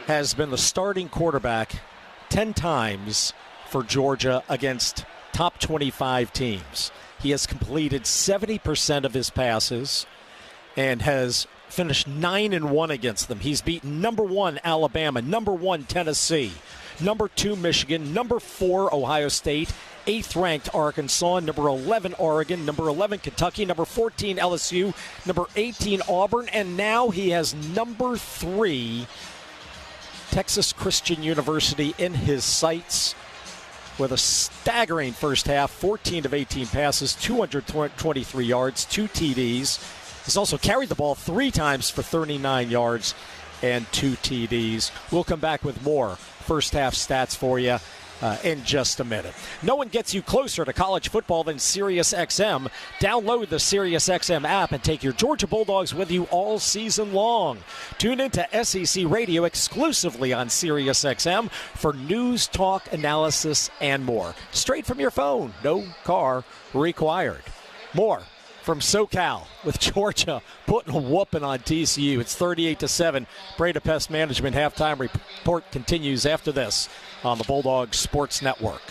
has been the starting quarterback 10 times for Georgia against top 25 teams. He has completed 70% of his passes and has finished 9-1 against them. He's beaten number 1 Alabama, number 1 Tennessee, number 2 Michigan, number 4 Ohio State, 8th ranked Arkansas, number 11 Oregon, number 11 Kentucky, number 14 LSU, number 18 Auburn, and now he has number 3 Texas Christian University in his sights with a staggering first half, 14 of 18 passes, 223 yards, 2 TDs. He's also carried the ball 3 times for 39 yards and 2 TDs. We'll come back with more first half stats for you in just a minute. No one gets you closer to college football than SiriusXM. Download the SiriusXM app and take your Georgia Bulldogs with you all season long. Tune into SEC Radio exclusively on SiriusXM for news, talk, analysis, and more. Straight from your phone. No car required. More from SoCal with Georgia putting a whooping on TCU. It's 38-7. Breda Pest Management halftime report continues after this on the Bulldogs Sports Network.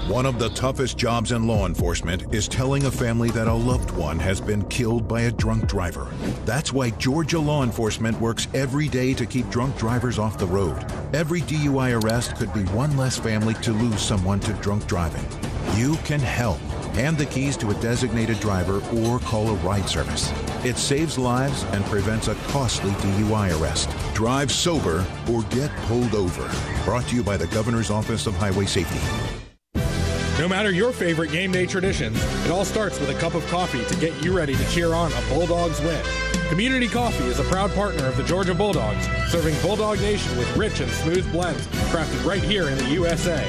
One of the toughest jobs in law enforcement is telling a family that a loved one has been killed by a drunk driver. That's why Georgia law enforcement works every day to keep drunk drivers off the road. Every DUI arrest could be one less family to lose someone to drunk driving. You can help. Hand the keys to a designated driver or call a ride service. It saves lives and prevents a costly DUI arrest. Drive sober or get pulled over. Brought to you by the Governor's Office of Highway Safety. No matter your favorite game day traditions, it all starts with a cup of coffee to get you ready to cheer on a Bulldogs win. Community Coffee is a proud partner of the Georgia Bulldogs, serving Bulldog Nation with rich and smooth blends crafted right here in the USA.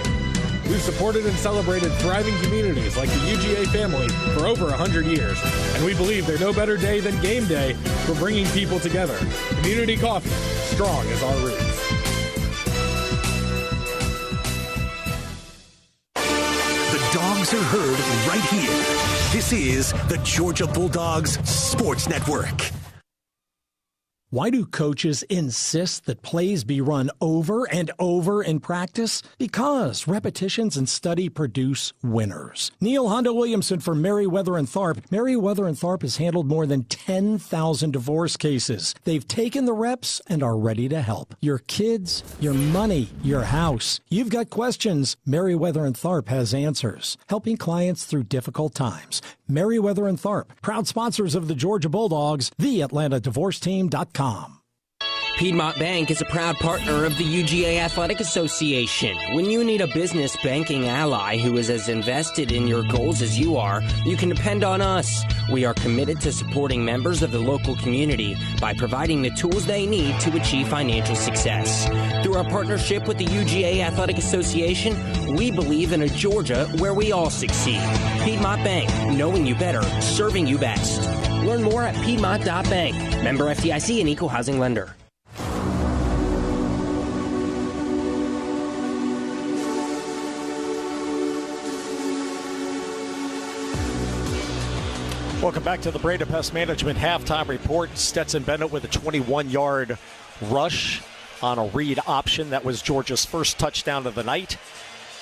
We've supported and celebrated thriving communities like the UGA family for over 100 years, and we believe there's no better day than game day for bringing people together. Community Coffee, strong as our roots. The dogs are heard right here. This is the Georgia Bulldogs Sports Network. Why do coaches insist that plays be run over and over in practice? Because repetitions and study produce winners. Neil Hondo Williamson for Meriwether and Tharp. Meriwether and Tharp has handled more than 10,000 divorce cases. They've taken the reps and are ready to help. Your kids, your money, your house. You've got questions. Meriwether and Tharp has answers. Helping clients through difficult times. Meriwether and Tharp, proud sponsors of the Georgia Bulldogs, theatlantadivorceteam.com. Piedmont Bank is a proud partner of the UGA Athletic Association. When you need a business banking ally who is as invested in your goals as you are, you can depend on us. We are committed to supporting members of the local community by providing the tools they need to achieve financial success. Through our partnership with the UGA Athletic Association, we believe in a Georgia where we all succeed. Piedmont Bank, knowing you better, serving you best. Learn more at Piedmont.bank. Member FDIC and equal housing lender. Welcome back to the Breda Pest Management halftime report. Stetson Bennett with a 21-yard rush on a read option. That was Georgia's first touchdown of the night.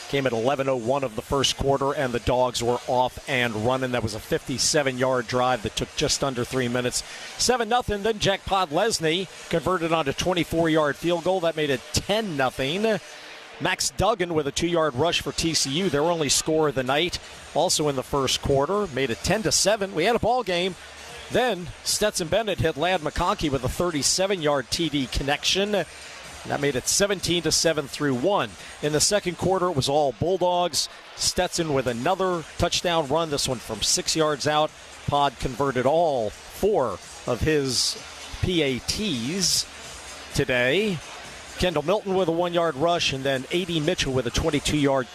Came at 11:01 of the first quarter, and the Dogs were off and running. That was a 57-yard drive that took just under 3 minutes. 7-0. Then Jack Podlesny converted on a 24-yard field goal. That made it 10-0. Max Duggan with a 2-yard rush for TCU, their only score of the night, also in the first quarter, made it 10-7. We had a ball game. Then Stetson Bennett hit Ladd McConkey with a 37-yard TD connection. That made it 17-7 through 1. In the second quarter, it was all Bulldogs. Stetson with another touchdown run, this one from 6 yards out. Pod converted all 4 of his PATs today. Kendall Milton with a 1-yard rush, and then A.D. Mitchell with a 22-yard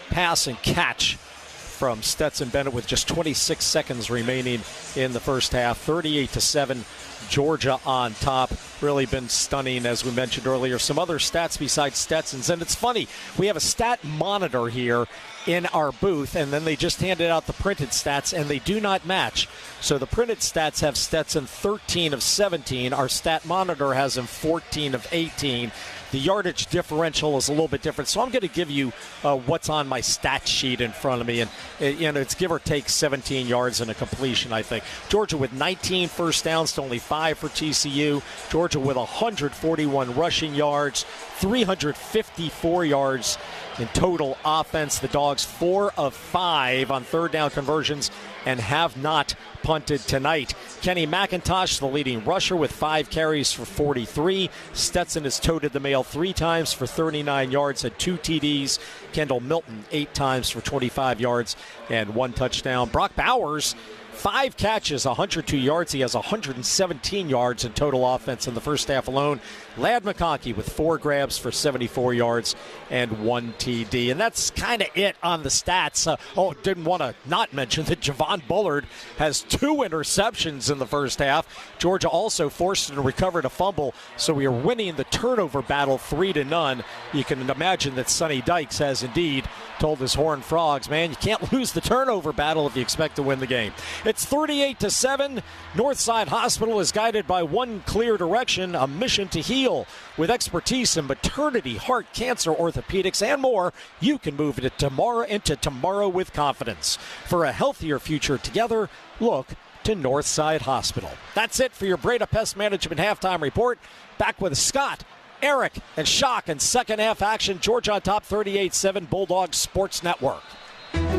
pass and catch from Stetson Bennett with just 26 seconds remaining in the first half. 38-7, Georgia on top. Really been stunning, as we mentioned earlier. Some other stats besides Stetson's, and it's funny, we have a stat monitor here in our booth, and then they just handed out the printed stats, and they do not match. So the printed stats have Stetson 13 of 17. Our stat monitor has him 14 of 18. The yardage differential is a little bit different. So I'm going to give you what's on my stat sheet in front of me. And it's give or take 17 yards and a completion, I think. Georgia with 19 first downs to only 5 for TCU. Georgia with 141 rushing yards, 354 yards in total offense. The Dogs 4 of 5 on third down conversions and have not punted tonight. Kenny McIntosh, the leading rusher, with 5 carries for 43. Stetson has toted the mail 3 times for 39 yards and 2 TDs. Kendall Milton 8 times for 25 yards and 1 touchdown. Brock Bowers, 5 catches, 102 yards. He has 117 yards in total offense in the first half alone. Ladd McConkey with 4 grabs for 74 yards and 1 TD. And that's kind of it on the stats. Didn't want to not mention that Javon Bullard has 2 interceptions in the first half. Georgia also forced and recovered a fumble, so we are winning the turnover battle 3-0. You can imagine that Sonny Dykes has indeed told his Horned Frogs, man, you can't lose the turnover battle if you expect to win the game. It's 38-7. Northside Hospital is guided by one clear direction, a mission to heal. With expertise in maternity, heart, cancer, orthopedics, and more, you can move into tomorrow with confidence. For a healthier future together, look to Northside Hospital. That's it for your Breda Pest Management Halftime Report. Back with Scott, Eric, and Shock in second half action. Georgia on top 38-7, Bulldogs Sports Network.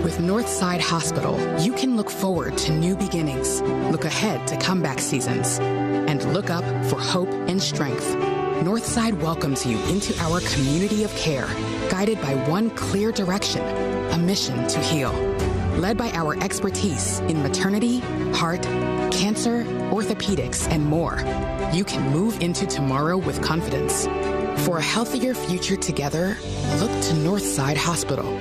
With Northside Hospital, you can look forward to new beginnings, look ahead to comeback seasons, and look up for hope and strength. Northside welcomes you into our community of care, guided by one clear direction, a mission to heal. Led by our expertise in maternity, heart, cancer, orthopedics, and more, you can move into tomorrow with confidence. For a healthier future together, look to Northside Hospital.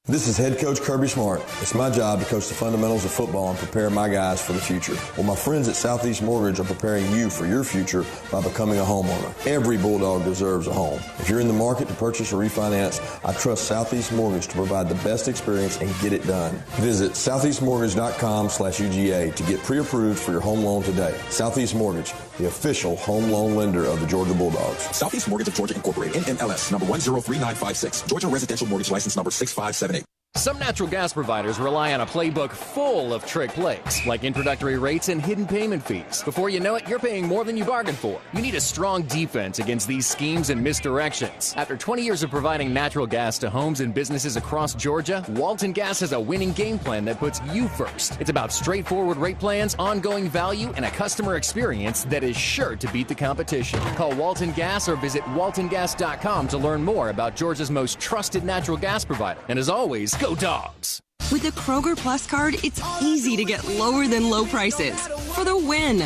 This is head coach Kirby Smart. It's my job to coach the fundamentals of football and prepare my guys for the future. Well, my friends at Southeast Mortgage are preparing you for your future by becoming a homeowner. Every Bulldog deserves a home. If you're in the market to purchase or refinance, I trust Southeast Mortgage to provide the best experience and get it done. Visit southeastmortgage.com/UGA to get pre-approved for your home loan today. Southeast Mortgage, the official home loan lender of the Georgia Bulldogs. Southeast Mortgage of Georgia Incorporated, NMLS, number 103956, Georgia Residential Mortgage License number 6578. Some natural gas providers rely on a playbook full of trick plays, like introductory rates and hidden payment fees. Before you know it, you're paying more than you bargained for. You need a strong defense against these schemes and misdirections. After 20 years of providing natural gas to homes and businesses across Georgia, Walton Gas has a winning game plan that puts you first. It's about straightforward rate plans, ongoing value, and a customer experience that is sure to beat the competition. Call Walton Gas or visit waltongas.com to learn more about Georgia's most trusted natural gas provider. And as always, go Dogs! With the Kroger Plus card, it's easy to get lower than low prices for the win.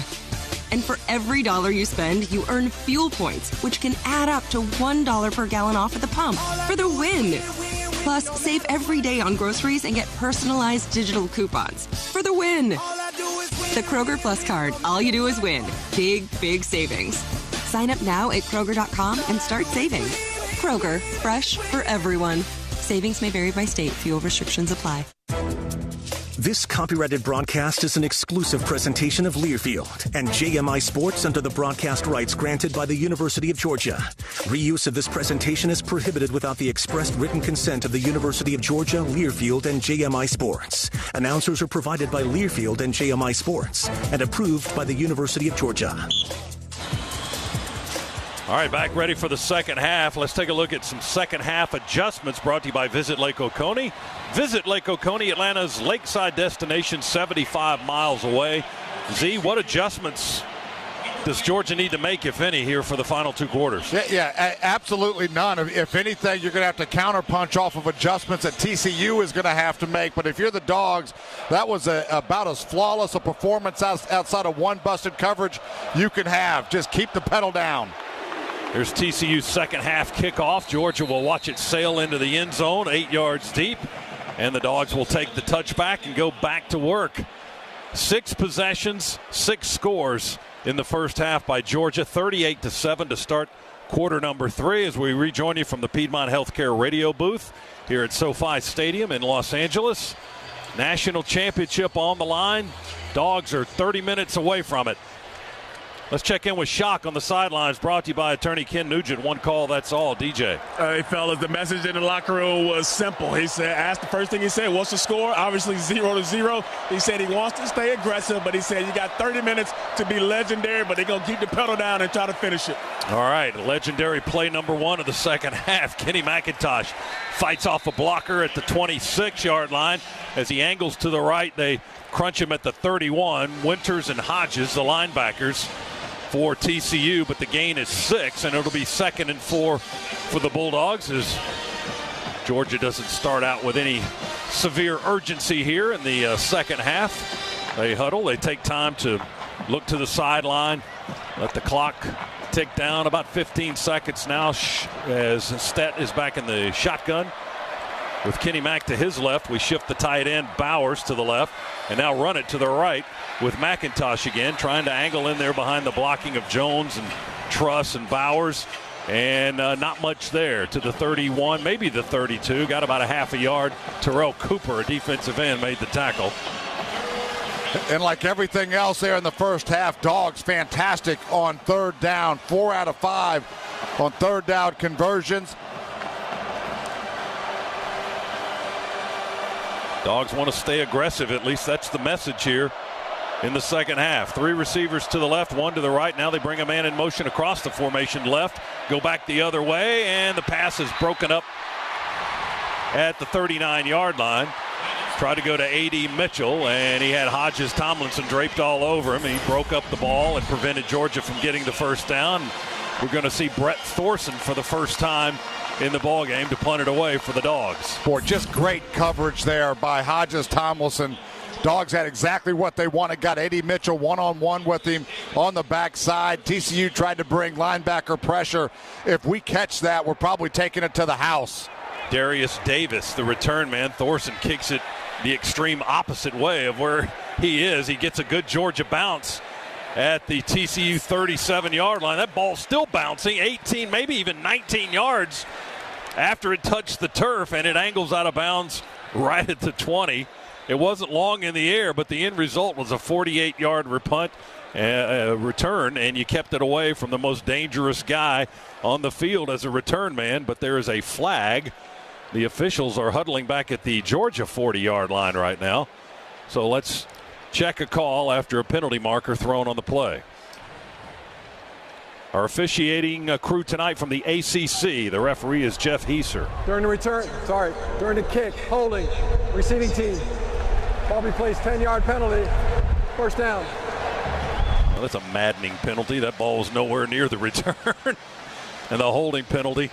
And for every $1 you spend, you earn fuel points, which can add up to $1 per gallon off at the pump for the win. Plus, save every day on groceries and get personalized digital coupons for the win. The Kroger Plus card, all you do is win. Big, big savings. Sign up now at Kroger.com and start saving. Kroger, fresh for everyone. Savings may vary by state. Fuel restrictions apply. This copyrighted broadcast is an exclusive presentation of Learfield and JMI Sports under the broadcast rights granted by the University of Georgia. Reuse of this presentation is prohibited without the expressed written consent of the University of Georgia, Learfield, and JMI Sports. Announcers are provided by Learfield and JMI Sports and approved by the University of Georgia. All right, back ready for the second half. Let's take a look at some second half adjustments brought to you by Visit Lake Oconee. Visit Lake Oconee, Atlanta's lakeside destination, 75 miles away. Z, what adjustments does Georgia need to make, if any, here for the final two quarters? Yeah, absolutely none. If anything, you're going to have to counterpunch off of adjustments that TCU is going to have to make. But if you're the Dogs, that was about as flawless a performance outside of one busted coverage you can have. Just keep the pedal down. Here's TCU's second half kickoff. Georgia will watch it sail into the end zone, 8 yards deep. And the Dogs will take the touchback and go back to work. 6 possessions, 6 scores in the first half by Georgia, 38-7 to start quarter number 3 as we rejoin you from the Piedmont Healthcare radio booth here at SoFi Stadium in Los Angeles. National championship on the line. Dogs are 30 minutes away from it. Let's check in with Shock on the sidelines, brought to you by attorney Ken Nugent. One call, that's all. DJ. Hey, fellas, the message in the locker room was simple. He said, asked the first thing he said, what's the score? Obviously 0-0. He said he wants to stay aggressive, but he said you got 30 minutes to be legendary, but they're going to keep the pedal down and try to finish it. All right, legendary play number 1 of the second half. Kenny McIntosh fights off a blocker at the 26-yard line. As he angles to the right, they crunch him at the 31. Winters and Hodges, the linebackers, for TCU, but the gain is 6, and it'll be 2nd and 4 for the Bulldogs as Georgia doesn't start out with any severe urgency here in the second half. They huddle. They take time to look to the sideline, let the clock tick down. About 15 seconds now as Stet is back in the shotgun. With Kenny Mack to his left, we shift the tight end Bowers to the left and now run it to the right with McIntosh again, trying to angle in there behind the blocking of Jones and Truss and Bowers. And not much there to the 31, maybe the 32. Got about a half a yard. Terrell Cooper, a defensive end, made the tackle. And like everything else there in the first half, Dogs fantastic on third down. 4 out of 5 on third down conversions. Dogs want to stay aggressive. At least that's the message here in the second half. 3 receivers to the left, 1 to the right. Now they bring a man in motion across the formation left. Go back the other way, and the pass is broken up at the 39-yard line. Tried to go to A.D. Mitchell, and he had Hodges Tomlinson draped all over him. He broke up the ball and prevented Georgia from getting the first down. We're going to see Brett Thorson for the first time in the ballgame to punt it away for the Dogs. Boy, just great coverage there by Hodges Tomlinson. Dogs had exactly what they wanted. Got A.D. Mitchell one-on-one with him on the backside. TCU tried to bring linebacker pressure. If we catch that, we're probably taking it to the house. Darius Davis, the return man. Thorson kicks it the extreme opposite way of where he is. He gets a good Georgia bounce at the TCU 37-yard line. That ball's still bouncing 18, maybe even 19 yards after it touched the turf, and it angles out of bounds right at the 20. It wasn't long in the air, but the end result was a 48-yard return, and you kept it away from the most dangerous guy on the field as a return man. But there is a flag. The officials are huddling back at the Georgia 40-yard line right now. So let's check a call after a penalty marker thrown on the play. Our officiating crew tonight from the ACC. The referee is Jeff Heiser. During the kick, holding, receiving team. Ball be placed, 10-yard penalty, first down. Well, that's a maddening penalty. That ball was nowhere near the return. And the holding penalty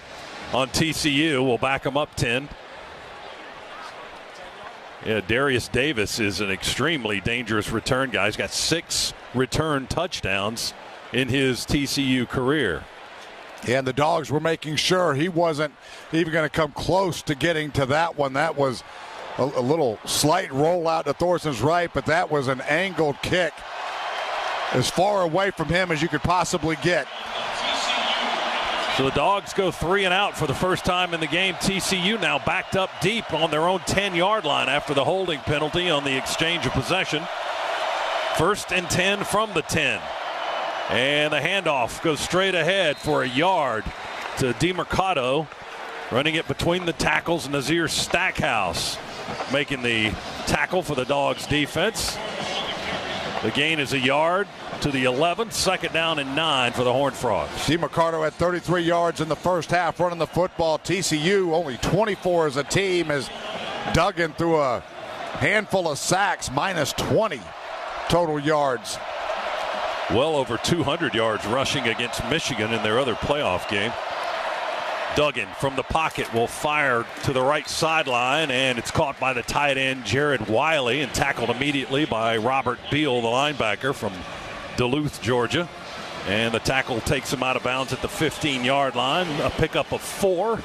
on TCU will back them up 10. Yeah, Darius Davis is an extremely dangerous return guy. He's got 6 return touchdowns in his TCU career. And the Dogs were making sure he wasn't even going to come close to getting to that one. That was a little slight rollout to Thorson's right, but that was an angled kick as far away from him as you could possibly get. So the Dogs go 3 and out for the first time in the game. TCU now backed up deep on their own 10-yard line after the holding penalty on the exchange of possession. 1st and 10 from the 10. And the handoff goes straight ahead for a yard to DeMercado. Running it between the tackles, Nazir Stackhouse making the tackle for the Dogs defense. The gain is a yard. to the 11th. Second down and 9 for the Horned Frogs. Steve McCarter had 33 yards in the first half running the football. TCU, only 24 as a team, has dug in through a handful of sacks, minus 20 total yards. Well over 200 yards rushing against Michigan in their other playoff game. Duggan from the pocket will fire to the right sideline, and it's caught by the tight end Jared Wiley and tackled immediately by Robert Beal, the linebacker from Duluth, Georgia. And the tackle takes him out of bounds at the 15-yard line, a pickup of 4.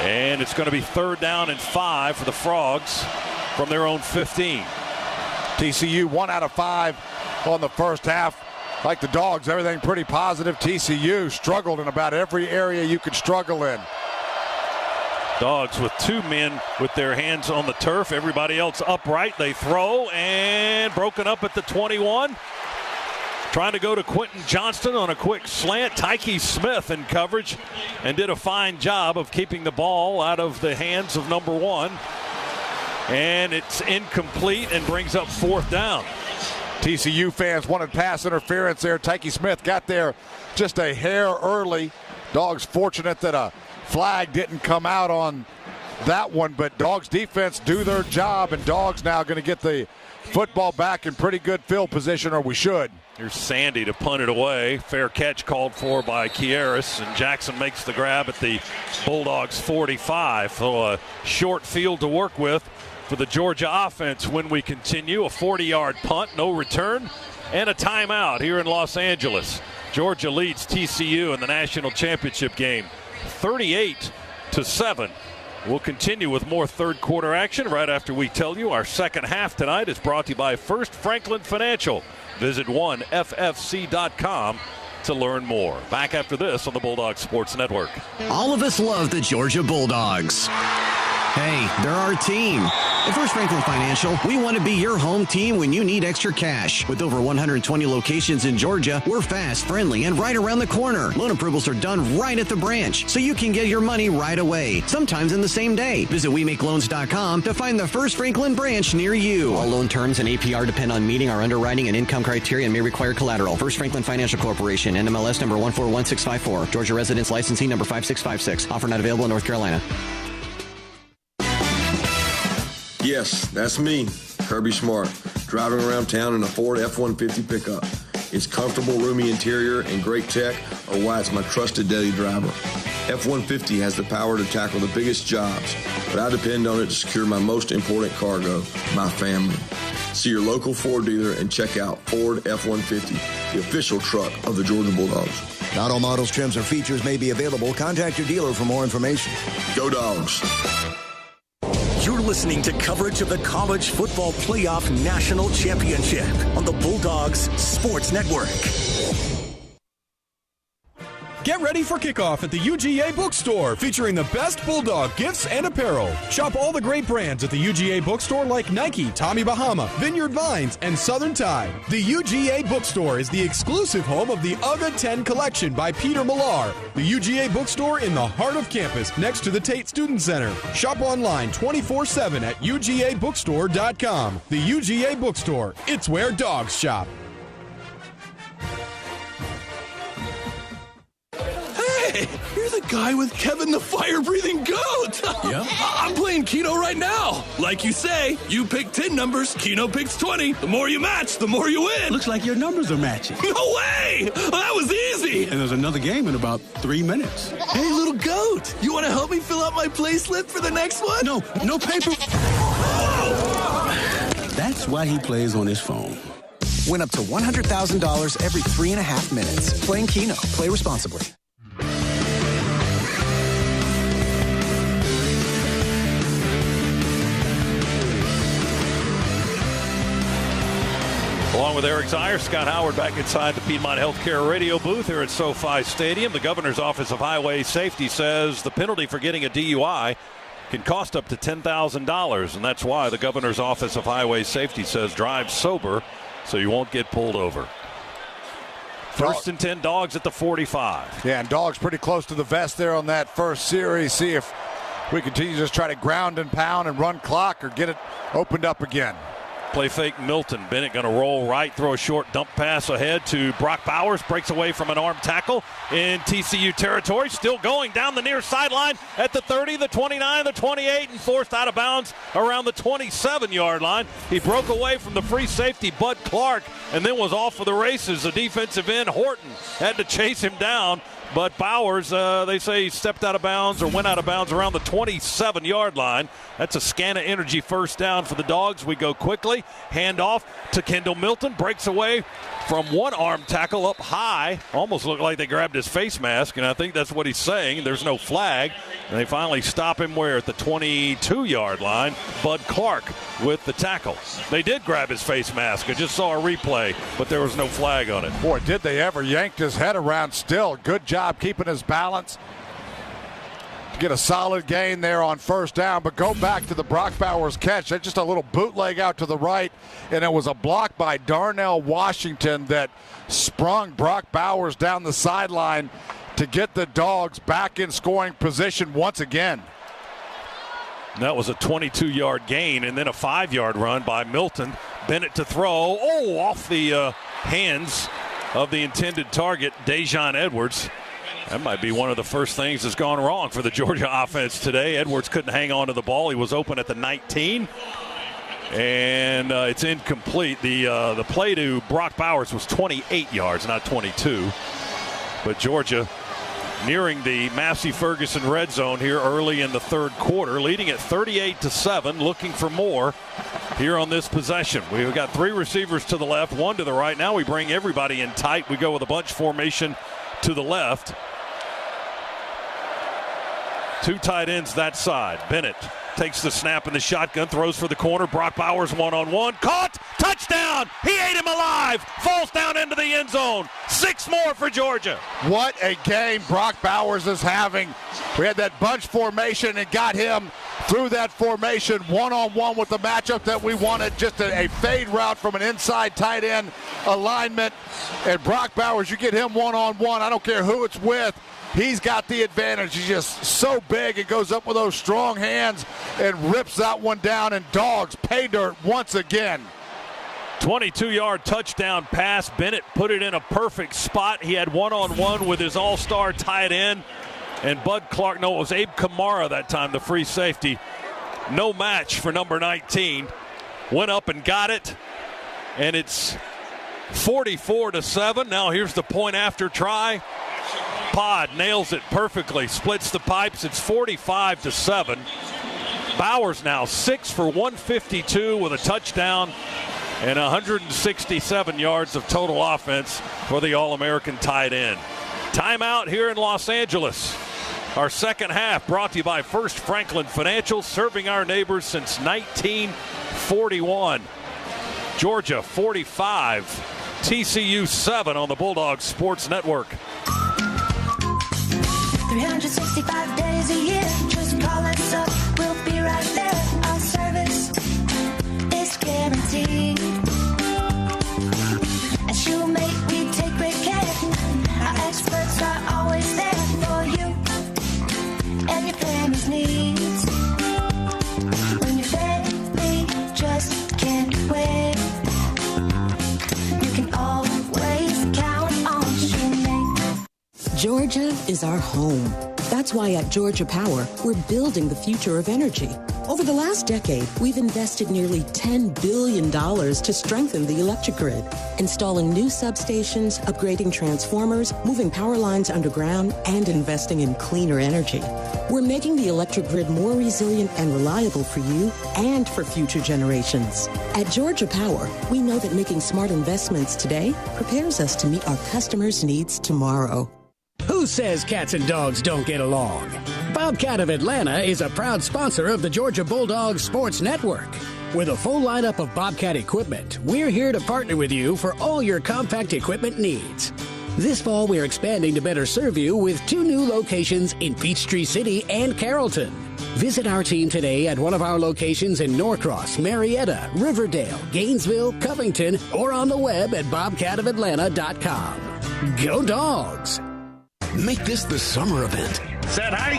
And it's going to be 3rd down and 5 for the Frogs from their own 15. TCU 1 out of 5 on the first half. Like the Dogs, everything pretty positive. TCU struggled in about every area you could struggle in. Dogs with 2 men with their hands on the turf. Everybody else upright. They throw and broken up at the 21. Trying to go to Quentin Johnston on a quick slant. Tyke Smith in coverage and did a fine job of keeping the ball out of the hands of number 1. And it's incomplete and brings up 4th down. TCU fans wanted pass interference there. Tyke Smith got there just a hair early. Dogs fortunate that a flag didn't come out on that one, but Dogs defense do their job, and Dogs now going to get the football back in pretty good field position, or we should. Here's Sandy to punt it away. Fair catch called for by Kieris, and Jackson makes the grab at the Bulldogs 45. So a short field to work with for the Georgia offense when we continue. A 40-yard punt, no return, and a timeout here in Los Angeles. Georgia leads TCU in the national championship game 38-7. We'll continue with more third quarter action right after we tell you our second half tonight is brought to you by First Franklin Financial. Visit 1ffc.com to learn more. Back after this on the Bulldog Sports Network. All of us love the Georgia Bulldogs. Hey, they're our team. At First Franklin Financial, we want to be your home team when you need extra cash. With over 120 locations in Georgia, we're fast, friendly, and right around the corner. Loan approvals are done right at the branch, so you can get your money right away, sometimes in the same day. Visit WeMakeLoans.com to find the First Franklin branch near you. All loan terms and APR depend on meeting our underwriting and income criteria and may require collateral. First Franklin Financial Corporation, NMLS number 141654. Georgia residence licensing number 5656. Offer not available in North Carolina. Yes, that's me, Kirby Smart, driving around town in a Ford F-150 pickup. Its comfortable, roomy interior and great tech are why it's my trusted daily driver. F-150 has the power to tackle the biggest jobs, but I depend on it to secure my most important cargo, my family. See your local Ford dealer and check out Ford F-150, the official truck of the Georgia Bulldogs. Not all models, trims, or features may be available. Contact your dealer for more information. Go Dogs! You're listening to coverage of the College Football Playoff National Championship on the Bulldogs Sports Network. Get ready for kickoff at the UGA Bookstore, featuring the best Bulldog gifts and apparel. Shop all the great brands at the UGA Bookstore like Nike, Tommy Bahama, Vineyard Vines, and Southern Tide. The UGA Bookstore is the exclusive home of the UGA 10 collection by Peter Millar. The UGA Bookstore in the heart of campus, next to the Tate Student Center. Shop online 24/7 at UGABookstore.com. The UGA Bookstore, it's where dogs shop. Hey, you're the guy with Kevin the fire-breathing goat. Yep. I'm playing Keno right now. Like you say, you pick 10 numbers, Keno picks 20. The more you match, the more you win. Looks like your numbers are matching. No way! Well, that was easy. And there's another game in about 3 minutes. Hey, little goat, you want to help me fill out my play slip for the next one? No paper. That's why he plays on his phone. Win up to $100,000 every 3.5 minutes. Playing Keno. Play responsibly. Along with Eric Zier, Scott Howard back inside the Piedmont Healthcare radio booth here at SoFi Stadium. The Governor's Office of Highway Safety says the penalty for getting a DUI can cost up to $10,000, and that's why the Governor's Office of Highway Safety says drive sober so you won't get pulled over. First and 10, Dogs at the 45. Yeah, and Dogs pretty close to the vest there on that first series. See if we continue to just try to ground and pound and run clock or get it opened up again. Play fake Milton. Bennett going to roll right, throw a short dump pass ahead to Brock Bowers. Breaks away from an arm tackle in TCU territory. Still going down the near sideline at the 30, the 29, the 28, and forced out of bounds around the 27-yard line. He broke away from the free safety, Bud Clark, and then was off for the races. The defensive end, Horton, had to chase him down. But Bowers, they say, stepped out of bounds or went out of bounds around the 27-yard line. That's a Scana Energy first down for the Dogs. We go quickly. Hand off to Kendall Milton. Breaks away from one arm tackle up high. Almost looked like they grabbed his face mask, and I think that's what he's saying. There's no flag. And they finally stop him where at the 22-yard line. Bud Clark with the tackle. They did grab his face mask. I just saw a replay, but there was no flag on it. Boy, did they ever. Yanked his head around still. Good job keeping his balance. Get a solid gain there on first down, but go back to the Brock Bowers catch. That's just a little bootleg out to the right, and it was a block by Darnell Washington that sprung Brock Bowers down the sideline to get the Dogs back in scoring position once again. That was a 22-yard gain, and then a 5-yard run by Milton. Bennett to throw. Oh, off the hands of the intended target, Dejon Edwards. That might be one of the first things that's gone wrong for the Georgia offense today. Edwards couldn't hang on to the ball. He was open at the 19. And it's incomplete. The play to Brock Bowers was 28 yards, not 22. But Georgia nearing the Massey Ferguson red zone here early in the third quarter, leading at 38-7, looking for more here on this possession. We've got 3 receivers to the left, 1 to the right. Now we bring everybody in tight. We go with a bunch formation to the left. 2 tight ends that side. Bennett takes the snap in the shotgun, throws for the corner. Brock Bowers one-on-one. Caught! Touchdown! He ate him alive! Falls down into the end zone. 6 more for Georgia. What a game Brock Bowers is having. We had that bunch formation and got him through that formation one-on-one with the matchup that we wanted. Just a fade route from an inside tight end alignment. And Brock Bowers, you get him one-on-one. I don't care who it's with. He's got the advantage. He's just so big and goes up with those strong hands and rips that one down, and Dogs pay dirt once again. 22-yard touchdown pass. Bennett put it in a perfect spot. He had one-on-one with his all-star tight end. And Bud Clark, no, it was Abe Kamara that time, the free safety. No match for number 19. Went up and got it. And it's 44-7. Now here's the point after try. Pod nails it perfectly, splits the pipes. It's 45-7. Bowers now 6 for 152 with a touchdown and 167 yards of total offense for the All-American tight end. Timeout here in Los Angeles. Our second half brought to you by First Franklin Financial, serving our neighbors since 1941. Georgia 45, TCU 7 on the Bulldogs Sports Network. 365 days a year, just call us up, we'll be right there. Our service is guaranteed. At Shoemate, we take great care. Our experts are always there for you and your family's needs. When your family just can't wait, you can always count on Shoemate. Georgia is our home. That's why at Georgia Power, we're building the future of energy. Over the last decade, we've invested nearly $10 billion to strengthen the electric grid, installing new substations, upgrading transformers, moving power lines underground, and investing in cleaner energy. We're making the electric grid more resilient and reliable for you and for future generations. At Georgia Power, we know that making smart investments today prepares us to meet our customers' needs tomorrow. Who says cats and dogs don't get along? Bobcat of Atlanta is a proud sponsor of the Georgia Bulldogs Sports Network. With a full lineup of Bobcat equipment, we're here to partner with you for all your compact equipment needs. This fall, we're expanding to better serve you with 2 new locations in Peachtree City and Carrollton. Visit our team today at one of our locations in Norcross, Marietta, Riverdale, Gainesville, Covington, or on the web at bobcatofatlanta.com. Go Dogs! Make this the summer event. Set hike.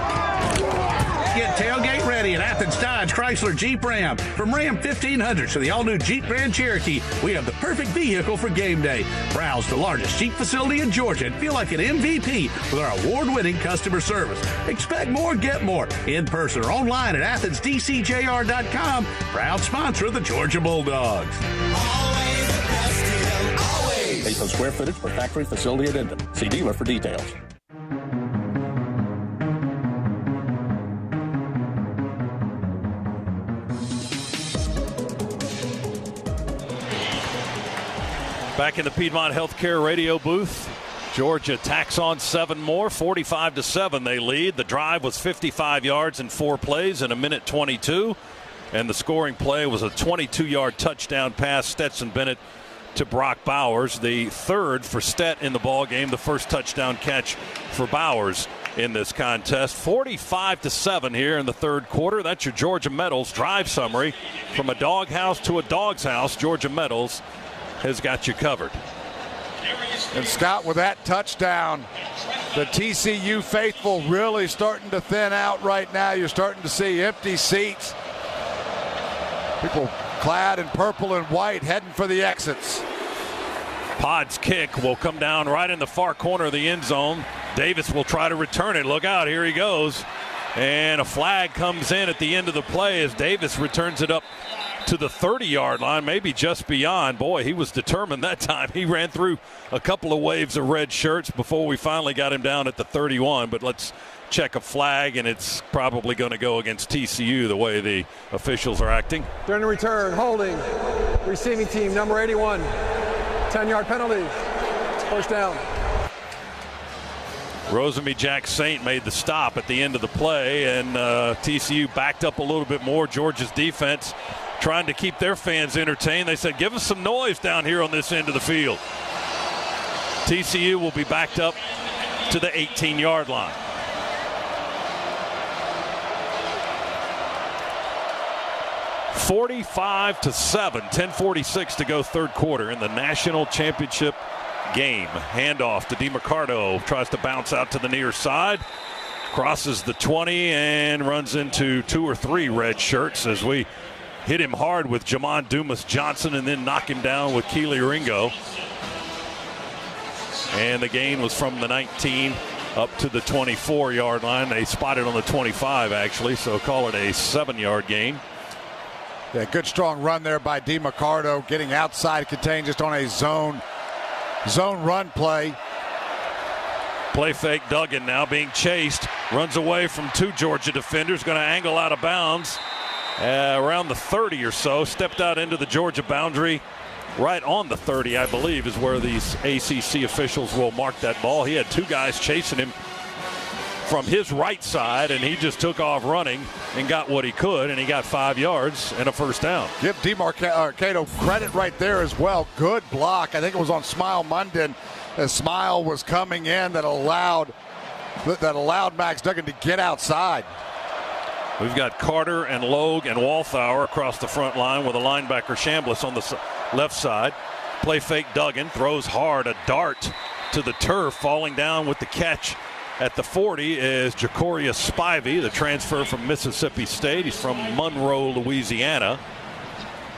Get tailgate ready at Athens Dodge Chrysler Jeep Ram. From Ram 1500 to the all-new Jeep Grand Cherokee, we have the perfect vehicle for game day. Browse the largest Jeep facility in Georgia and feel like an MVP with our award-winning customer service. Expect more, get more. In person or online at AthensDCJR.com. Proud sponsor of the Georgia Bulldogs. Based on square footage per factory facility addendum. See dealer for details. Back in the Piedmont Healthcare radio booth, Georgia tacks on 7 more, 45-7 they lead. The drive was 55 yards in 4 plays in a minute 22, and the scoring play was a 22-yard touchdown pass, Stetson Bennett to Brock Bowers, the third for Stet in the ball game, the first touchdown catch for Bowers in this contest. 45-7 here in the third quarter. That's your Georgia Metals drive summary. From a doghouse to a dog's house, Georgia Metals has got you covered. And Scott, with that touchdown, the TCU faithful really starting to thin out right now. You're starting to see empty seats. People clad in purple and white heading for the exits. Pod's kick will come down right in the far corner of the end zone. Davis will try to return it. Look out, here he goes. And a flag comes in at the end of the play as Davis returns it up to the 30-yard line, maybe just beyond. Boy, he was determined that time. He ran through a couple of waves of red shirts before we finally got him down at the 31. But let's check a flag, and it's probably going to go against TCU the way the officials are acting. During the return, holding, receiving team number 81, 10-yard penalty, first down. Rosemy Jack Saint made the stop at the end of the play, and TCU backed up a little bit more. Georgia's defense trying to keep their fans entertained. They said, give us some noise down here on this end of the field. TCU will be backed up to the 18-yard line. (45-7), 10:46 to go third quarter in the national championship game. Handoff to DiMarcardo, tries to bounce out to the near side, crosses the 20 and runs into 2 or 3 red shirts as we hit him hard with Jamon Dumas Johnson and then knock him down with Keely Ringo. And the gain was from the 19 up to the 24-yard line. They spotted on the 25 actually, so call it a 7-yard gain. Yeah, good strong run there by DiMarcardo, getting outside contained just on a zone run play. Play fake Duggan now being chased, runs away from 2 Georgia defenders, going to angle out of bounds around the 30 or so, stepped out into the Georgia boundary right on the 30, I believe, is where these ACC officials will mark that ball. He had 2 guys chasing him from his right side, and he just took off running and got what he could, and he got 5 yards and a first down. Give DiMarcardo credit right there as well. Good block. I think it was on Smile Munden as Smile was coming in that allowed Max Duggan to get outside. We've got Carter and Logue and Walthour across the front line with a linebacker Chambliss on the left side. Play fake Duggan, throws hard, a dart to the turf, falling down with the catch at the 40 is Jacorius Spivey, the transfer from Mississippi State. He's from Monroe, Louisiana.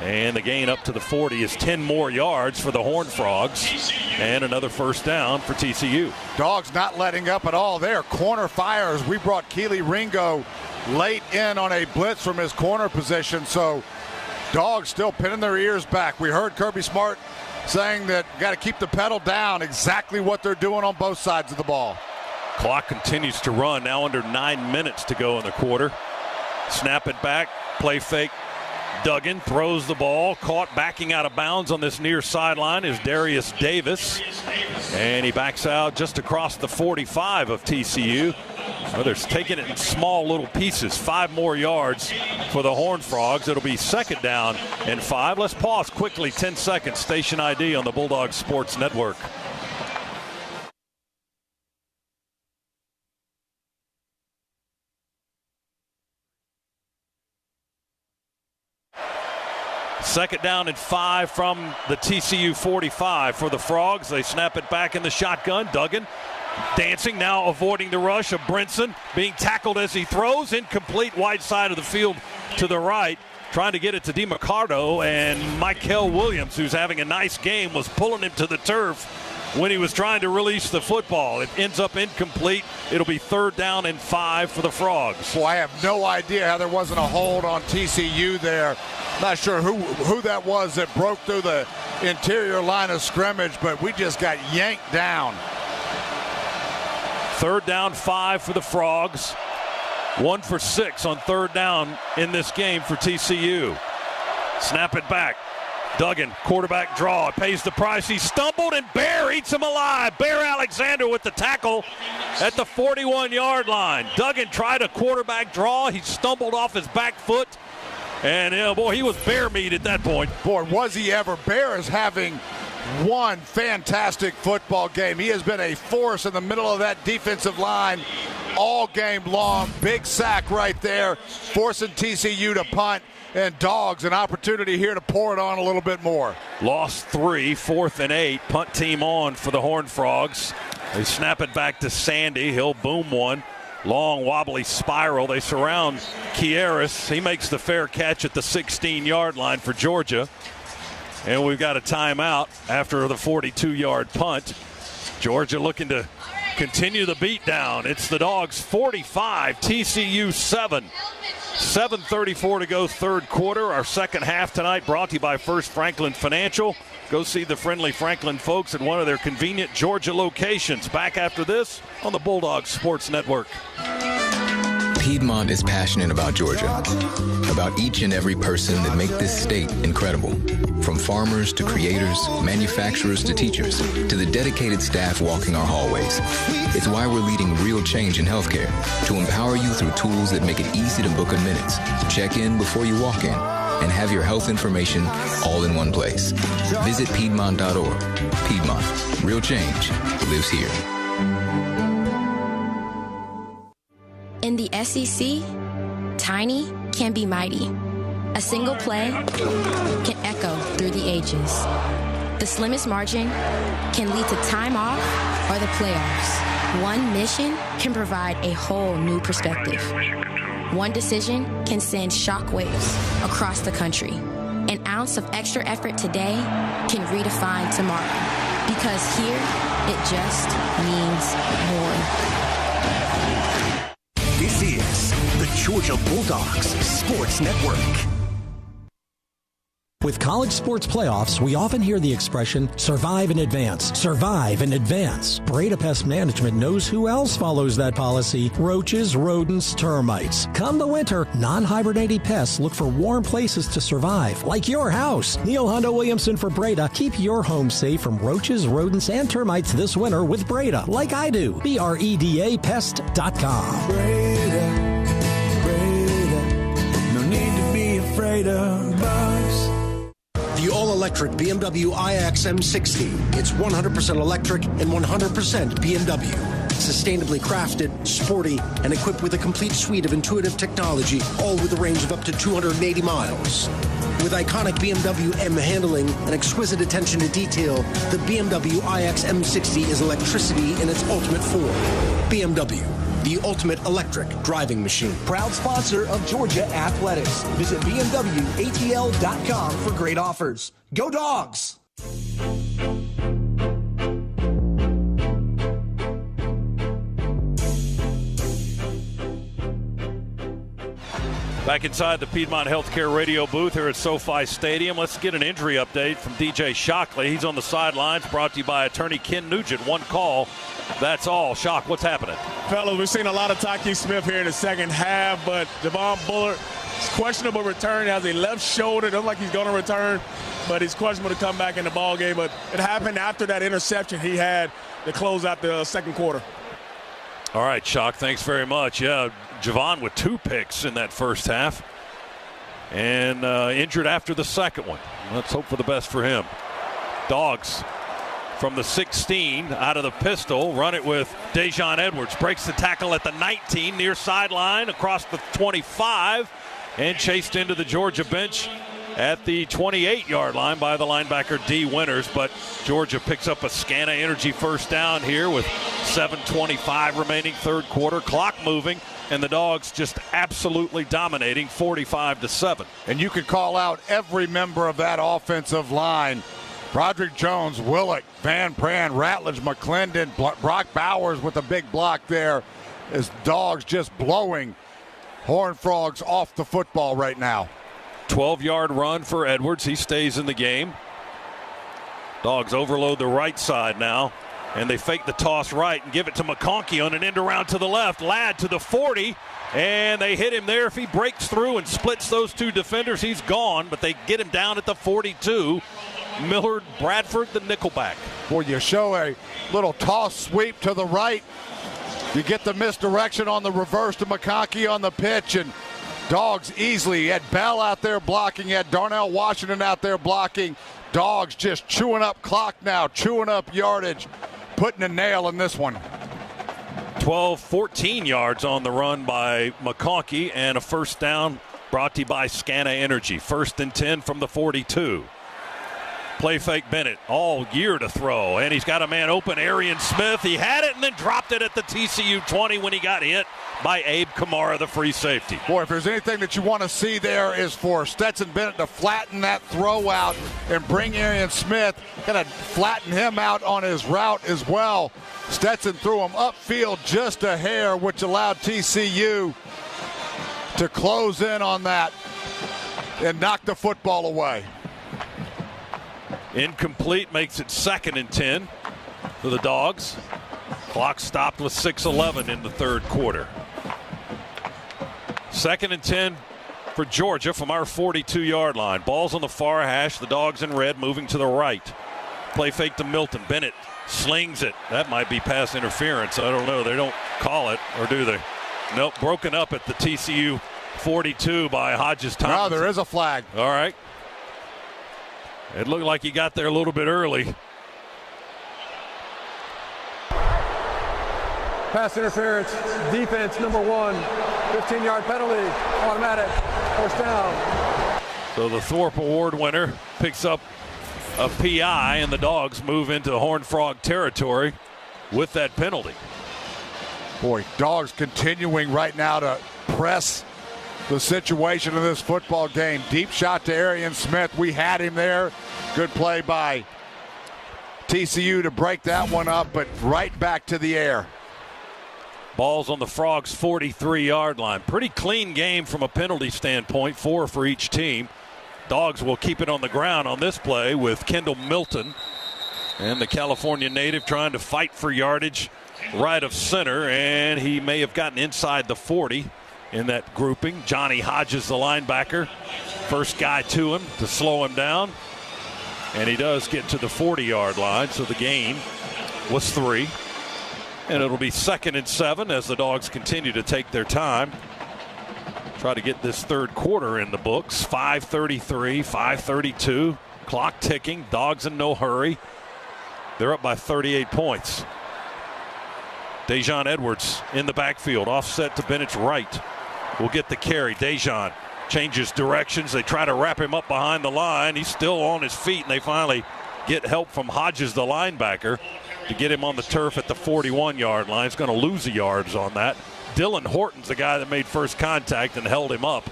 And the gain up to the 40 is 10 more yards for the Horned Frogs and another first down for TCU. Dogs not letting up at all there. Corner fires. We brought Keely Ringo late in on a blitz from his corner position, so Dogs still pinning their ears back. We heard Kirby Smart saying that got to keep the pedal down, exactly what they're doing on both sides of the ball. Clock continues to run, now under 9 minutes to go in the quarter. Snap it back, play fake. Duggan throws the ball, caught backing out of bounds on this near sideline is Darius Davis. And he backs out just across the 45 of TCU. Well, they're taking it in small little pieces. 5 more yards for the Horned Frogs. It'll be second down and 5. Let's pause quickly, 10 seconds. Station ID on the Bulldogs Sports Network. Second down and 5 from the TCU 45 for the Frogs. They snap it back in the shotgun. Duggan dancing, now avoiding the rush of Brinson, being tackled as he throws. Incomplete, wide side of the field to the right. Trying to get it to DiMaccardo, and Michael Williams, who's having a nice game, was pulling him to the turf when he was trying to release the football. It ends up incomplete. It'll be 3rd down and 5 for the Frogs. Boy, I have no idea how there wasn't a hold on TCU there. Not sure who that was that broke through the interior line of scrimmage, but we just got yanked down. 3rd down, 5 for the Frogs. 1 for 6 on 3rd down in this game for TCU. Snap it back. Duggan, quarterback draw. It pays the price. He stumbled, and Bear eats him alive. Bear Alexander with the tackle at the 41-yard line. Duggan tried a quarterback draw. He stumbled off his back foot. And, boy, he was bear meat at that point. Boy, was he ever. Bear is having one fantastic football game. He has been a force in the middle of that defensive line all game long. Big sack right there, forcing TCU to punt. And Dogs, an opportunity here to pour it on a little bit more. Lost 3, 4th and 8. Punt team on for the Horned Frogs. They snap it back to Sandy. He'll boom one. Long, wobbly spiral. They surround Kieris. He makes the fair catch at the 16-yard line for Georgia. And we've got a timeout after the 42-yard punt. Georgia looking to continue the beatdown. It's the Dogs 45, TCU 7. 7:34 to go, 3rd quarter. Our second half tonight brought to you by First Franklin Financial. Go see the friendly Franklin folks at one of their convenient Georgia locations. Back after this on the Bulldogs Sports Network. Piedmont is passionate about Georgia, about each and every person that make this state incredible. From farmers to creators, manufacturers to teachers, to the dedicated staff walking our hallways. It's why we're leading real change in healthcare, to empower you through tools that make it easy to book in minutes, check in before you walk in, and have your health information all in one place. Visit Piedmont.org. Piedmont, real change lives here. In the SEC, tiny can be mighty. A single play can echo through the ages. The slimmest margin can lead to time off or the playoffs. One mission can provide a whole new perspective. One decision can send shockwaves across the country. An ounce of extra effort today can redefine tomorrow. Because here, it just means more. This is the Georgia Bulldogs Sports Network. With college sports playoffs, we often hear the expression, survive and advance, survive and advance. Breda Pest Management knows who else follows that policy. Roaches, rodents, termites. Come the winter, non-hibernating pests look for warm places to survive, like your house. Neil Hondo Williamson for Breda. Keep your home safe from roaches, rodents, and termites this winter with Breda, like I do. BREDAPest.com. Breda, no need to be afraid of bugs. The all-electric BMW iX M60. It's 100% electric and 100% BMW. Sustainably crafted, sporty, and equipped with a complete suite of intuitive technology, all with a range of up to 280 miles. With iconic BMW M handling and exquisite attention to detail, the BMW iX M60 is electricity in its ultimate form. BMW, the ultimate electric driving machine. Proud sponsor of Georgia Athletics. Visit BMWATL.com for great offers. Go Dogs! Back inside the Piedmont Healthcare radio booth here at SoFi Stadium. Let's get an injury update from DJ Shockley. He's on the sidelines, brought to you by attorney Ken Nugent. One call, that's all. Shock, what's happening? Fellas, we've seen a lot of Taki Smith here in the second half, but Javon Bullard, questionable return, has a left shoulder. Doesn't like he's going to return, but he's questionable to come back in the ball game. But it happened after that interception he had to close out the second quarter. All right, Shock, thanks very much. Yeah, Javon with 2 picks in that first half and injured after the second one. Let's hope for the best for him. Dogs from the 16 out of the pistol, run it with Dejon Edwards. Breaks the tackle at the 19, near sideline, across the 25, and chased into the Georgia bench at the 28-yard line by the linebacker D. Winters, but Georgia picks up a SCANA Energy first down here with 7:25 remaining third quarter, clock moving, and the Dogs just absolutely dominating 45-7. And you could call out every member of that offensive line. Broderick Jones, Willick, Van Pran, Ratledge, McClendon, Brock Bowers with a big block there, as Dogs just blowing Horned Frogs off the football right now. 12-yard run for Edwards. He stays in the game. Dogs overload the right side now, and they fake the toss right and give it to McConkey on an end around to the left. Ladd to the 40, and they hit him there. If he breaks through and splits those two defenders, he's gone, but they get him down at the 42. Millard Bradford, the nickelback. Boy, you show a little toss sweep to the right. You get the misdirection on the reverse to McConkey on the pitch, and Dogs easily. You had Bell out there blocking. You had Darnell Washington out there blocking. Dogs just chewing up clock now, chewing up yardage, putting a nail in this one. 14 yards on the run by McConkey, and a first down brought to you by SCANA Energy. 1st and 10 from the 42. Play fake Bennett all year to throw, and he's got a man open, Arian Smith. He had it and then dropped it at the TCU 20 when he got hit by Abe Kamara, the free safety. Boy, if there's anything that you want to see there is for Stetson Bennett to flatten that throw out and bring Arian Smith, going to flatten him out on his route as well. Stetson threw him upfield just a hair, which allowed TCU to close in on that and knock the football away. Incomplete, makes it 2nd and 10 for the Dogs. Clock stopped with 6:11 in the third quarter. 2nd and 10 for Georgia from our 42-yard line. Ball's on the far hash. The Dogs in red moving to the right. Play fake to Milton. Bennett slings it. That might be pass interference. I don't know. They don't call it, or do they? Nope, broken up at the TCU 42 by Hodges Thomas. No, there is a flag. All right. It looked like he got there a little bit early. Pass interference, defense number 1, 15-yard penalty, automatic, first down. So the Thorpe Award winner picks up a PI, and the Dogs move into Horned Frog territory with that penalty. Boy, Dogs continuing right now to press the situation of this football game. Deep shot to Arian Smith. We had him there. Good play by TCU to break that one up, but right back to the air. Ball's on the Frogs' 43-yard line. Pretty clean game from a penalty standpoint, 4 for each team. Dogs will keep it on the ground on this play with Kendall Milton and the California native trying to fight for yardage right of center, and he may have gotten inside the 40 in that grouping. Johnny Hodges, the linebacker, first guy to him to slow him down, and he does get to the 40-yard line, so the gain was 3. And it'll be 2nd and 7 as the Dogs continue to take their time. Try to get this third quarter in the books. 5:33, 5:32, clock ticking. Dogs in no hurry. They're up by 38 points. Dejon Edwards in the backfield, offset to Bennett's right. Will get the carry. Dejon changes directions. They try to wrap him up behind the line. He's still on his feet, and they finally get help from Hodges, the linebacker, to get him on the turf at the 41-yard line. He's going to lose the yards on that. Dylan Horton's the guy that made first contact and held him up,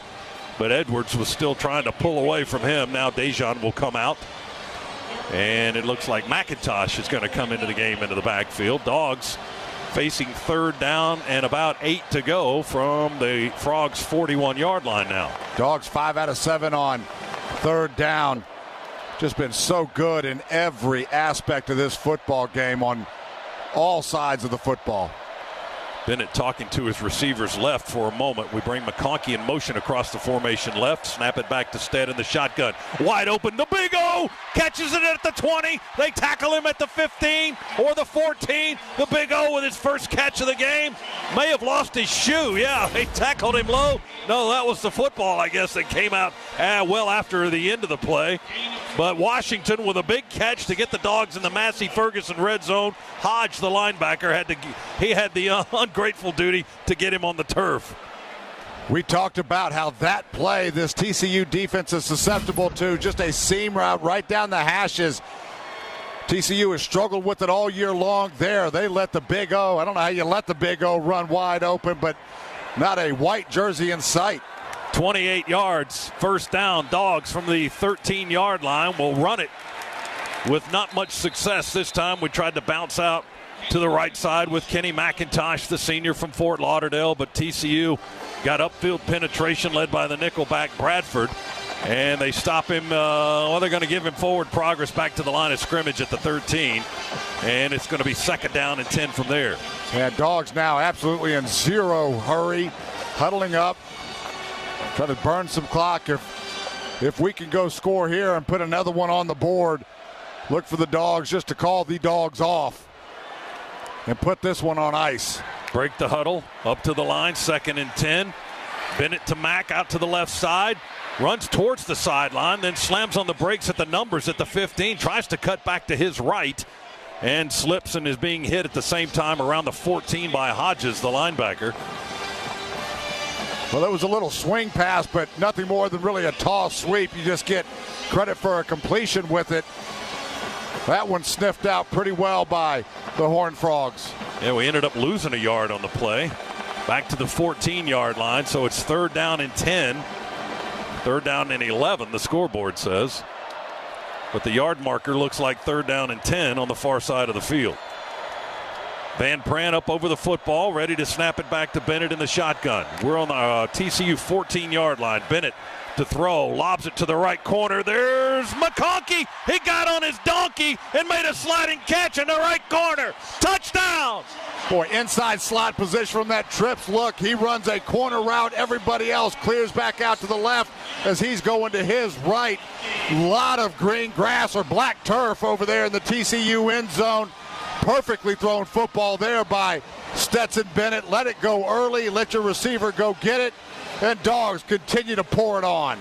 but Edwards was still trying to pull away from him. Now Dejon will come out, and it looks like McIntosh is going to come into the game into the backfield. Dogs facing 3rd down and about 8 to go from the Frogs' 41-yard line now. Dogs 5 out of 7 on 3rd down. Just been so good in every aspect of this football game on all sides of the football. Bennett talking to his receivers left for a moment. We bring McConkey in motion across the formation left. Snap it back to Stead in the shotgun. Wide open. The Big O catches it at the 20. They tackle him at the 15 or the 14. The Big O with his first catch of the game. May have lost his shoe. Yeah, they tackled him low. No, that was the football, I guess, that came out well after the end of the play. But Washington with a big catch to get the Dogs in the Massey Ferguson red zone. Hodge, the linebacker, had the ungrateful duty to get him on the turf. We talked about how that play this TCU defense is susceptible to, just a seam route right down the hashes. TCU has struggled with it all year long there. They let the Big O, I don't know how you let the Big O run wide open, but not a white jersey in sight. 28 yards, first down. Dogs from the 13-yard line will run it with not much success this time. We tried to bounce out to the right side with Kenny McIntosh, the senior from Fort Lauderdale, but TCU got upfield penetration led by the nickelback Bradford, and they stop him. They're going to give him forward progress back to the line of scrimmage at the 13, and it's going to be second down and 10 from there. And Dogs now absolutely in zero hurry, huddling up, try to burn some clock. If we can go score here and put another one on the board, look for the Dogs just to call the Dogs off and put this one on ice. Break the huddle, up to the line, second and 10. Bennett to Mack out to the left side, runs towards the sideline, then slams on the brakes at the numbers at the 15, tries to cut back to his right, and slips and is being hit at the same time around the 14 by Hodges, the linebacker. Well, that was a little swing pass, but nothing more than really a toss sweep. You just get credit for a completion with it. That one sniffed out pretty well by the Horned Frogs. Yeah, we ended up losing a yard on the play. Back to the 14-yard line, so it's third down and 10. Third down and 11, the scoreboard says. But the yard marker looks like third down and 10 on the far side of the field. Van Pran up over the football, ready to snap it back to Bennett in the shotgun. We're on the TCU 14-yard line. Bennett to throw, lobs it to the right corner. There's McConkey. He got on his donkey and made a sliding catch in the right corner. Touchdown! Boy, inside slot position from that trips look. He runs a corner route. Everybody else clears back out to the left as he's going to his right. Lot of green grass or black turf over there in the TCU end zone. Perfectly thrown football there by Stetson Bennett. Let it go early. Let your receiver go get it. And Dogs continue to pour it on.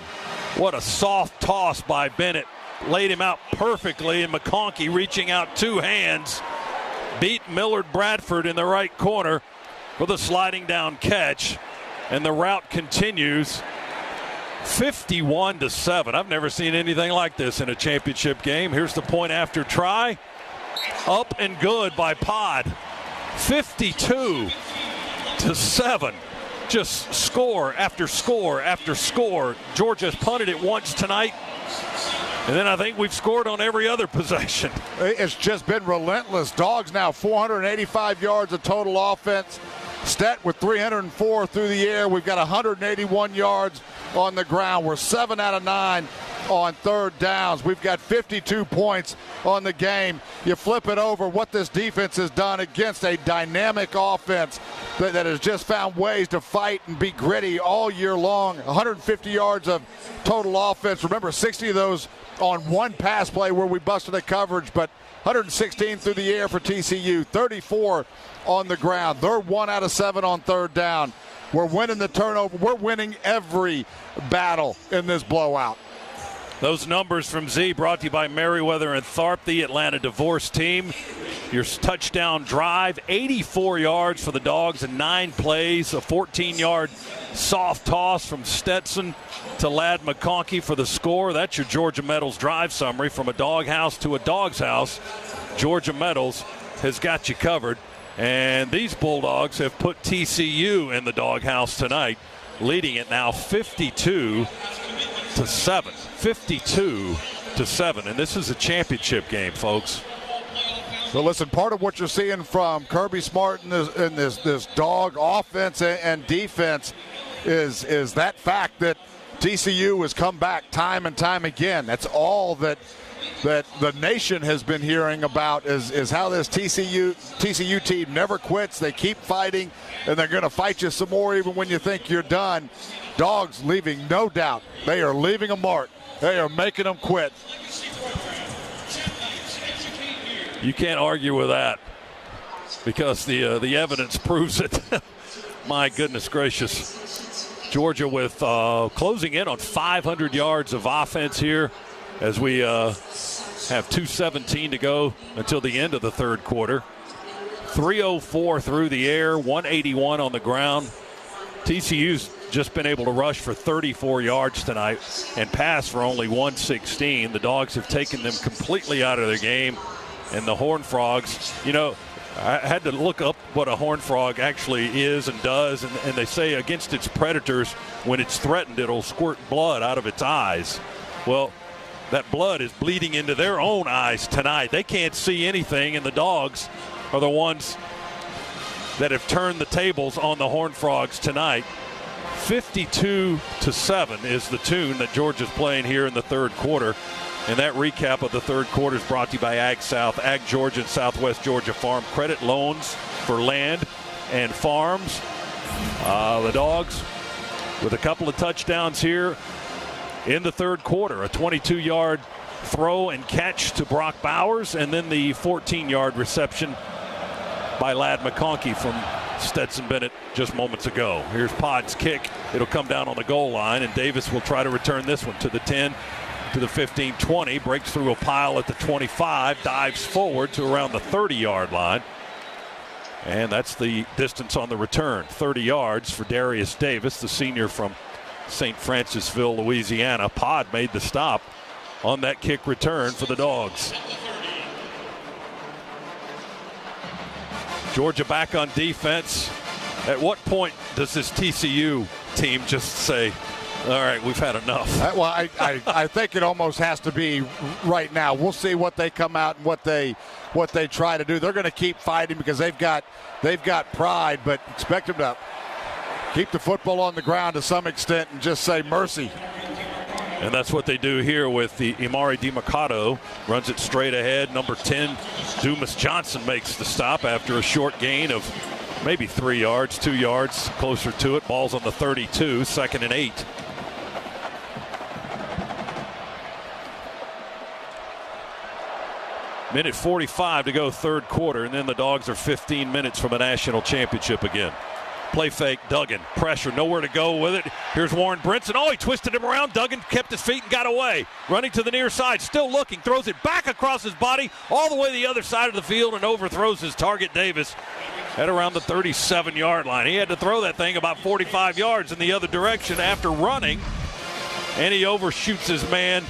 What a soft toss by Bennett. Laid him out perfectly, and McConkey reaching out two hands. Beat Millard Bradford in the right corner with a sliding down catch. And the route continues 51-7. I've never seen anything like this in a championship game. Here's the point after try. Up and good by Pod. 52-7. Just score after score after score. Georgia's punted it once tonight, and then I think we've scored on every other possession. It's just been relentless. Dogs now 485 yards of total offense. Stet with 304 through the air. We've got 181 yards on the ground. We're 7 out of 9 on third downs. We've got 52 points on the game. You flip it over, what this defense has done against a dynamic offense that has just found ways to fight and be gritty all year long. 150 yards of total offense. Remember, 60 of those on one pass play where we busted a coverage, but 116 through the air for TCU, 34 on the ground. They're 1 out of 7 on third down. We're winning the turnover. We're winning every battle in this blowout. Those numbers from Z brought to you by Merriweather and Tharp, the Atlanta divorce team. Your touchdown drive, 84 yards for the Dogs in 9 plays, a 14-yard soft toss from Stetson to Ladd McConkey for the score. That's your Georgia Metals drive summary. From a doghouse to a dog's house, Georgia Metals has got you covered. And these Bulldogs have put TCU in the doghouse tonight, leading it now 52-7. 52-7, and this is a championship game, folks. So listen, part of what you're seeing from Kirby Smart in this Dog offense and defense is that fact that TCU has come back time and time again. That's all that the nation has been hearing about is how this TCU team never quits. They keep fighting, and they're going to fight you some more even when you think you're done. Dogs leaving no doubt. They are leaving a mark. They are making them quit. You can't argue with that because the evidence proves it. My goodness gracious. Georgia with closing in on 500 yards of offense here as we have 2:17 to go until the end of the third quarter. 304 through the air, 181 on the ground. TCU's just been able to rush for 34 yards tonight and pass for only 116. The Dogs have taken them completely out of their game. And the Horned Frogs, you know, I had to look up what a horned frog actually is and does, and they say against its predators, when it's threatened, it'll squirt blood out of its eyes. Well, that blood is bleeding into their own eyes tonight. They can't see anything, and the Dogs are the ones that have turned the tables on the Horned Frogs tonight. 52-7 is the tune that Georgia's playing here in the third quarter. And that recap of the third quarter is brought to you by Ag South, Ag Georgia and Southwest Georgia Farm Credit Loans for land and farms. The Dogs with a couple of touchdowns here in the third quarter. A 22-yard throw and catch to Brock Bowers, and then the 14-yard reception by Ladd McConkey from Stetson Bennett just moments ago. Here's Pod's kick. It'll come down on the goal line, and Davis will try to return this one to the 10. To the 15-20, breaks through a pile at the 25, dives forward to around the 30-yard line. And that's the distance on the return, 30 yards for Darius Davis, the senior from St. Francisville, Louisiana. Pod made the stop on that kick return for the Dogs. Georgia back on defense. At what point does this TCU team just say, all right, we've had enough? Well, I think it almost has to be right now. We'll see what they come out and what they try to do. They're going to keep fighting because they've got pride, but expect them to keep the football on the ground to some extent and just say mercy. And that's what they do here with the Imari DiMercato. Runs it straight ahead. Number 10, Dumas Johnson makes the stop after a short gain of maybe 3 yards, 2 yards closer to it. Ball's on the 32, 2nd and 8. Minute 45 to go third quarter, and then the Dogs are 15 minutes from a national championship again. Play fake, Duggan, pressure, nowhere to go with it. Here's Warren Brinson. Oh, he twisted him around. Duggan kept his feet and got away. Running to the near side, still looking, throws it back across his body all the way to the other side of the field and overthrows his target, Davis, at around the 37-yard line. He had to throw that thing about 45 yards in the other direction after running, and he overshoots his man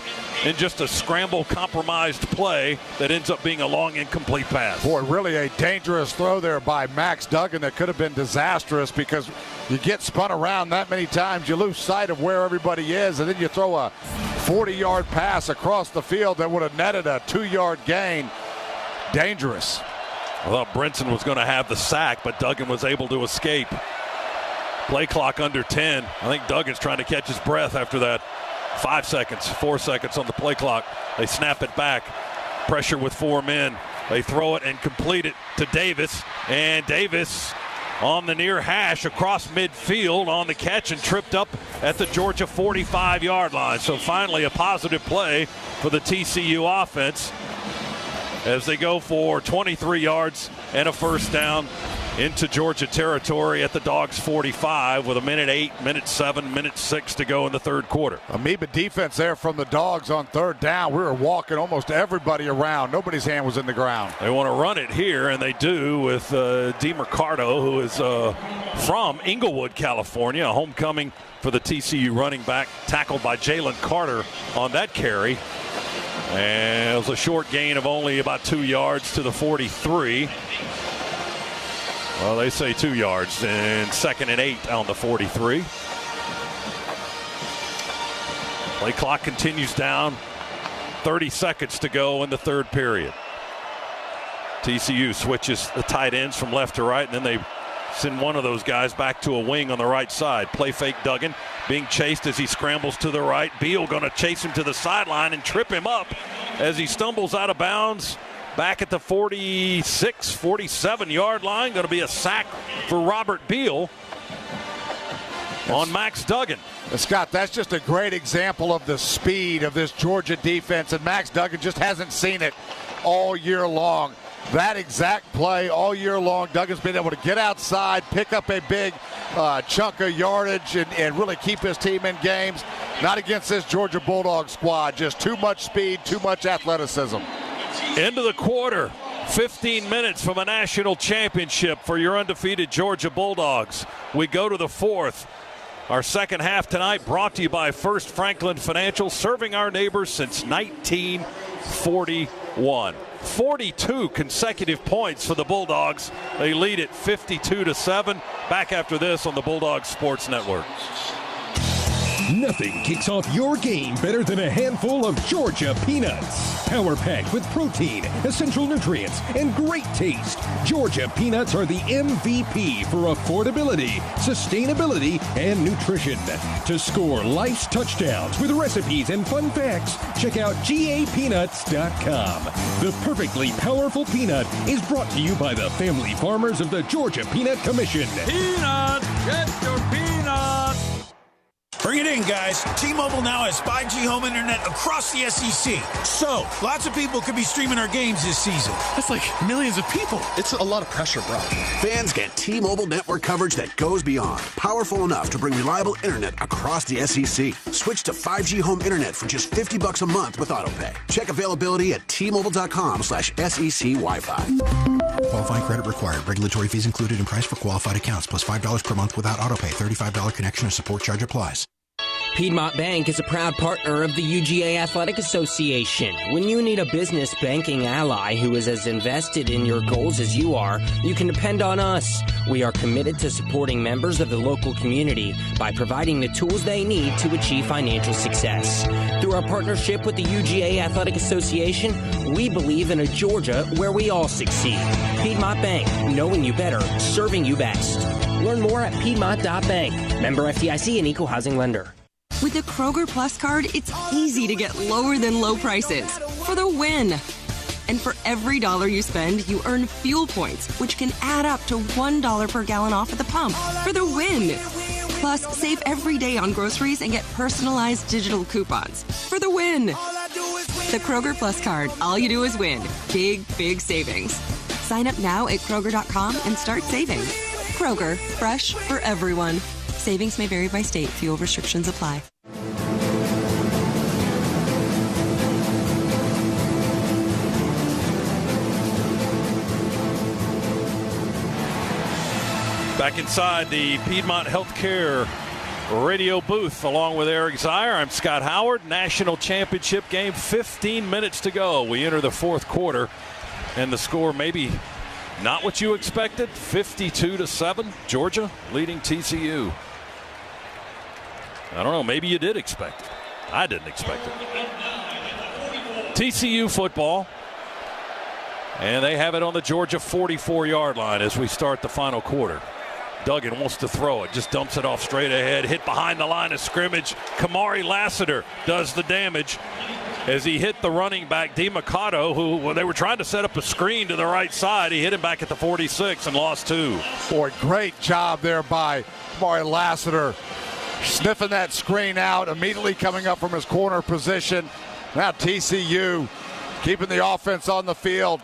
in just a scramble compromised play that ends up being a long incomplete pass. Boy, really a dangerous throw there by Max Duggan that could have been disastrous because you get spun around that many times, you lose sight of where everybody is, and then you throw a 40-yard pass across the field that would have netted a 2-yard gain. Dangerous. I thought Brinson was going to have the sack, but Duggan was able to escape. Play clock under 10. I think Duggan's trying to catch his breath after that. 5 seconds, 4 seconds on the play clock. They snap it back. Pressure with 4 men. They throw it and complete it to Davis. And Davis on the near hash across midfield on the catch and tripped up at the Georgia 45-yard line. So finally a positive play for the TCU offense as they go for 23 yards and a first down into Georgia territory at the Dogs 45 with a minute 8, minute 7, minute 6 to go in the third quarter. Amoeba defense there from the Dogs on third down. We were walking almost everybody around. Nobody's hand was in the ground. They want to run it here, and they do with DiMercato, who is from Inglewood, California, a homecoming for the TCU running back, tackled by Jalen Carter on that carry. And it was a short gain of only about 2 yards to the 43. Well, they say 2 yards, and 2nd and 8 on the 43. Play clock continues down. 30 seconds to go in the third period. TCU switches the tight ends from left to right, and then they send one of those guys back to a wing on the right side. Play fake Duggan being chased as he scrambles to the right. Beal going to chase him to the sideline and trip him up as he stumbles out of bounds. Back at the 46, 47-yard line. Going to be a sack for Robert Beal on Max Duggan. Scott, that's just a great example of the speed of this Georgia defense, and Max Duggan just hasn't seen it all year long. That exact play all year long, Duggan's been able to get outside, pick up a big chunk of yardage, and really keep his team in games. Not against this Georgia Bulldogs squad. Just too much speed, too much athleticism. Into the quarter, 15 minutes from a national championship for your undefeated Georgia Bulldogs. We go to the fourth. Our second half tonight brought to you by First Franklin Financial, serving our neighbors since 1941. 42 consecutive points for the Bulldogs. They lead it 52-7. Back after this on the Bulldogs Sports Network. Nothing kicks off your game better than a handful of Georgia peanuts. Power packed with protein, essential nutrients, and great taste. Georgia peanuts are the MVP for affordability, sustainability, and nutrition. To score life's touchdowns with recipes and fun facts, check out GAPeanuts.com. The perfectly powerful peanut is brought to you by the family farmers of the Georgia Peanut Commission. Peanuts! Get your peanuts! Bring it in, guys. T-Mobile now has 5G home internet across the SEC. So, lots of people could be streaming our games this season. That's like millions of people. It's a lot of pressure, bro. Fans get T-Mobile network coverage that goes beyond. Powerful enough to bring reliable internet across the SEC. Switch to 5G home internet for just $50 a month with autopay. Check availability at T-Mobile.com/SEC Wi-Fi. Qualifying credit required. Regulatory fees included in price for qualified accounts, plus $5 per month without autopay. $35 connection and support charge applies. Piedmont Bank is a proud partner of the UGA Athletic Association. When you need a business banking ally who is as invested in your goals as you are, you can depend on us. We are committed to supporting members of the local community by providing the tools they need to achieve financial success. Through our partnership with the UGA Athletic Association, we believe in a Georgia where we all succeed. Piedmont Bank, knowing you better, serving you best. Learn more at Piedmont.bank. Member FDIC and Equal Housing Lender. With the Kroger Plus card, it's easy to get lower than low prices for the win. And for every $1 you spend, you earn fuel points, which can add up to $1 per gallon off at the pump for the win. Plus, save every day on groceries and get personalized digital coupons for the win. The Kroger Plus card, all you do is win. Big, big savings. Sign up now at Kroger.com and start saving. Kroger, fresh for everyone. Savings may vary by state. Fuel restrictions apply. Back inside the Piedmont Healthcare radio booth along with Eric Zier. I'm Scott Howard. National championship game, 15 minutes to go. We enter the fourth quarter, and the score maybe not what you expected. 52-7, Georgia leading TCU. I don't know, maybe you did expect it. I didn't expect it. TCU football, and they have it on the Georgia 44-yard line as we start the final quarter. Duggan wants to throw it, just dumps it off straight ahead, hit behind the line of scrimmage. Kamari Lassiter does the damage as he hit the running back, DiMiccato, who they were trying to set up a screen to the right side. He hit him back at the 46 and lost 2. Boy, great job there by Kamari Lassiter. Sniffing that screen out, immediately coming up from his corner position. Now TCU keeping the offense on the field.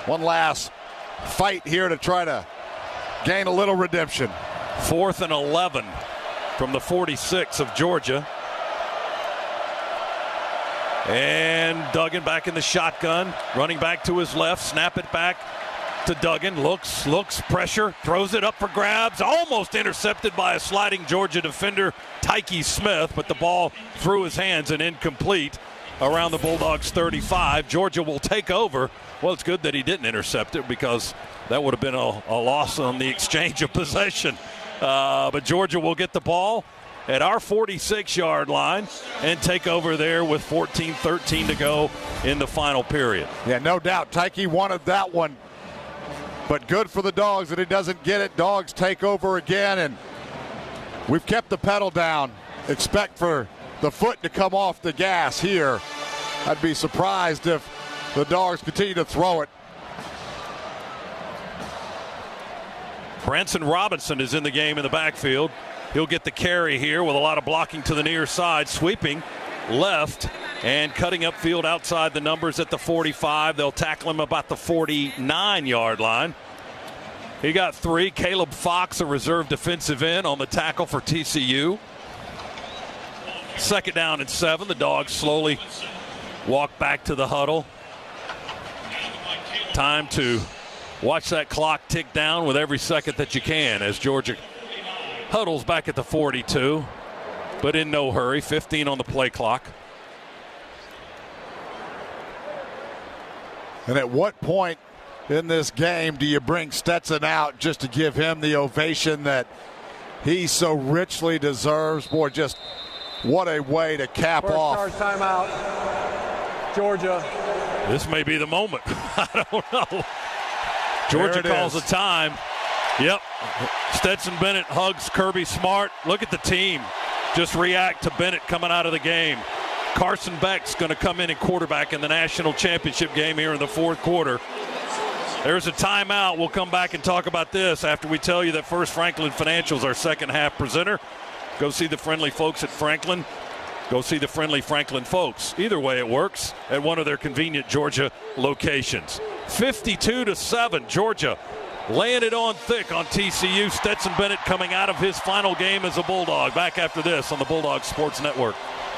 One last fight here to try to gain a little redemption. 4th and 11 from the 46 of Georgia. And Duggan back in the shotgun, running back to his left, snap it back to Duggan, looks, pressure, throws it up for grabs, almost intercepted by a sliding Georgia defender, Tyke Smith, but the ball through his hands and incomplete around the Bulldogs 35. Georgia will take over. Well, it's good that he didn't intercept it because that would have been a loss on the exchange of possession. But Georgia will get the ball at our 46-yard line and take over there with 14-13 to go in the final period. Yeah, no doubt. Tyke wanted that one. But good for the Dogs that he doesn't get it. Dogs take over again, and we've kept the pedal down. Expect for the foot to come off the gas here. I'd be surprised if the Dogs continue to throw it. Branson Robinson is in the game in the backfield. He'll get the carry here with a lot of blocking to the near side, sweeping left and cutting upfield outside the numbers at the 45. They'll tackle him about the 49-yard line. He got 3. Caleb Fox, a reserve defensive end, on the tackle for TCU. 2nd down and 7. The Dogs slowly walk back to the huddle. Time to watch that clock tick down with every second that you can as Georgia Huddles back at the 42, but in no hurry. 15 on the play clock. And at what point in this game do you bring Stetson out just to give him the ovation that he so richly deserves? Boy, just what a way to cap off. First charge timeout, Georgia. This may be the moment. I don't know. Georgia calls a time. Yep. Stetson Bennett hugs Kirby Smart. Look at the team just react to Bennett coming out of the game. Carson Beck's going to come in and quarterback in the national championship game here in the fourth quarter. There's a timeout. We'll come back and talk about this after we tell you that First Franklin Financial's our second half presenter. Go see the friendly folks at Franklin. Go see the friendly Franklin folks. Either way it works at one of their convenient Georgia locations. 52-7, Georgia laying it on thick on TCU. Stetson Bennett coming out of his final game as a Bulldog. Back after this on the Bulldogs Sports Network.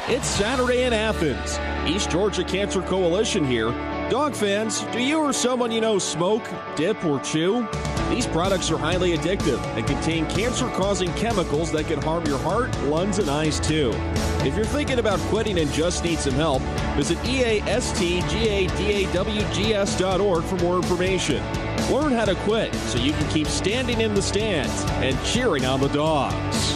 It's Saturday in Athens. East Georgia Cancer Coalition here. Dog fans, do you or someone you know smoke, dip, or chew? These products are highly addictive and contain cancer-causing chemicals that can harm your heart, lungs, and eyes too. If you're thinking about quitting and just need some help, visit eastgadawgs.org for more information. Learn how to quit so you can keep standing in the stands and cheering on the Dogs.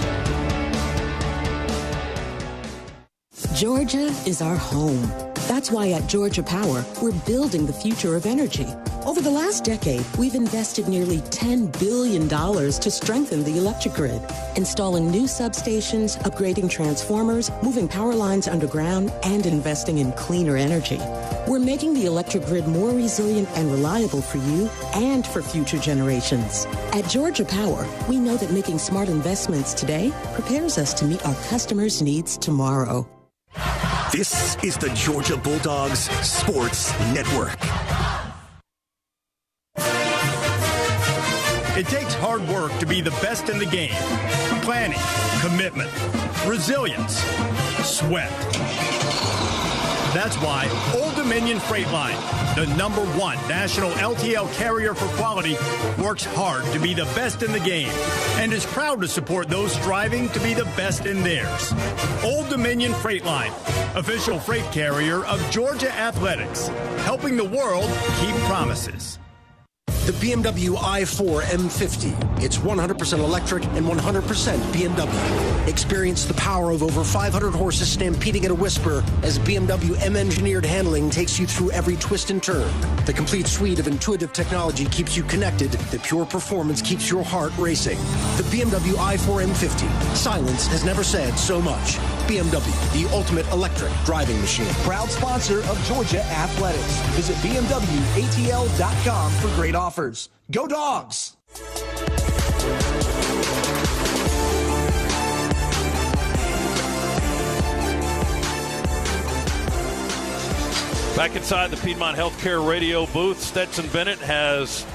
Georgia is our home. That's why at Georgia Power, we're building the future of energy. Over the last decade, we've invested nearly $10 billion to strengthen the electric grid, installing new substations, upgrading transformers, moving power lines underground, and investing in cleaner energy. We're making the electric grid more resilient and reliable for you and for future generations. At Georgia Power, we know that making smart investments today prepares us to meet our customers' needs tomorrow. This is the Georgia Bulldogs Sports Network. It takes hard work to be the best in the game. Planning, commitment, resilience, sweat. That's why Old Dominion Freight Line, the #1 national LTL carrier for quality, works hard to be the best in the game and is proud to support those striving to be the best in theirs. Old Dominion Freight Line, official freight carrier of Georgia Athletics, helping the world keep promises. The BMW i4 M50. It's 100% electric and 100% BMW. Experience the power of over 500 horses stampeding at a whisper as BMW M-engineered handling takes you through every twist and turn. The complete suite of intuitive technology keeps you connected. The pure performance keeps your heart racing. The BMW i4 M50. Silence has never said so much. BMW, the ultimate electric driving machine. Proud sponsor of Georgia Athletics. Visit BMWATL.com for great offers. Go Dogs! Back inside the Piedmont Healthcare radio booth, Stetson Bennett has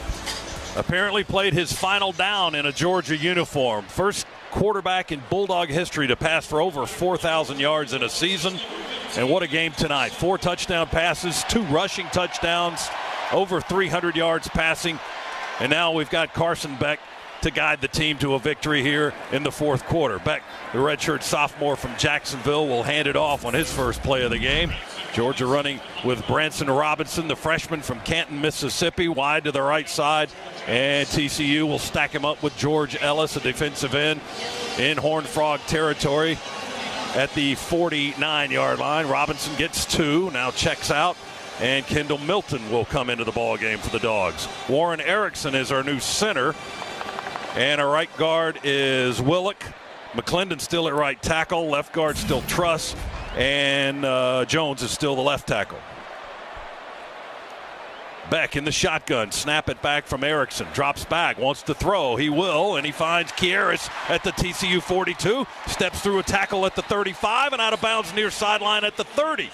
apparently played his final down in a Georgia uniform. First quarterback in Bulldog history to pass for over 4,000 yards in a season. And what a game tonight. 4 touchdown passes, 2 rushing touchdowns, over 300 yards passing. And now we've got Carson Beck to guide the team to a victory here in the fourth quarter. Beck, the redshirt sophomore from Jacksonville, will hand it off on his first play of the game. Georgia running with Branson Robinson, the freshman from Canton, Mississippi, wide to the right side. And TCU will stack him up with George Ellis, a defensive end in Horned Frog territory at the 49-yard line. Robinson gets 2, now checks out. And Kendall Milton will come into the ball game for the Dogs. Warren Erickson is our new center. And our right guard is Willock. McClendon still at right tackle. Left guard still Truss. And Jones is still the left tackle. Beck in the shotgun. Snap it back from Erickson. Drops back. Wants to throw. He will. And he finds Kieris at the TCU 42. Steps through a tackle at the 35 and out of bounds near sideline at the 30.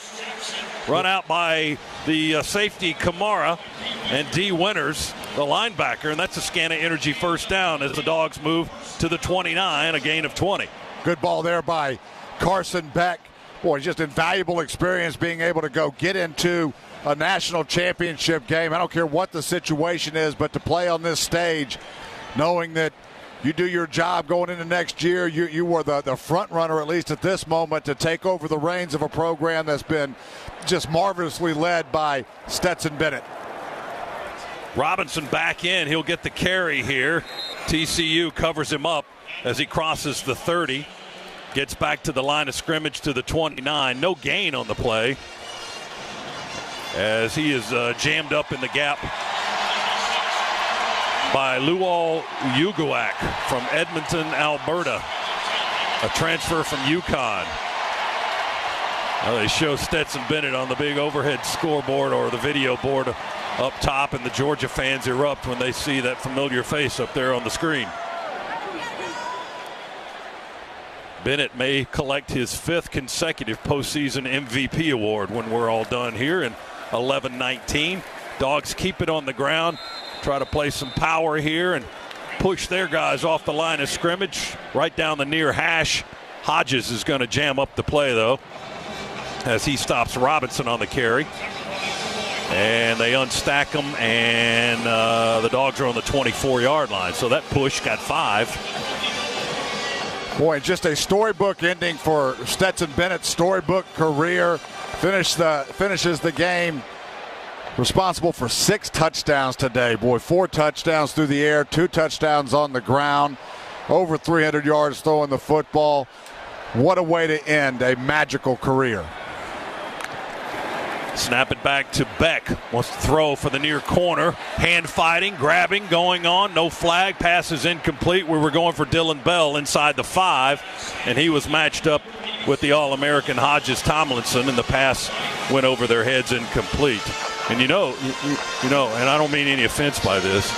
Run out by the safety Kamara and D. Winters, the linebacker. And that's a Scana Energy first down as the Dogs move to the 29, a gain of 20. Good ball there by Carson Beck. Boy, just invaluable experience being able to go get into a national championship game. I don't care what the situation is, but to play on this stage, knowing that you do your job going into next year. You were the front runner, at least at this moment, to take over the reins of a program that's been just marvelously led by Stetson Bennett. Robinson back in. He'll get the carry here. TCU covers him up as he crosses the 30. Gets back to the line of scrimmage to the 29. No gain on the play as he is jammed up in the gap by Luol UGAAINC from Edmonton, Alberta, a transfer from UConn. Now they show Stetson Bennett on the big overhead scoreboard or the video board up top, and the Georgia fans erupt when they see that familiar face up there on the screen. Bennett may collect his 5th consecutive postseason MVP award when we're all done here in 11-19. Dogs keep it on the ground, try to play some power here and push their guys off the line of scrimmage right down the near hash. Hodges is going to jam up the play, though, as he stops Robinson on the carry. And they unstack him, and the Dogs are on the 24-yard line. So that push got 5. Boy, just a storybook ending for Stetson Bennett's storybook career. Finishes the game responsible for 6 touchdowns today. Boy, 4 touchdowns through the air, 2 touchdowns on the ground, over 300 yards throwing the football. What a way to end a magical career. Snap it back to Beck. Wants to throw for the near corner. Hand fighting, grabbing, going on. No flag. Pass is incomplete. We were going for Dylan Bell inside the 5, and he was matched up with the All-American Hodges Tomlinson, and the pass went over their heads incomplete. And you know, and I don't mean any offense by this,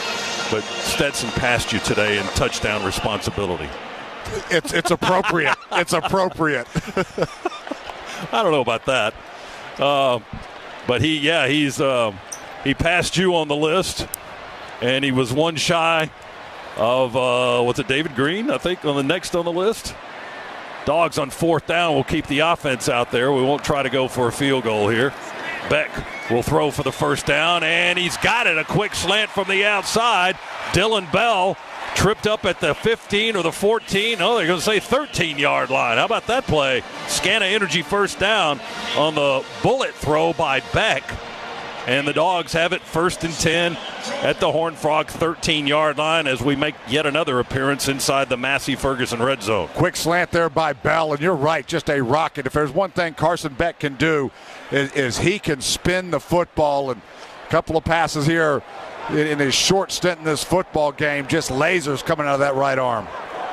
but Stetson passed you today in touchdown responsibility. It's appropriate. It's appropriate. I don't know about that. But he passed you on the list, and he was one shy of what's it, David Green, I think, on the next on the list. Dogs on 4th down will keep the offense out there. We won't try to go for a field goal here. Beck will throw for the first down, and he's got it. A quick slant from the outside. Dylan Bell tripped up at the 15 or the 14. Oh, they're going to say 13-yard line. How about that play? Scana Energy first down on the bullet throw by Beck. And the Dogs have it 1st and 10 at the Horned Frog 13-yard line as we make yet another appearance inside the Massey Ferguson red zone. Quick slant there by Bell, and you're right, just a rocket. If there's one thing Carson Beck can do is he can spin the football, and a couple of passes here in his short stint in this football game, just lasers coming out of that right arm.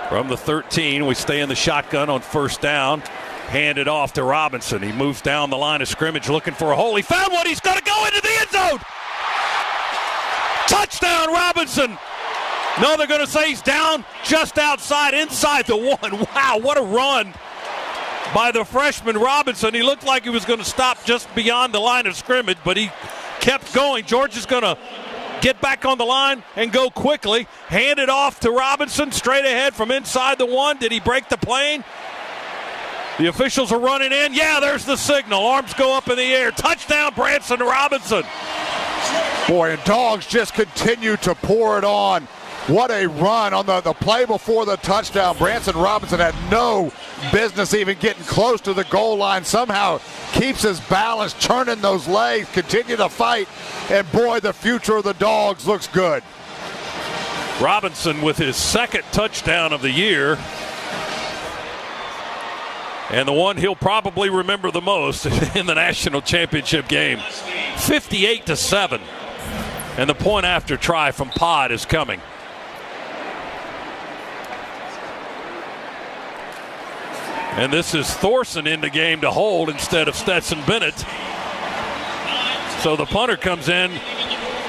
From the 13, we stay in the shotgun on 1st down. Hand it off to Robinson. He moves down the line of scrimmage looking for a hole. He found one. He's going to go into the end zone. Touchdown, Robinson. No, they're going to say he's down just outside, inside the 1. Wow, what a run by the freshman Robinson. He looked like he was going to stop just beyond the line of scrimmage, but he kept going. Georgia's going to get back on the line and go quickly. Hand it off to Robinson straight ahead from inside the 1. Did he break the plane? The officials are running in. Yeah, there's the signal. Arms go up in the air. Touchdown, Branson Robinson. Boy, and Dogs just continue to pour it on. What a run on the play before the touchdown. Branson Robinson had no business even getting close to the goal line. Somehow keeps his balance, turning those legs, continue to fight. And boy, the future of the Dogs looks good. Robinson with his 2nd touchdown of the year. And the one he'll probably remember the most in the national championship game. 58-7. And the point after try from Pod is coming. And this is Thorson in the game to hold instead of Stetson Bennett. So the punter comes in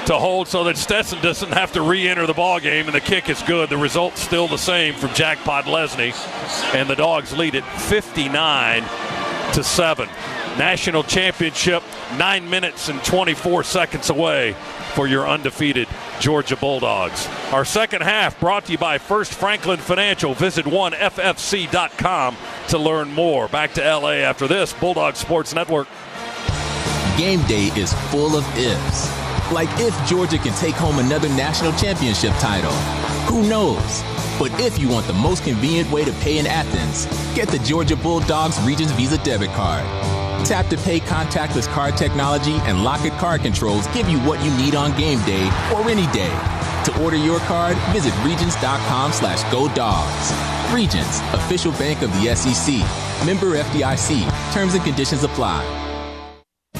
to hold so that Stetson doesn't have to re-enter the ball game, and the kick is good. The result's still the same from Jack Podlesny, and the Dogs lead it 59-7. National championship 9 minutes and 24 seconds away for your undefeated Georgia Bulldogs. Our second half brought to you by First Franklin Financial. Visit 1ffc.com to learn more. Back to LA after this. Bulldog Sports Network. Game day is full of ifs. Like if Georgia can take home another national championship title. Who knows? But if you want the most convenient way to pay in Athens, get the Georgia Bulldogs Regions Visa debit card. Tap to pay contactless card technology and Lock-It card controls give you what you need on game day or any day. To order your card, visit Regions.com/GoDogs. Regions, official bank of the SEC. Member FDIC. Terms and conditions apply.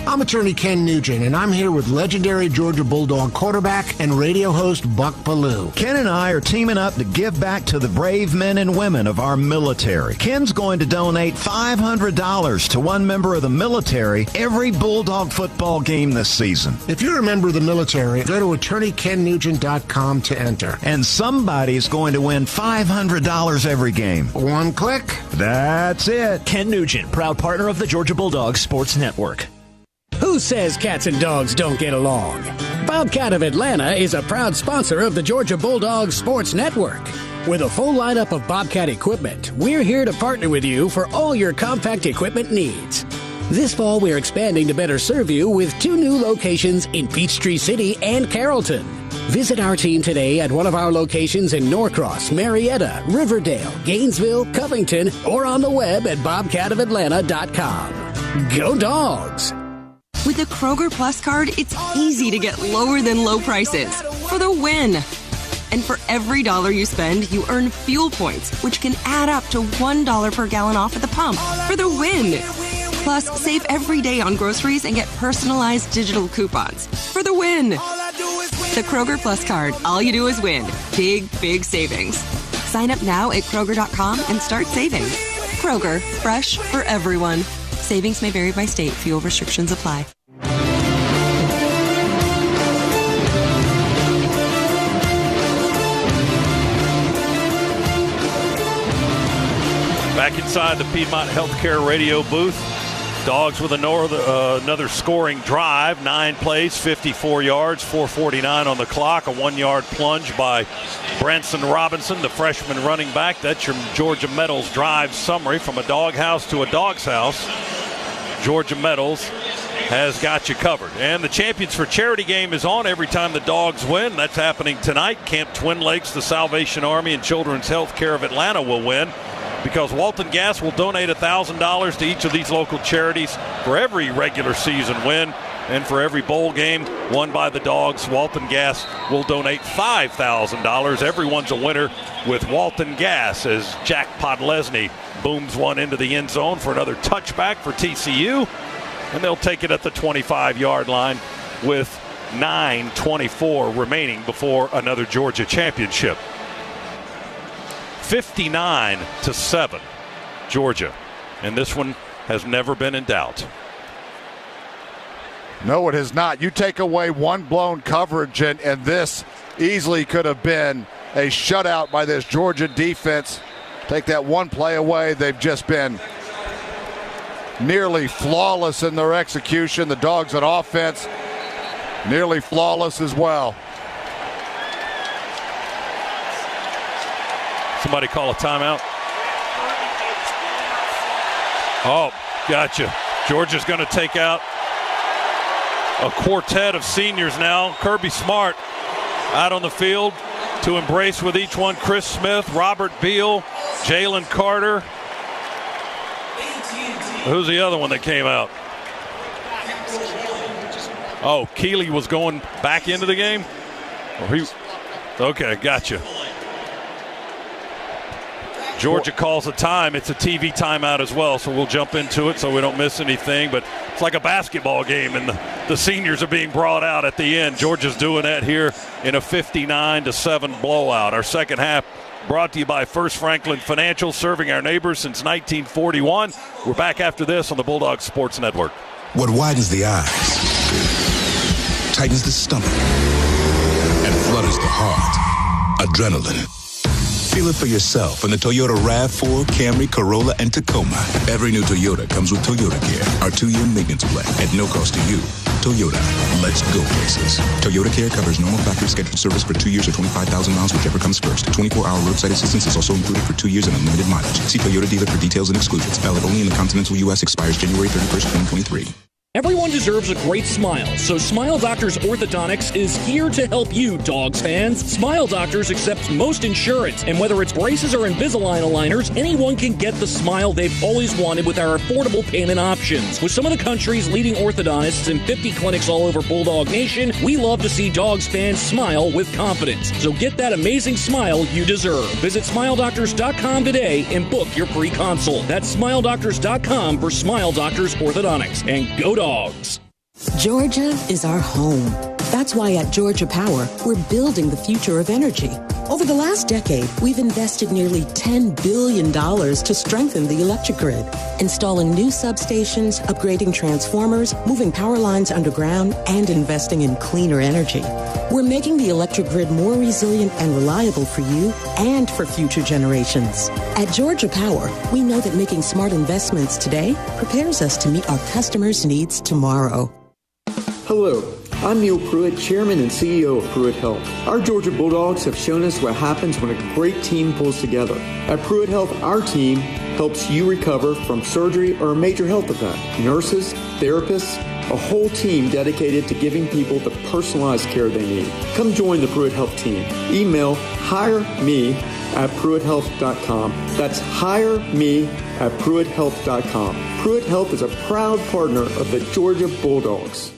I'm attorney Ken Nugent, and I'm here with legendary Georgia Bulldog quarterback and radio host Buck Ballou. Ken and I are teaming up to give back to the brave men and women of our military. Ken's going to donate $500 to one member of the military every Bulldog football game this season. If you're a member of the military, go to attorneykennugent.com to enter. And somebody's going to win $500 every game. One click. That's it. Ken Nugent, proud partner of the Georgia Bulldogs Sports Network. Who says cats and dogs don't get along? Bobcat of Atlanta is a proud sponsor of the Georgia Bulldogs Sports Network. With a full lineup of Bobcat equipment, we're here to partner with you for all your compact equipment needs. This fall, we're expanding to better serve you with 2 new locations in Peachtree City and Carrollton. Visit our team today at one of our locations in Norcross, Marietta, Riverdale, Gainesville, Covington, or on the web at bobcatofatlanta.com. Go Dogs! With the Kroger Plus card, it's easy to get lower than low prices for the win. And for every $1 you spend, you earn fuel points, which can add up to $1 per gallon off at the pump for the win. Plus, save every day on groceries and get personalized digital coupons for the win. The Kroger Plus card, all you do is win. Big, big savings. Sign up now at Kroger.com and start saving. Kroger, fresh for everyone. Savings may vary by state. Fuel restrictions apply. Back inside the Piedmont Healthcare radio booth. Dogs with another scoring drive. 9 plays, 54 yards, 4:49 on the clock. A 1-yard plunge by Branson Robinson, the freshman running back. That's your Georgia Metals drive summary. From a doghouse to a dog's house, Georgia Metals has got you covered. And the Champions for Charity game is on every time the Dogs win. That's happening tonight. Camp Twin Lakes, the Salvation Army, and Children's Health Care of Atlanta will win, because Walton Gas will donate $1,000 to each of these local charities for every regular season win. And for every bowl game won by the Dogs, Walton Gas will donate $5,000. Everyone's a winner with Walton Gas, as Jack Podlesny booms one into the end zone for another touchback for TCU. And they'll take it at the 25-yard line with 9:24 remaining before another Georgia championship. 59-7, Georgia. And this one has never been in doubt. No, it has not. You take away one blown coverage, and this easily could have been a shutout by this Georgia defense. Take that one play away. They've just been nearly flawless in their execution. The Dogs on offense, nearly flawless as well. Somebody call a timeout. Oh, gotcha. Georgia's going to take out a quartet of seniors now. Kirby Smart out on the field to embrace with each one Chris Smith, Robert Beal, Jalen Carter. Who's the other one that came out? Oh, Keeley was going back into the game? Okay, gotcha. Georgia calls a time. It's a TV timeout as well, so we'll jump into it so we don't miss anything. But it's like a basketball game, and the seniors are being brought out at the end. Georgia's doing that here in a 59-7 blowout. Our second half brought to you by First Franklin Financial, serving our neighbors since 1941. We're back after this on the Bulldogs Sports Network. What widens the eyes, tightens the stomach, and flutters the heart. Adrenaline. Feel it for yourself in the Toyota RAV4, Camry, Corolla, and Tacoma. Every new Toyota comes with Toyota Care, our 2-year maintenance plan at no cost to you. Toyota, let's go places. Toyota Care covers normal factory scheduled service for 2 years or 25,000 miles, whichever comes first. 24-hour roadside assistance is also included for 2 years and unlimited mileage. See Toyota dealer for details and exclusions. Valid only in the continental U.S. Expires January 31st, 2023. Everyone deserves a great smile, so Smile Doctors Orthodontics is here to help you, Dogs fans. Smile Doctors accepts most insurance, and whether it's braces or Invisalign aligners, anyone can get the smile they've always wanted with our affordable payment options. With some of the country's leading orthodontists and 50 clinics all over Bulldog Nation, we love to see Dogs fans smile with confidence. So get that amazing smile you deserve. Visit SmileDoctors.com today and book your free consult. That's SmileDoctors.com for Smile Doctors Orthodontics. And go Dogs. Georgia is our home. That's why at Georgia Power, we're building the future of energy. Over the last decade, we've invested nearly $10 billion to strengthen the electric grid, installing new substations, upgrading transformers, moving power lines underground, and investing in cleaner energy. We're making the electric grid more resilient and reliable for you and for future generations. At Georgia Power, we know that making smart investments today prepares us to meet our customers' needs tomorrow. Hello, I'm Neil Pruitt, Chairman and CEO of Pruitt Health. Our Georgia Bulldogs have shown us what happens when a great team pulls together. At Pruitt Health, our team helps you recover from surgery or a major health event. Nurses, therapists, a whole team dedicated to giving people the personalized care they need. Come join the Pruitt Health team. Email hireme@pruitthealth.com. That's hireme@pruitthealth.com. Pruitt Health is a proud partner of the Georgia Bulldogs.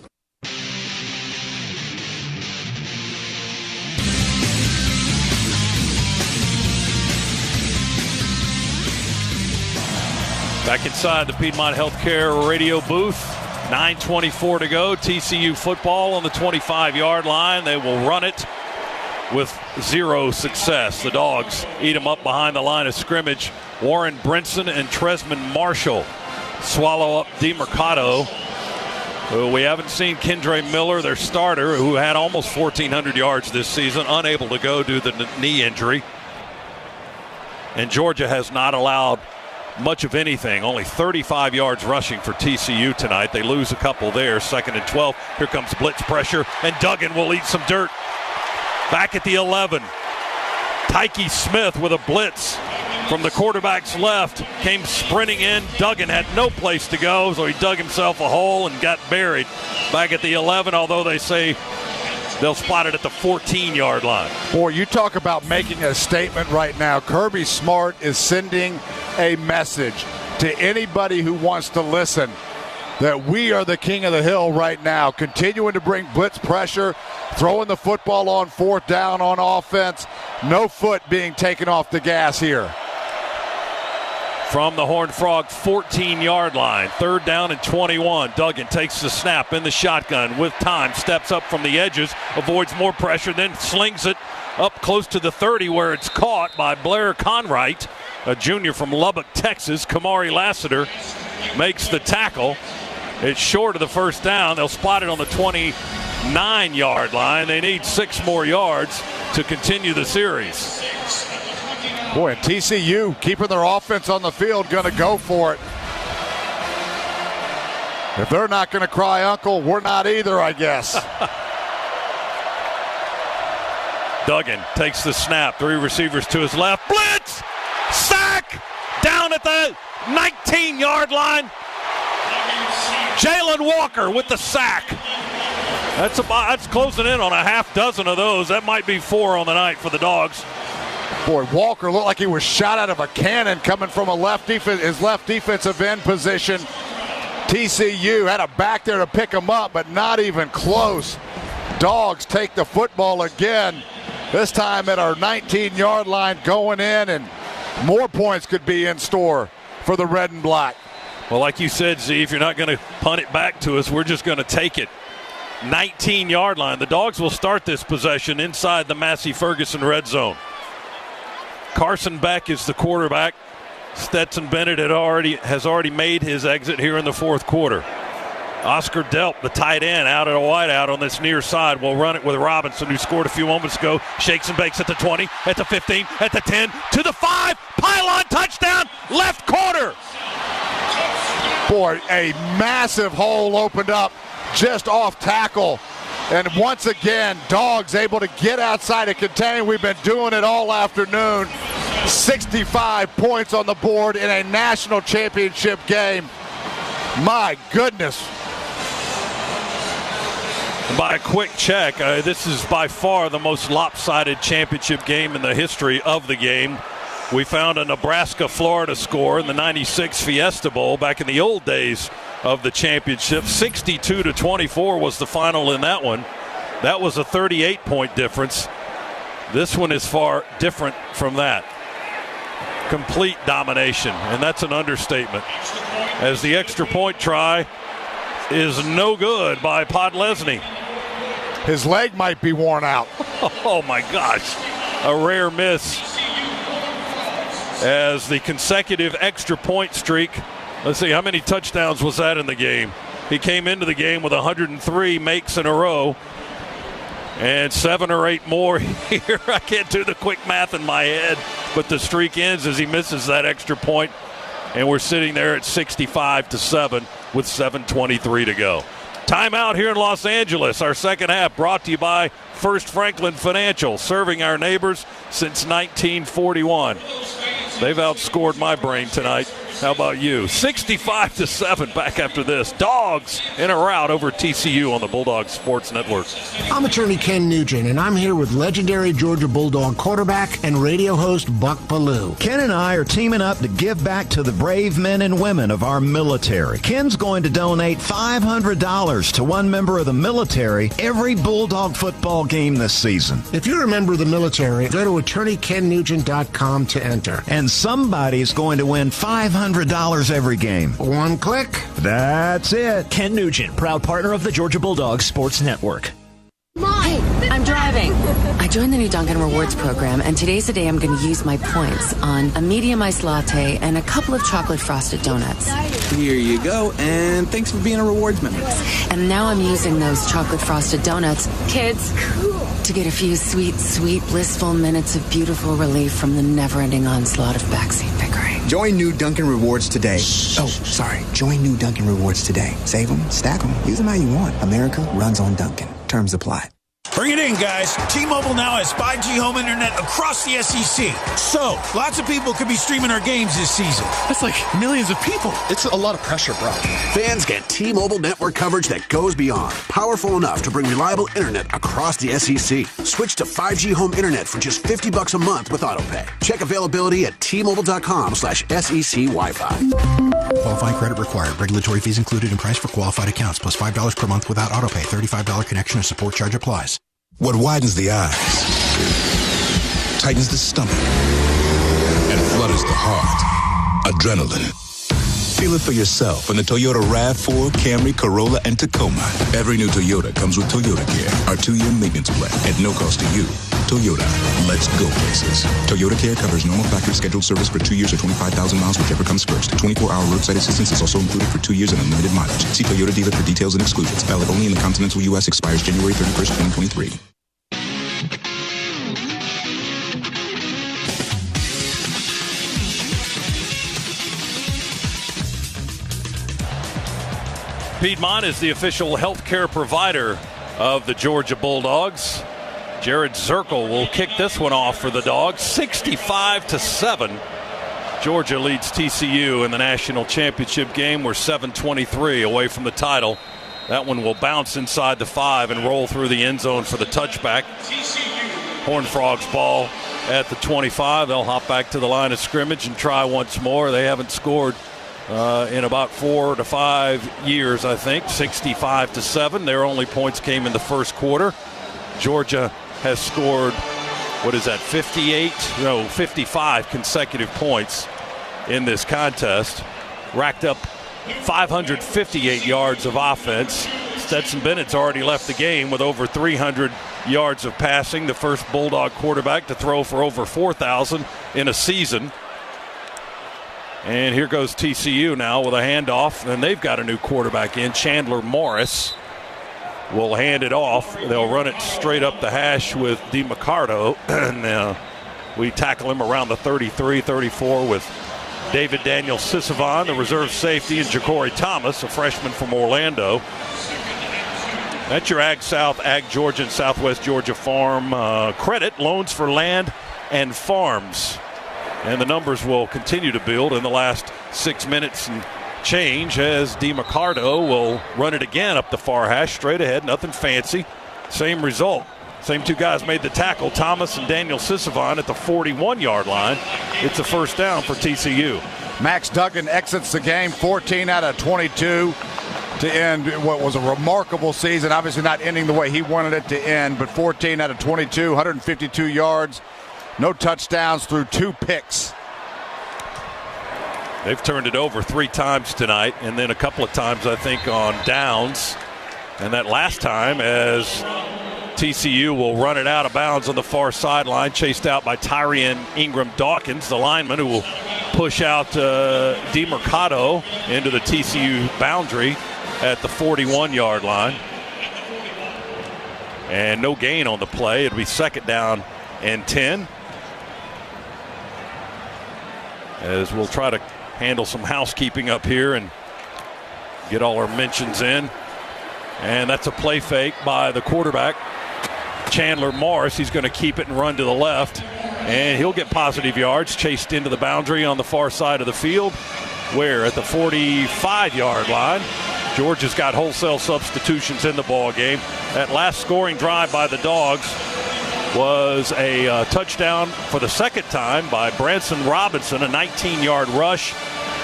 Back inside the Piedmont Healthcare radio booth. 9:24 to go. TCU football on the 25-yard line. They will run it with zero success. The Dogs eat them up behind the line of scrimmage. Warren Brinson and Tresman Marshall swallow up DeMercado. We haven't seen Kendre Miller, their starter, who had almost 1,400 yards this season, unable to go due to the knee injury. And Georgia has not allowed much of anything. Only 35 yards rushing for TCU tonight. They lose a couple there. 2nd and 12. Here comes blitz pressure, and Duggan will eat some dirt. Back at the 11. Tyke Smith with a blitz from the quarterback's left. Came sprinting in. Duggan had no place to go, so he dug himself a hole and got buried. Back at the 11, although they say they'll spot it at the 14-yard line. Boy, you talk about making a statement right now. Kirby Smart is sending a message to anybody who wants to listen that we are the king of the hill right now, continuing to bring blitz pressure, throwing the football on 4th down on offense. No foot being taken off the gas here. From the Horned Frog 14-yard line, 3rd down and 21. Duggan takes the snap in the shotgun with time, steps up from the edges, avoids more pressure, then slings it up close to the 30 where it's caught by Blair Conwright, a junior from Lubbock, Texas. Kamari Lassiter makes the tackle. It's short of the 1st down. They'll spot it on the 29-yard line. They need 6 more yards to continue the series. Boy, and TCU keeping their offense on the field, going to go for it. If they're not going to cry uncle, we're not either, I guess. Duggan takes the snap. 3 receivers to his left. Blitz! Sack! Down at the 19-yard line. Jalen Walker with the sack. That's closing in on a half dozen of those. That might be 4 on the night for the Dogs. Boy, Walker looked like he was shot out of a cannon coming from his left defensive end position. TCU had a back there to pick him up, but not even close. Dogs take the football again, this time at our 19-yard line going in, and more points could be in store for the red and black. Well, like you said, Z, if you're not going to punt it back to us, we're just going to take it. 19-yard line. The Dogs will start this possession inside the Massey-Ferguson red zone. Carson Beck is the quarterback. Stetson Bennett has already made his exit here in the 4th quarter. Oscar Delp, the tight end, out at a wideout on this near side, will run it with Robinson, who scored a few moments ago. Shakes and bakes at the 20, at the 15, at the 10, to the 5. Pylon touchdown, left corner. Boy, a massive hole opened up just off tackle. And once again, Dogs able to get outside and contain. We've been doing it all afternoon. 65 points on the board in a national championship game. My goodness. By a quick check, this is by far the most lopsided championship game in the history of the game. We found a Nebraska-Florida score in the 96 Fiesta Bowl back in the old days of the championship. 62-24 was the final in that one. That was a 38-point difference. This one is far different from that. Complete domination, and that's an understatement. As the extra point try is no good by Podlesny. His leg might be worn out. Oh, my gosh. A rare miss. As the consecutive extra point streak, let's see, how many touchdowns was that in the game? He came into the game with 103 makes in a row and 7 or 8 more here. I can't do the quick math in my head, but the streak ends as he misses that extra point, and we're sitting there at 65-7 with 7:23 to go. Timeout here in Los Angeles. Our second half brought to you by First Franklin Financial, serving our neighbors since 1941. They've outscored my brain tonight. How about you? 65-7 back after this. Dogs in a rout over TCU on the Bulldogs Sports Network. I'm attorney Ken Nugent, and I'm here with legendary Georgia Bulldog quarterback and radio host Buck Ballou. Ken and I are teaming up to give back to the brave men and women of our military. Ken's going to donate $500 to one member of the military every Bulldog football game this season. If you're a member of the military, go to attorneykennugent.com to enter. And somebody's going to win $500 every game. One click. That's it. Ken Nugent, proud partner of the Georgia Bulldogs Sports Network. Hey, I'm driving. I joined the new Dunkin' Rewards program, and today's the day I'm going to use my points on a medium iced latte and a couple of chocolate frosted donuts. Here you go, and thanks for being a rewards member. And now I'm using those chocolate frosted donuts, kids, to get a few sweet, sweet, blissful minutes of beautiful relief from the never-ending onslaught of backseat bickering. Join new Dunkin' Rewards today. Join new Dunkin' Rewards today. Save them, stack them, use them how you want. America runs on Dunkin'. Terms apply. Bring it in, guys. T-Mobile now has 5G home internet across the SEC. So, lots of people could be streaming our games this season. That's like millions of people. It's a lot of pressure, bro. Fans get T-Mobile network coverage that goes beyond. Powerful enough to bring reliable internet across the SEC. Switch to 5G home internet for just $50 a month with AutoPay. Check availability at T-Mobile.com/SEC Wi-Fi. Qualifying credit required. Regulatory fees included in price for qualified accounts, plus $5 per month without AutoPay. $35 connection and support charge applies. What widens the eyes, tightens the stomach, and flutters the heart. Adrenaline. Feel it for yourself in the Toyota RAV4, Camry, Corolla, and Tacoma. Every new Toyota comes with Toyota Care, our 2-year maintenance plan at no cost to you. Toyota, let's go places. Toyota Care covers normal factory scheduled service for 2 years or 25,000 miles, whichever comes first. 24-hour roadside assistance is also included for 2 years and unlimited mileage. See Toyota dealer for details and exclusions. Valid only in the continental U.S. Expires January 31st, 2023. Piedmont is the official healthcare provider of the Georgia Bulldogs. Jared Zirkle will kick this one off for the Dogs. 65-7. Georgia leads TCU in the national championship game. We're 7:23 away from the title. That one will bounce inside the 5 and roll through the end zone for the touchback. Horned Frogs ball at the 25. They'll hop back to the line of scrimmage and try once more. They haven't scored in about 4 to 5 years, I think. 65-7. Their only points came in the first quarter. Georgia has scored, 55 consecutive points in this contest. Racked up 558 yards of offense. Stetson Bennett's already left the game with over 300 yards of passing. The first Bulldog quarterback to throw for over 4,000 in a season. And here goes TCU now with a handoff. And they've got a new quarterback in. Chandler Morris will hand it off. They'll run it straight up the hash with DiMaccardo. And we tackle him around the 33-34 with David Daniel Sisavon, the reserve safety, and Ja'Cory Thomas, a freshman from Orlando. That's your Ag South, Ag Georgia, and Southwest Georgia Farm credit. Loans for land and farms. And the numbers will continue to build in the last 6 minutes and change as DiMarcardo will run it again up the far hash, straight ahead, nothing fancy. Same result. Same two guys made the tackle, Thomas and Daniel Sisavon at the 41-yard line. It's a first down for TCU. Max Duggan exits the game 14 out of 22 to end what was a remarkable season. Obviously not ending the way he wanted it to end, but 14 out of 22, 152 yards, no touchdowns through 2 picks. They've turned it over 3 times tonight, and then a couple of times, I think, on downs. And that last time as TCU will run it out of bounds on the far sideline, chased out by Tyrion Ingram-Dawkins, the lineman who will push out DiMarcardo into the TCU boundary at the 41-yard line. And no gain on the play. It'll be second down and 10. As we'll try to handle some housekeeping up here and get all our mentions in. And that's a play fake by the quarterback, Chandler Morris. He's going to keep it and run to the left. And he'll get positive yards, chased into the boundary on the far side of the field. Where at the 45-yard line. Georgia's got wholesale substitutions in the ball game. That last scoring drive by the Dogs was a touchdown for the second time by Branson Robinson, a 19-yard rush.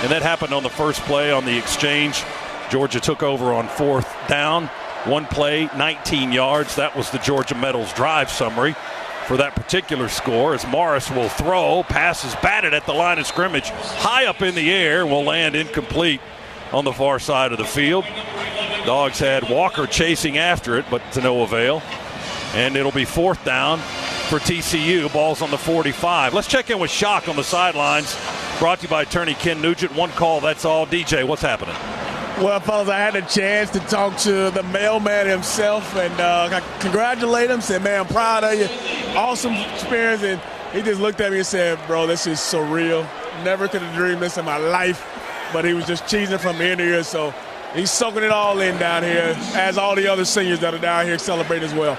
And that happened on the first play on the exchange. Georgia took over on 4th down. One play, 19 yards. That was the Georgia Metals drive summary for that particular score, as Morris will throw. Pass is batted at the line of scrimmage, high up in the air, will land incomplete on the far side of the field. Dogs had Walker chasing after it, but to no avail. And it'll be 4th down for TCU. Ball's on the 45. Let's check in with Shock on the sidelines. Brought to you by attorney Ken Nugent. One call, that's all. DJ, what's happening? Well, fellas, I had a chance to talk to the mailman himself and congratulate him. Said, man, I'm proud of you. Awesome experience. And he just looked at me and said, bro, this is surreal. Never could have dreamed this in my life. But he was just cheesing from ear to ear. So he's soaking it all in down here, as all the other seniors that are down here celebrate as well.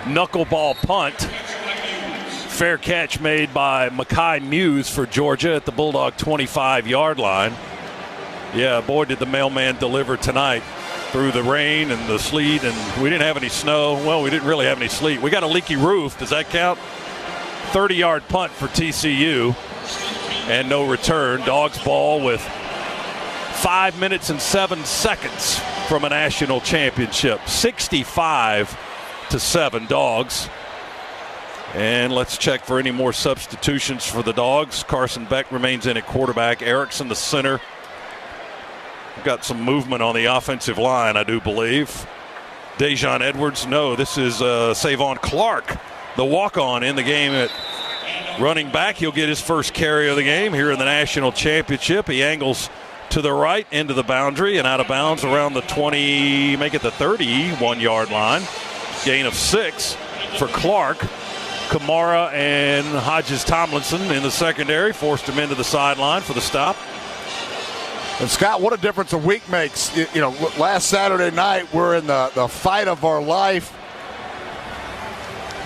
Knuckleball punt. Fair catch made by Mekhi Muse for Georgia at the Bulldog 25-yard line. Yeah, boy, did the mailman deliver tonight through the rain and the sleet, and we didn't have any snow. Well, we didn't really have any sleet. We got a leaky roof. Does that count? 30-yard punt for TCU and no return. Dogs ball with 5 minutes and 7 seconds from a national championship. 65-7 Dogs. And let's check for any more substitutions for the Dogs. Carson Beck remains in at quarterback. Erickson, the center. Got some movement on the offensive line, I do believe. Dejon Edwards, no, this is Savon Clark, the walk-on in the game at running back. He'll get his first carry of the game here in the national championship. He angles to the right into the boundary and out of bounds around the 20, make it the 31-yard line. Gain of 6 for Clark. Kamara and Hodges Tomlinson in the secondary forced him into the sideline for the stop. And Scott, what a difference a week makes. You know, last Saturday night we're in the fight of our life.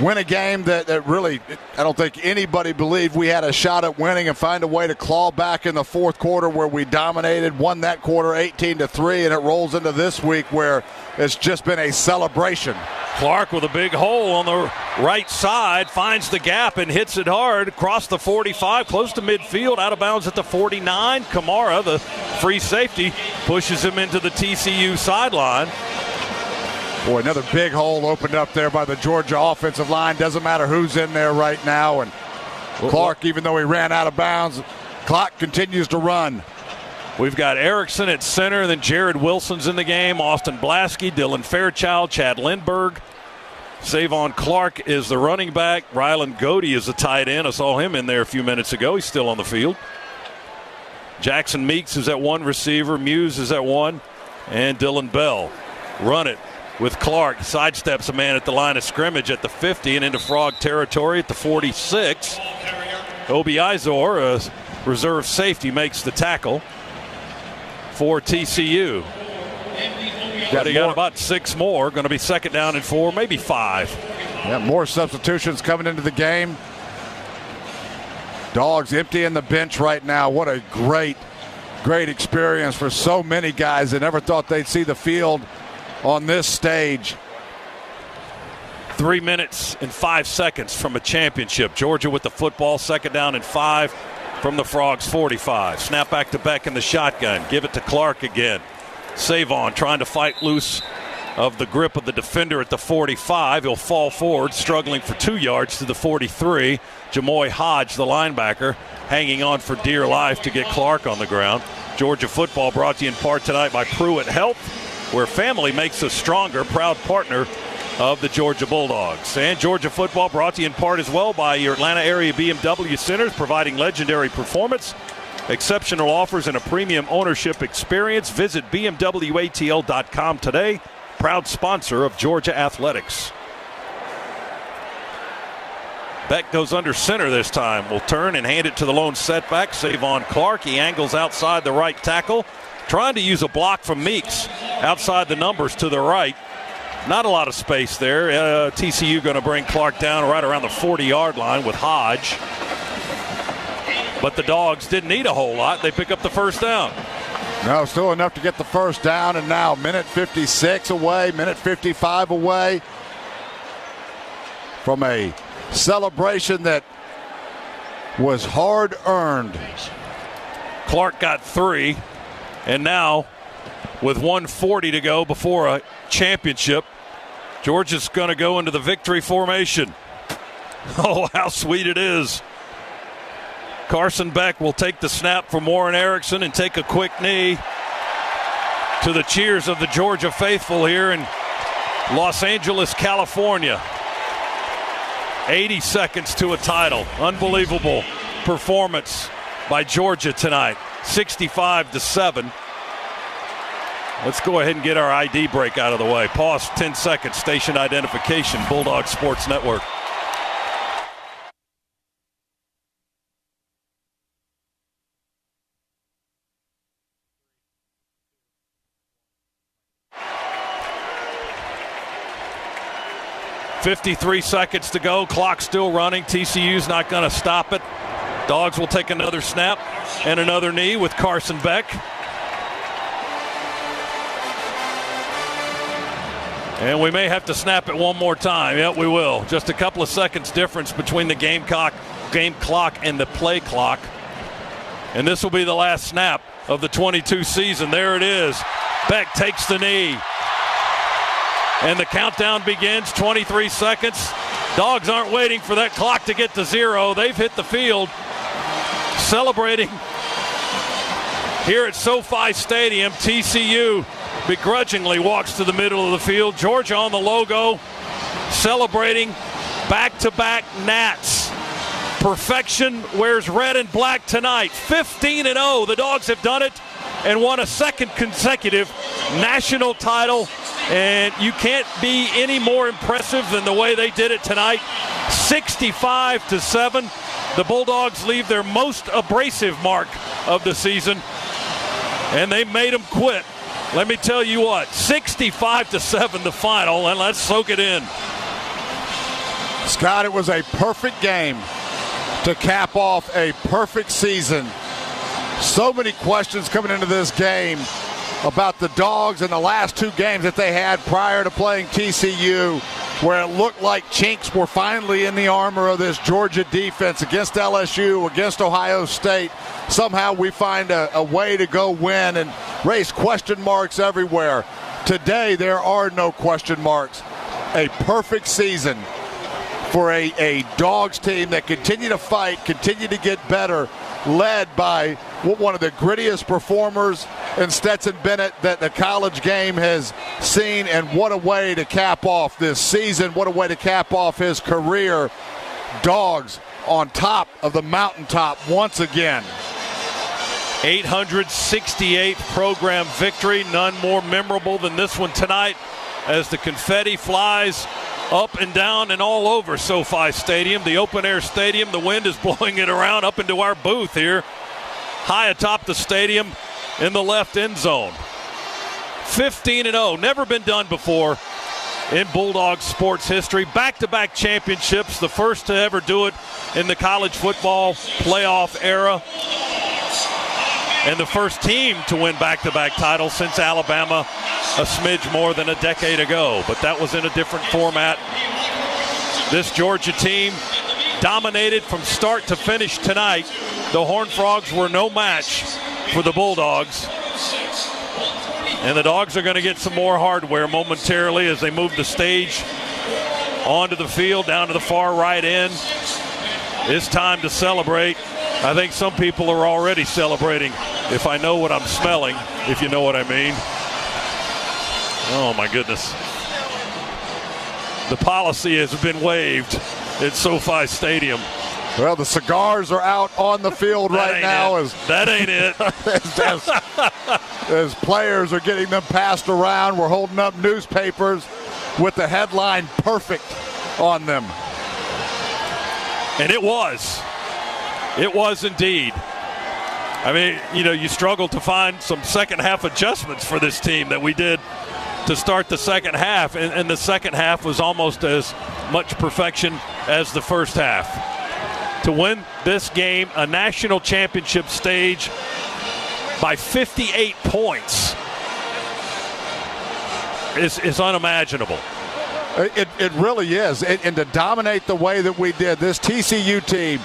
Win a game that really, I don't think anybody believed we had a shot at winning, and find a way to claw back in the fourth quarter where we dominated, won that quarter 18-3, and it rolls into this week where it's just been a celebration. Clark with a big hole on the right side, finds the gap and hits it hard across the 45, close to midfield, out of bounds at the 49. Kamara, the free safety, pushes him into the TCU sideline. Boy, another big hole opened up there by the Georgia offensive line. Doesn't matter who's in there right now. And Clark, even though he ran out of bounds, clock continues to run. We've got Erickson at center, and then Jared Wilson's in the game. Austin Blaskey, Dylan Fairchild, Chad Lindbergh. Savon Clark is the running back. Rylan Godey is the tight end. I saw him in there a few minutes ago. He's still on the field. Jackson Meeks is at one receiver. Muse is at one. And Dylan Bell. Run it with Clark. Sidesteps a man at the line of scrimmage at the 50 and into Frog territory at the 46. Obi Izor, a reserve safety, makes the tackle for TCU. They got about 6 more. Going to be second down and 4, maybe 5. Yeah, more substitutions coming into the game. Dogs emptying the bench right now. What a great great experience for so many guys that never thought they'd see the field on this stage. 3 minutes and 5 seconds from a championship. Georgia with the football, 2nd down and 5 from the Frogs 45. Snap back to Beck in the shotgun. Give it to Clark again. Savon trying to fight loose of the grip of the defender at the 45. He'll fall forward, struggling for 2 yards to the 43. Jamoy Hodge, the linebacker, hanging on for dear life to get Clark on the ground. Georgia football brought to you in part tonight by Pruitt Health, where family makes us stronger, proud partner of the Georgia Bulldogs. And Georgia football brought to you in part as well by your Atlanta area BMW centers, providing legendary performance, exceptional offers, and a premium ownership experience. Visit BMWATL.com today. Proud sponsor of Georgia Athletics. Beck goes under center this time. Will turn and hand it to the lone setback, Savon Clark. He angles outside the right tackle, trying to use a block from Meeks outside the numbers to the right. Not a lot of space there. TCU going to bring Clark down right around the 40-yard line with Hodge. But the Dogs didn't need a whole lot. They pick up the first down. No, still enough to get the first down, and now minute 56 away, minute 55 away from a celebration that was hard-earned. Clark got 3, and now with 1:40 to go before a championship, Georgia's going to go into the victory formation. Oh, how sweet it is. Carson Beck will take the snap from Warren Erickson and take a quick knee to the cheers of the Georgia faithful here in Los Angeles, California. 80 seconds to a title. Unbelievable performance by Georgia tonight. 65-7. Let's go ahead and get our ID break out of the way. Pause 10 seconds. Station identification. Bulldog Sports Network. .53 seconds to go. Clock still running. TCU's not going to stop it. Dogs will take another snap and another knee with Carson Beck. And we may have to snap it one more time. Yep, we will. Just a couple of seconds difference between the game clock and the play clock. And this will be the last snap of the 22 season. There it is. Beck takes the knee. And the countdown begins, 23 seconds. Dogs aren't waiting for that clock to get to 0. They've hit the field, celebrating here at SoFi Stadium. TCU begrudgingly walks to the middle of the field. Georgia on the logo, celebrating back-to-back Nats. Perfection wears red and black tonight. 15-0. The Dogs have done it and won a second consecutive national title. And you can't be any more impressive than the way they did it tonight. 65-7. The Bulldogs leave their most abrasive mark of the season, and they made them quit. Let me tell you what, 65-7 the final, and let's soak it in. Scott, it was a perfect game to cap off a perfect season. So many questions coming into this game about the Dogs in the last 2 games that they had prior to playing TCU, where it looked like chinks were finally in the armor of this Georgia defense against LSU, against Ohio State. Somehow we find a way to go win and raise question marks everywhere. Today there are no question marks. A perfect season for a Dogs team that continue to fight, continue to get better, led by one of the grittiest performers in Stetson Bennett that the college game has seen. And what a way to cap off this season. What a way to cap off his career. Dogs on top of the mountaintop once again. 868th program victory. None more memorable than this one tonight, as the confetti flies up and down and all over SoFi Stadium, the open-air stadium. The wind is blowing it around up into our booth here, high atop the stadium in the left end zone. 15-0, never been done before in Bulldog sports history. Back-to-back championships, the first to ever do it in the college football playoff era. and the first team to win back-to-back titles since Alabama a smidge more than a decade ago. But that was in a different format. This Georgia team dominated from start to finish tonight. The Horned Frogs were no match for the Bulldogs. And the Dogs are going to get some more hardware momentarily as they move the stage onto the field, down to the far right end. It's time to celebrate. I think some people are already celebrating, if I know what I'm smelling, if you know what I mean. Oh, my goodness. The policy has been waived at SoFi Stadium. Well, the cigars are out on the field right now. That ain't it. As players are getting them passed around, we're holding up newspapers with the headline "Perfect" on them. And it was. It was indeed. I mean, you struggle to find some second half adjustments for this team that we did to start the second half. And the second half was almost as much perfection as the first half. To win this game, a national championship stage, by 58 points is unimaginable. It really is. And to dominate the way that we did, this TCU team,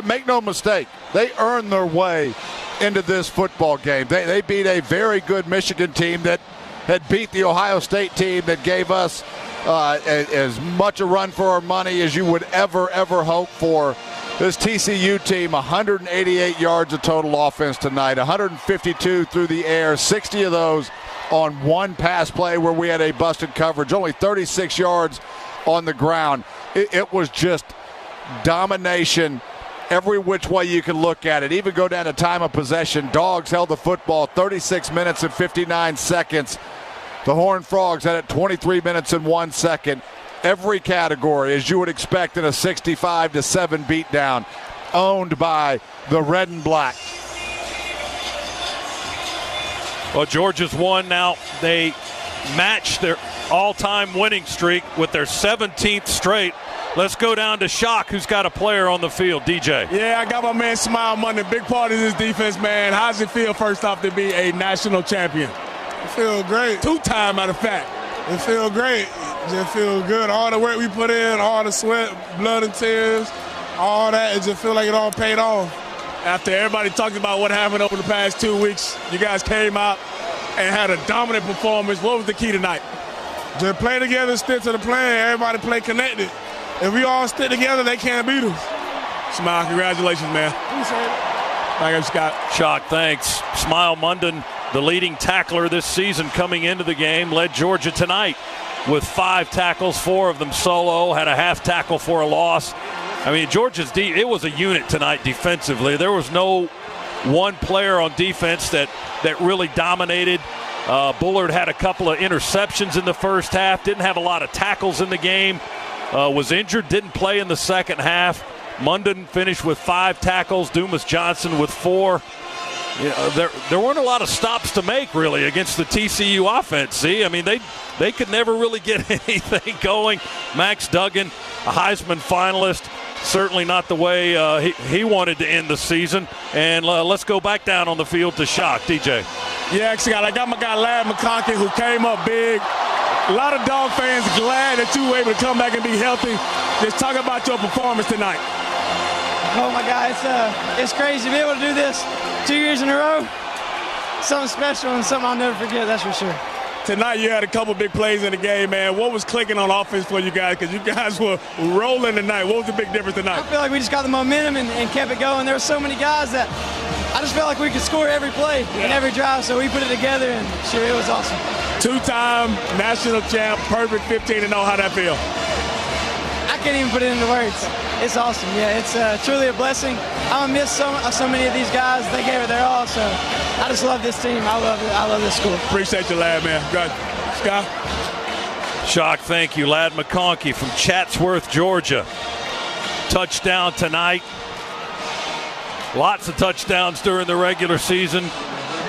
make no mistake, they earned their way into this football game. They beat a very good Michigan team that had beat the Ohio State team that gave us as much a run for our money as you would ever hope for. This TCU team, 188 yards of total offense tonight, 152 through the air, 60 of those on one pass play where we had a busted coverage, only 36 yards on the ground. It was just domination every which way you can look at it. Even go down to time of possession. Dogs held the football 36 minutes and 59 seconds. The Horned Frogs had it 23 minutes and 1 second. Every category, as you would expect in a 65-7 beatdown, owned by the Red and Black. Well, Georgia's won now. They match their all-time winning streak with their 17th straight. Let's go down to Shock, who's got a player on the field. DJ. Yeah, I got my man Smile Monday. Big part of this defense, man. How's it feel, first off, to be a national champion? It feels great. Two-time, matter of fact. It feels great. Just feel good. All the work we put in, all the sweat, blood and tears, all that, it just feel like it all paid off. After everybody talked about what happened over the past 2 weeks, you guys came out and had a dominant performance. What was the key tonight? Just play together, stick to the plan. Everybody play connected. If we all stick together, they can't beat us. Smile, congratulations, man. Appreciate it. Thank you, Scott. Shock, thanks. Smile Munden, the leading tackler this season coming into the game, led Georgia tonight with 5 tackles, 4 of them solo, had a half tackle for a loss. I mean, Georgia's it was a unit tonight defensively. There was no one player on defense that really dominated. Bullard had a couple of interceptions in the first half, didn't have a lot of tackles in the game, was injured, didn't play in the second half. Munden finished with 5 tackles, Dumas Johnson with 4. There weren't a lot of stops to make, really, against the TCU offense. See, I mean, they could never really get anything going. Max Duggan, a Heisman finalist, certainly not the way he wanted to end the season. And let's go back down on the field to Shock. DJ. Yeah, Scott, I got my guy Ladd McConkey, who came up big. A lot of Dog fans glad that you were able to come back and be healthy. Just talk about your performance tonight. Oh my God, it's crazy to be able to do this 2 years in a row. Something special and something I'll never forget, that's for sure. Tonight you had a couple big plays in the game, man. What was clicking on offense for you guys? Because you guys were rolling tonight. What was the big difference tonight? I feel like we just got the momentum and kept it going. There were so many guys that I just felt like we could score every play and every drive, so we put it together, and sure, it was awesome. 2-time national champ, perfect 15-0. How'd that feel? I can't even put it into words. It's awesome. Yeah, it's truly a blessing. I'm gonna miss so many of these guys. They gave it their all, so I just love this team. I love it. I love this school. Appreciate you, Ladd, man. Good. Scott? Shock, thank you. Ladd McConkey from Chatsworth, Georgia. Touchdown tonight. Lots of touchdowns during the regular season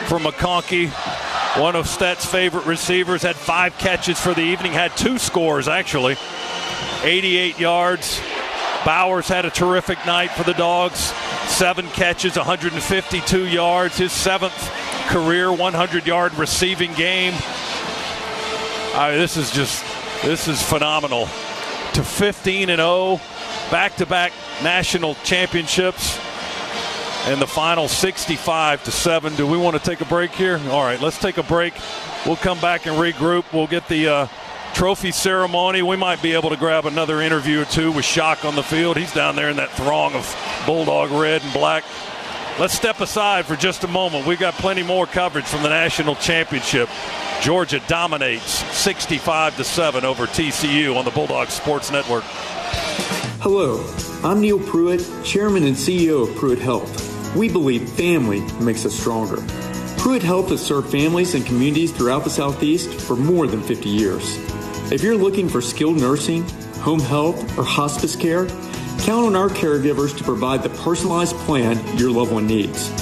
for McConkey. One of Stet's favorite receivers, had 5 catches for the evening, had 2 scores actually. 88 yards. Bowers had a terrific night for the Dogs. 7 catches, 152 yards, his 7th career 100-yard receiving game. This is phenomenal. To 15-0, back-to-back national championships, and the final 65-7. Do we want to take a break here? All right, let's take a break. We'll come back and regroup. We'll get the trophy ceremony. We might be able to grab another interview or two with Shock on the field. He's down there in that throng of Bulldog red and black. Let's step aside for just a moment. We've got plenty more coverage from the national championship. Georgia dominates 65-7 over TCU on the Bulldogs Sports Network. Hello, I'm Neil Pruitt, Chairman and CEO of Pruitt Health. We believe family makes us stronger. Pruitt Health has served families and communities throughout the Southeast for more than 50 years. If you're looking for skilled nursing, home health, or hospice care, count on our caregivers to provide the personalized plan your loved one needs.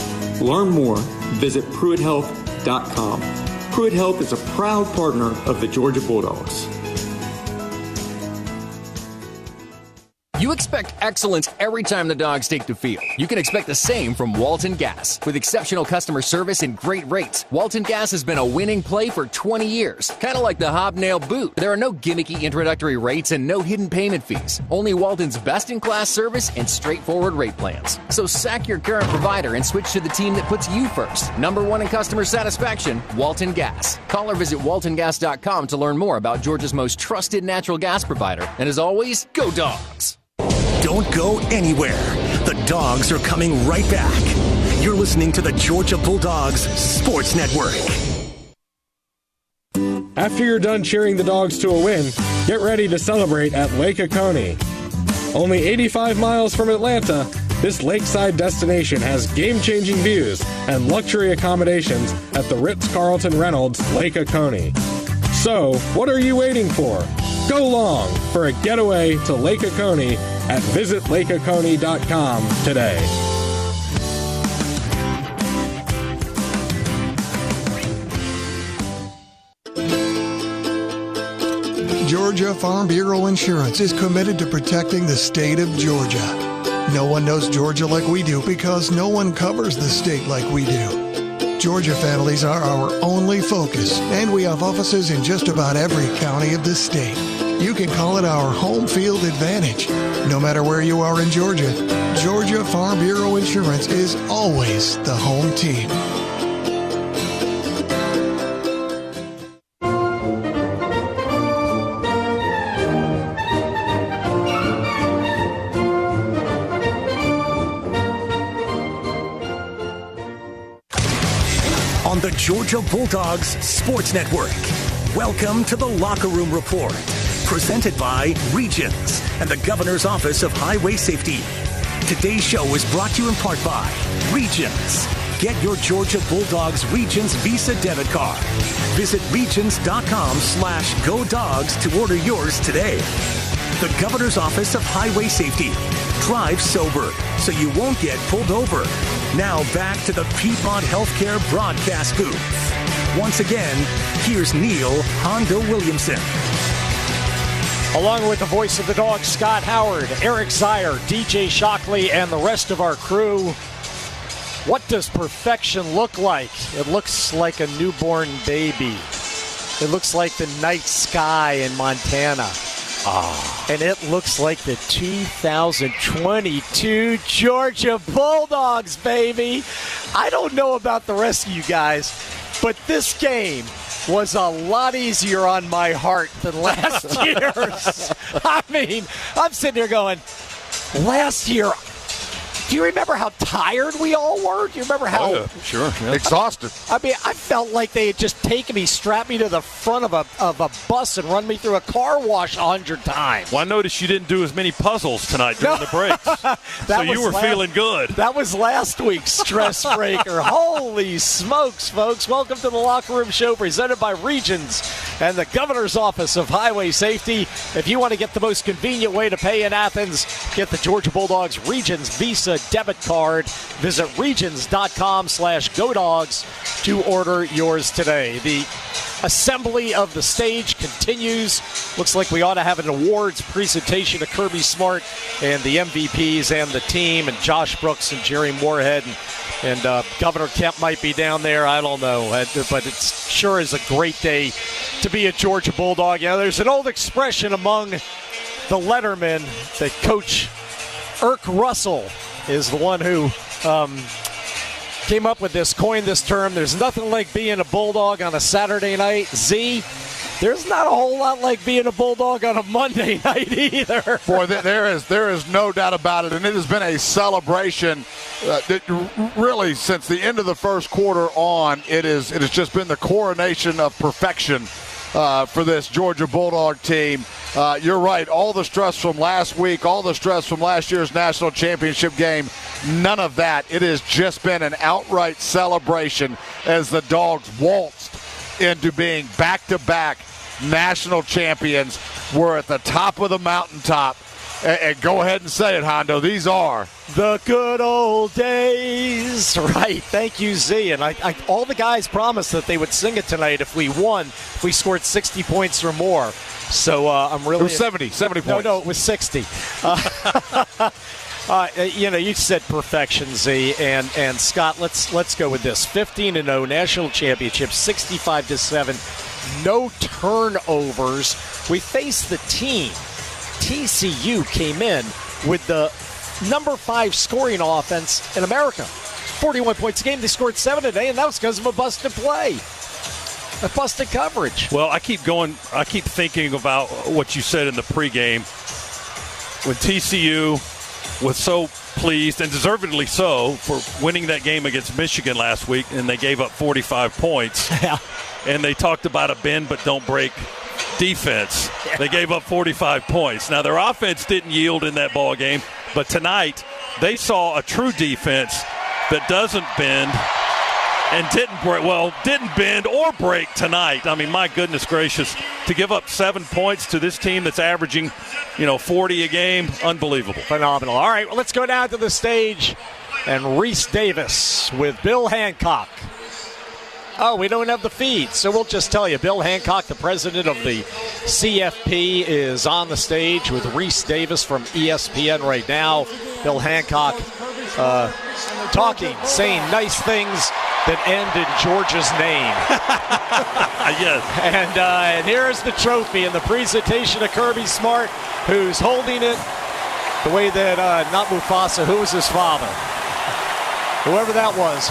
Learn more, visit PruittHealth.com. Pruitt Health is a proud partner of the Georgia Bulldogs. You expect excellence every time the Dogs take the field. You can expect the same from Walton Gas. With exceptional customer service and great rates, Walton Gas has been a winning play for 20 years. Kind of like the hobnail boot. There are no gimmicky introductory rates and no hidden payment fees. Only Walton's best-in-class service and straightforward rate plans. So sack your current provider and switch to the team that puts you first. #1 in customer satisfaction, Walton Gas. Call or visit waltongas.com to learn more about Georgia's most trusted natural gas provider. And as always, go Dogs! Don't go anywhere. The Dogs are coming right back. You're listening to the Georgia Bulldogs Sports Network. After you're done cheering the Dogs to a win, get ready to celebrate at Lake Oconee. Only 85 miles from Atlanta, this lakeside destination has game-changing views and luxury accommodations at the Ritz-Carlton Reynolds Lake Oconee. So, what are you waiting for? Go long for a getaway to Lake Oconee at visitlakeoconee.com today. Georgia Farm Bureau Insurance is committed to protecting the state of Georgia. No one knows Georgia like we do because no one covers the state like we do. Georgia families are our only focus, and we have offices in just about every county of the state. You can call it our home field advantage. No matter where you are in Georgia, Georgia Farm Bureau Insurance is always the home team. On the Georgia Bulldogs Sports Network. Welcome to the Locker Room Report, presented by Regions and the Governor's Office of Highway Safety. Today's show is brought to you in part by Regions. Get your Georgia Bulldogs Regions Visa debit card. Visit regions.com/GoDogs to order yours today. The Governor's Office of Highway Safety. Drive sober so you won't get pulled over. Now back to the Piedmont Healthcare broadcast booth. Once again, here's Neil Hondo Williamson. Along with the voice of the Dogs, Scott Howard, Eric Zier, DJ Shockley, and the rest of our crew. What does perfection look like? It looks like a newborn baby. It looks like the night sky in Montana. And it looks like the 2022 Georgia Bulldogs, baby. I don't know about the rest of you guys, but this game was a lot easier on my heart than last year's. I mean, I'm sitting here going, last year, do you remember how tired we all were? Do you remember how? Oh, yeah, sure. Yeah. Exhausted. I mean, I felt like they had just taken me, strapped me to the front of a bus and run me through a car wash 100 times. Well, I noticed you didn't do as many puzzles tonight during the breaks. So you were feeling good. That was last week's stress breaker. Holy smokes, folks. Welcome to the Locker Room Show presented by Regions and the Governor's Office of Highway Safety. If you want to get the most convenient way to pay in Athens, get the Georgia Bulldogs Regions Visa debit card. Visit regions.com/GoDogs to order yours today. The assembly of the stage continues. Looks like we ought to have an awards presentation to Kirby Smart and the MVPs and the team, and Josh Brooks and Jerry Moorhead, and Governor Kemp might be down there. I don't know, but it sure is a great day to be a Georgia Bulldog. You know, there's an old expression among the lettermen that Coach Irk Russell is the one who came up with this, coined this term. There's nothing like being a Bulldog on a Saturday night. Z, there's not a whole lot like being a Bulldog on a Monday night either. Boy, there is no doubt about it, and it has been a celebration that really since the end of the first quarter on. It has just been the coronation of perfection for this Georgia Bulldog team. You're right. All the stress from last week, all the stress from last year's national championship game, none of that. It has just been an outright celebration as the Dogs waltzed into being back-to-back national champions. We're at the top of the mountaintop. And go ahead and say it, Hondo. These are the good old days. Right. Thank you, Z. And all the guys promised that they would sing it tonight if we won, if we scored 60 points or more. So I'm really. It was 70 points. No, it was 60. You said perfection, Z, and Scott. Let's go with this. 15-0 national championship, 65-7, no turnovers. We faced the team. TCU came in with the number 5 scoring offense in America. 41 points a game. They scored 7 today, and that was because of a busted play. A busted coverage. Well, I keep thinking about what you said in the pregame when TCU was so pleased, and deservedly so, for winning that game against Michigan last week, and they gave up 45 points. Yeah. And they talked about a bend but don't break defense. Yeah. They gave up 45 points. Now, their offense didn't yield in that ball game, but tonight they saw a true defense that doesn't bend and didn't bend or break tonight. I mean, my goodness gracious, to give up 7 points to this team that's averaging, 40 a game, unbelievable. Phenomenal. All right, well, let's go down to the stage and Reese Davis with Bill Hancock. Oh, we don't have the feed, so we'll just tell you. Bill Hancock, the president of the CFP, is on the stage with Reese Davis from ESPN right now. Bill Hancock talking, saying nice things that end in Georgia's name. Yes. And here's the trophy and the presentation of Kirby Smart, who's holding it the way that, not Mufasa, who was his father? Whoever that was,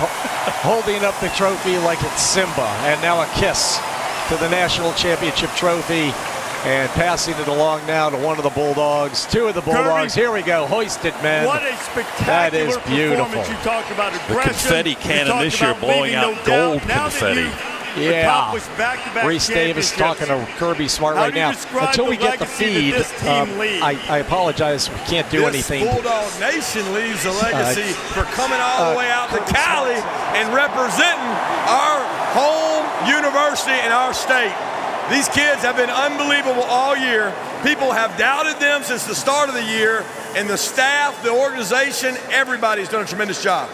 holding up the trophy like it's Simba. And now a kiss to the national championship trophy. And passing it along now to one of the Bulldogs, 2 of the Bulldogs. Kirby, here we go, hoist it, men. What a spectacular performance. You talk about aggression. The confetti cannon this year blowing out gold confetti. Yeah. Reese Davis talking to Kirby Smart right now. Until we get the feed, I apologize, we can't do anything. This Bulldog Nation leaves a legacy for coming all the way out to Cali and representing our home university and our state. These kids have been unbelievable all year. People have doubted them since the start of the year, and the staff, the organization, everybody's done a tremendous job.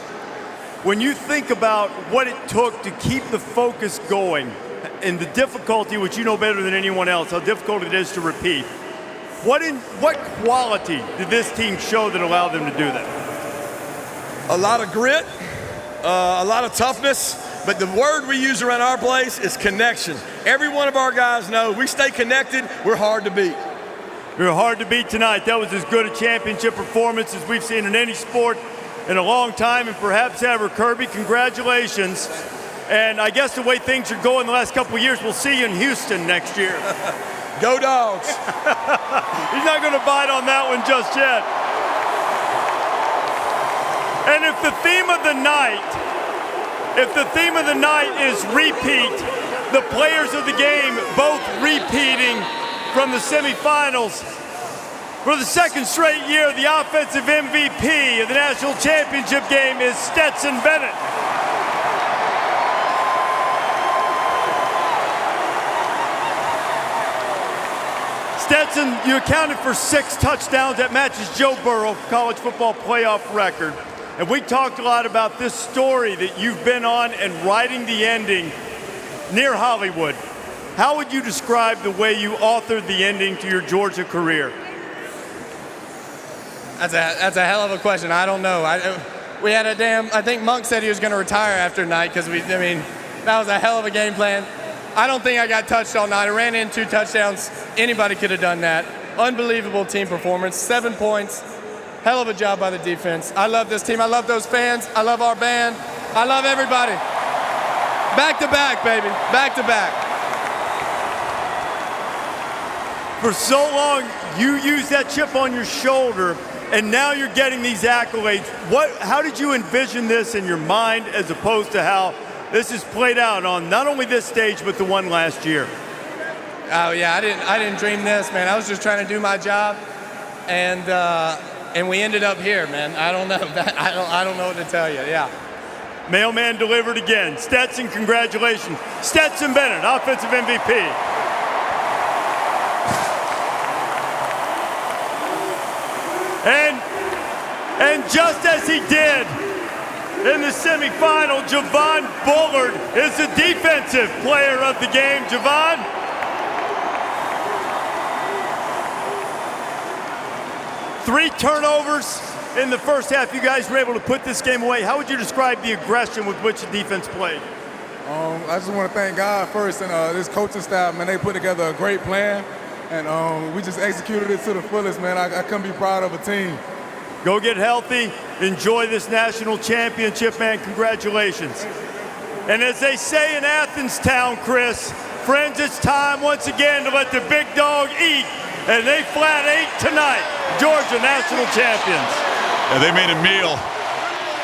When you think about what it took to keep the focus going and the difficulty, which you know better than anyone else, how difficult it is to repeat, what quality did this team show that allowed them to do that? A lot of grit, a lot of toughness. But the word we use around our place is connection. Every one of our guys know we stay connected, we're hard to beat. We were hard to beat tonight. That was as good a championship performance as we've seen in any sport in a long time, and perhaps ever. Kirby, congratulations. And I guess the way things are going the last couple of years, we'll see you in Houston next year. Go Dogs. He's not going to bite on that one just yet. And if the theme of the night is repeat, the players of the game both repeating from the semifinals. For the second straight year, the offensive MVP of the national championship game is Stetson Bennett. Stetson, you accounted for 6 touchdowns. That matches Joe Burrow, college football playoff record. And we talked a lot about this story that you've been on and writing the ending near Hollywood. How would you describe the way you authored the ending to your Georgia career? That's a hell of a question. I don't know. We had I think Monk said he was going to retire after tonight because that was a hell of a game plan. I don't think I got touched all night. I ran in 2 touchdowns. Anybody could have done that. Unbelievable team performance. 7 points. Hell of a job by the defense. I love this team. I love those fans. I love our band. I love everybody. Back to back, baby. Back to back. For so long, you used that chip on your shoulder, and now you're getting these accolades. How did you envision this in your mind as opposed to how this is played out on not only this stage, but the one last year? Oh, yeah, I didn't dream this, man. I was just trying to do my job, and we ended up here, man. I don't know. I don't know what to tell you, yeah. Mailman delivered again. Stetson, congratulations. Stetson Bennett, offensive MVP. And just as he did in the semifinal, Javon Bullard is the defensive player of the game. Javon? Three turnovers in the first half. You guys were able to put this game away. How would you describe the aggression with which the defense played? I just want to thank God first and this coaching staff, man. They put together a great plan, and we just executed it to the fullest, man. I couldn't be proud of a team. Go get healthy. Enjoy this national championship, man. Congratulations. And as they say in Athens Town, Chris, friends, it's time once again to let the big dog eat. And they flat ate tonight. Georgia national champions. Yeah, they made a meal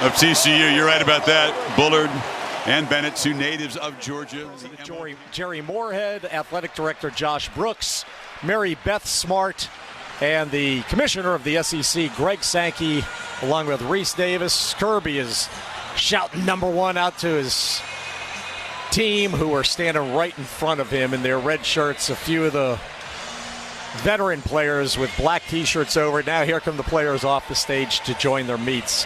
of TCU. You're right about that. Bullard and Bennett, 2 natives of Georgia. Jerry Moorhead, athletic director Josh Brooks, Mary Beth Smart, and the commissioner of the SEC, Greg Sankey, along with Reese Davis. Kirby is shouting #1 out to his team, who are standing right in front of him in their red shirts. A few of the veteran players with black T-shirts over. Now here come the players off the stage to join their mates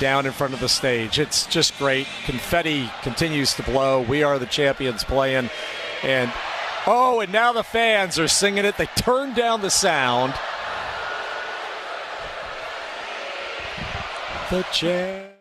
down in front of the stage. It's just great. Confetti continues to blow. We are the champions playing. And now the fans are singing it. They turned down the sound. The champ.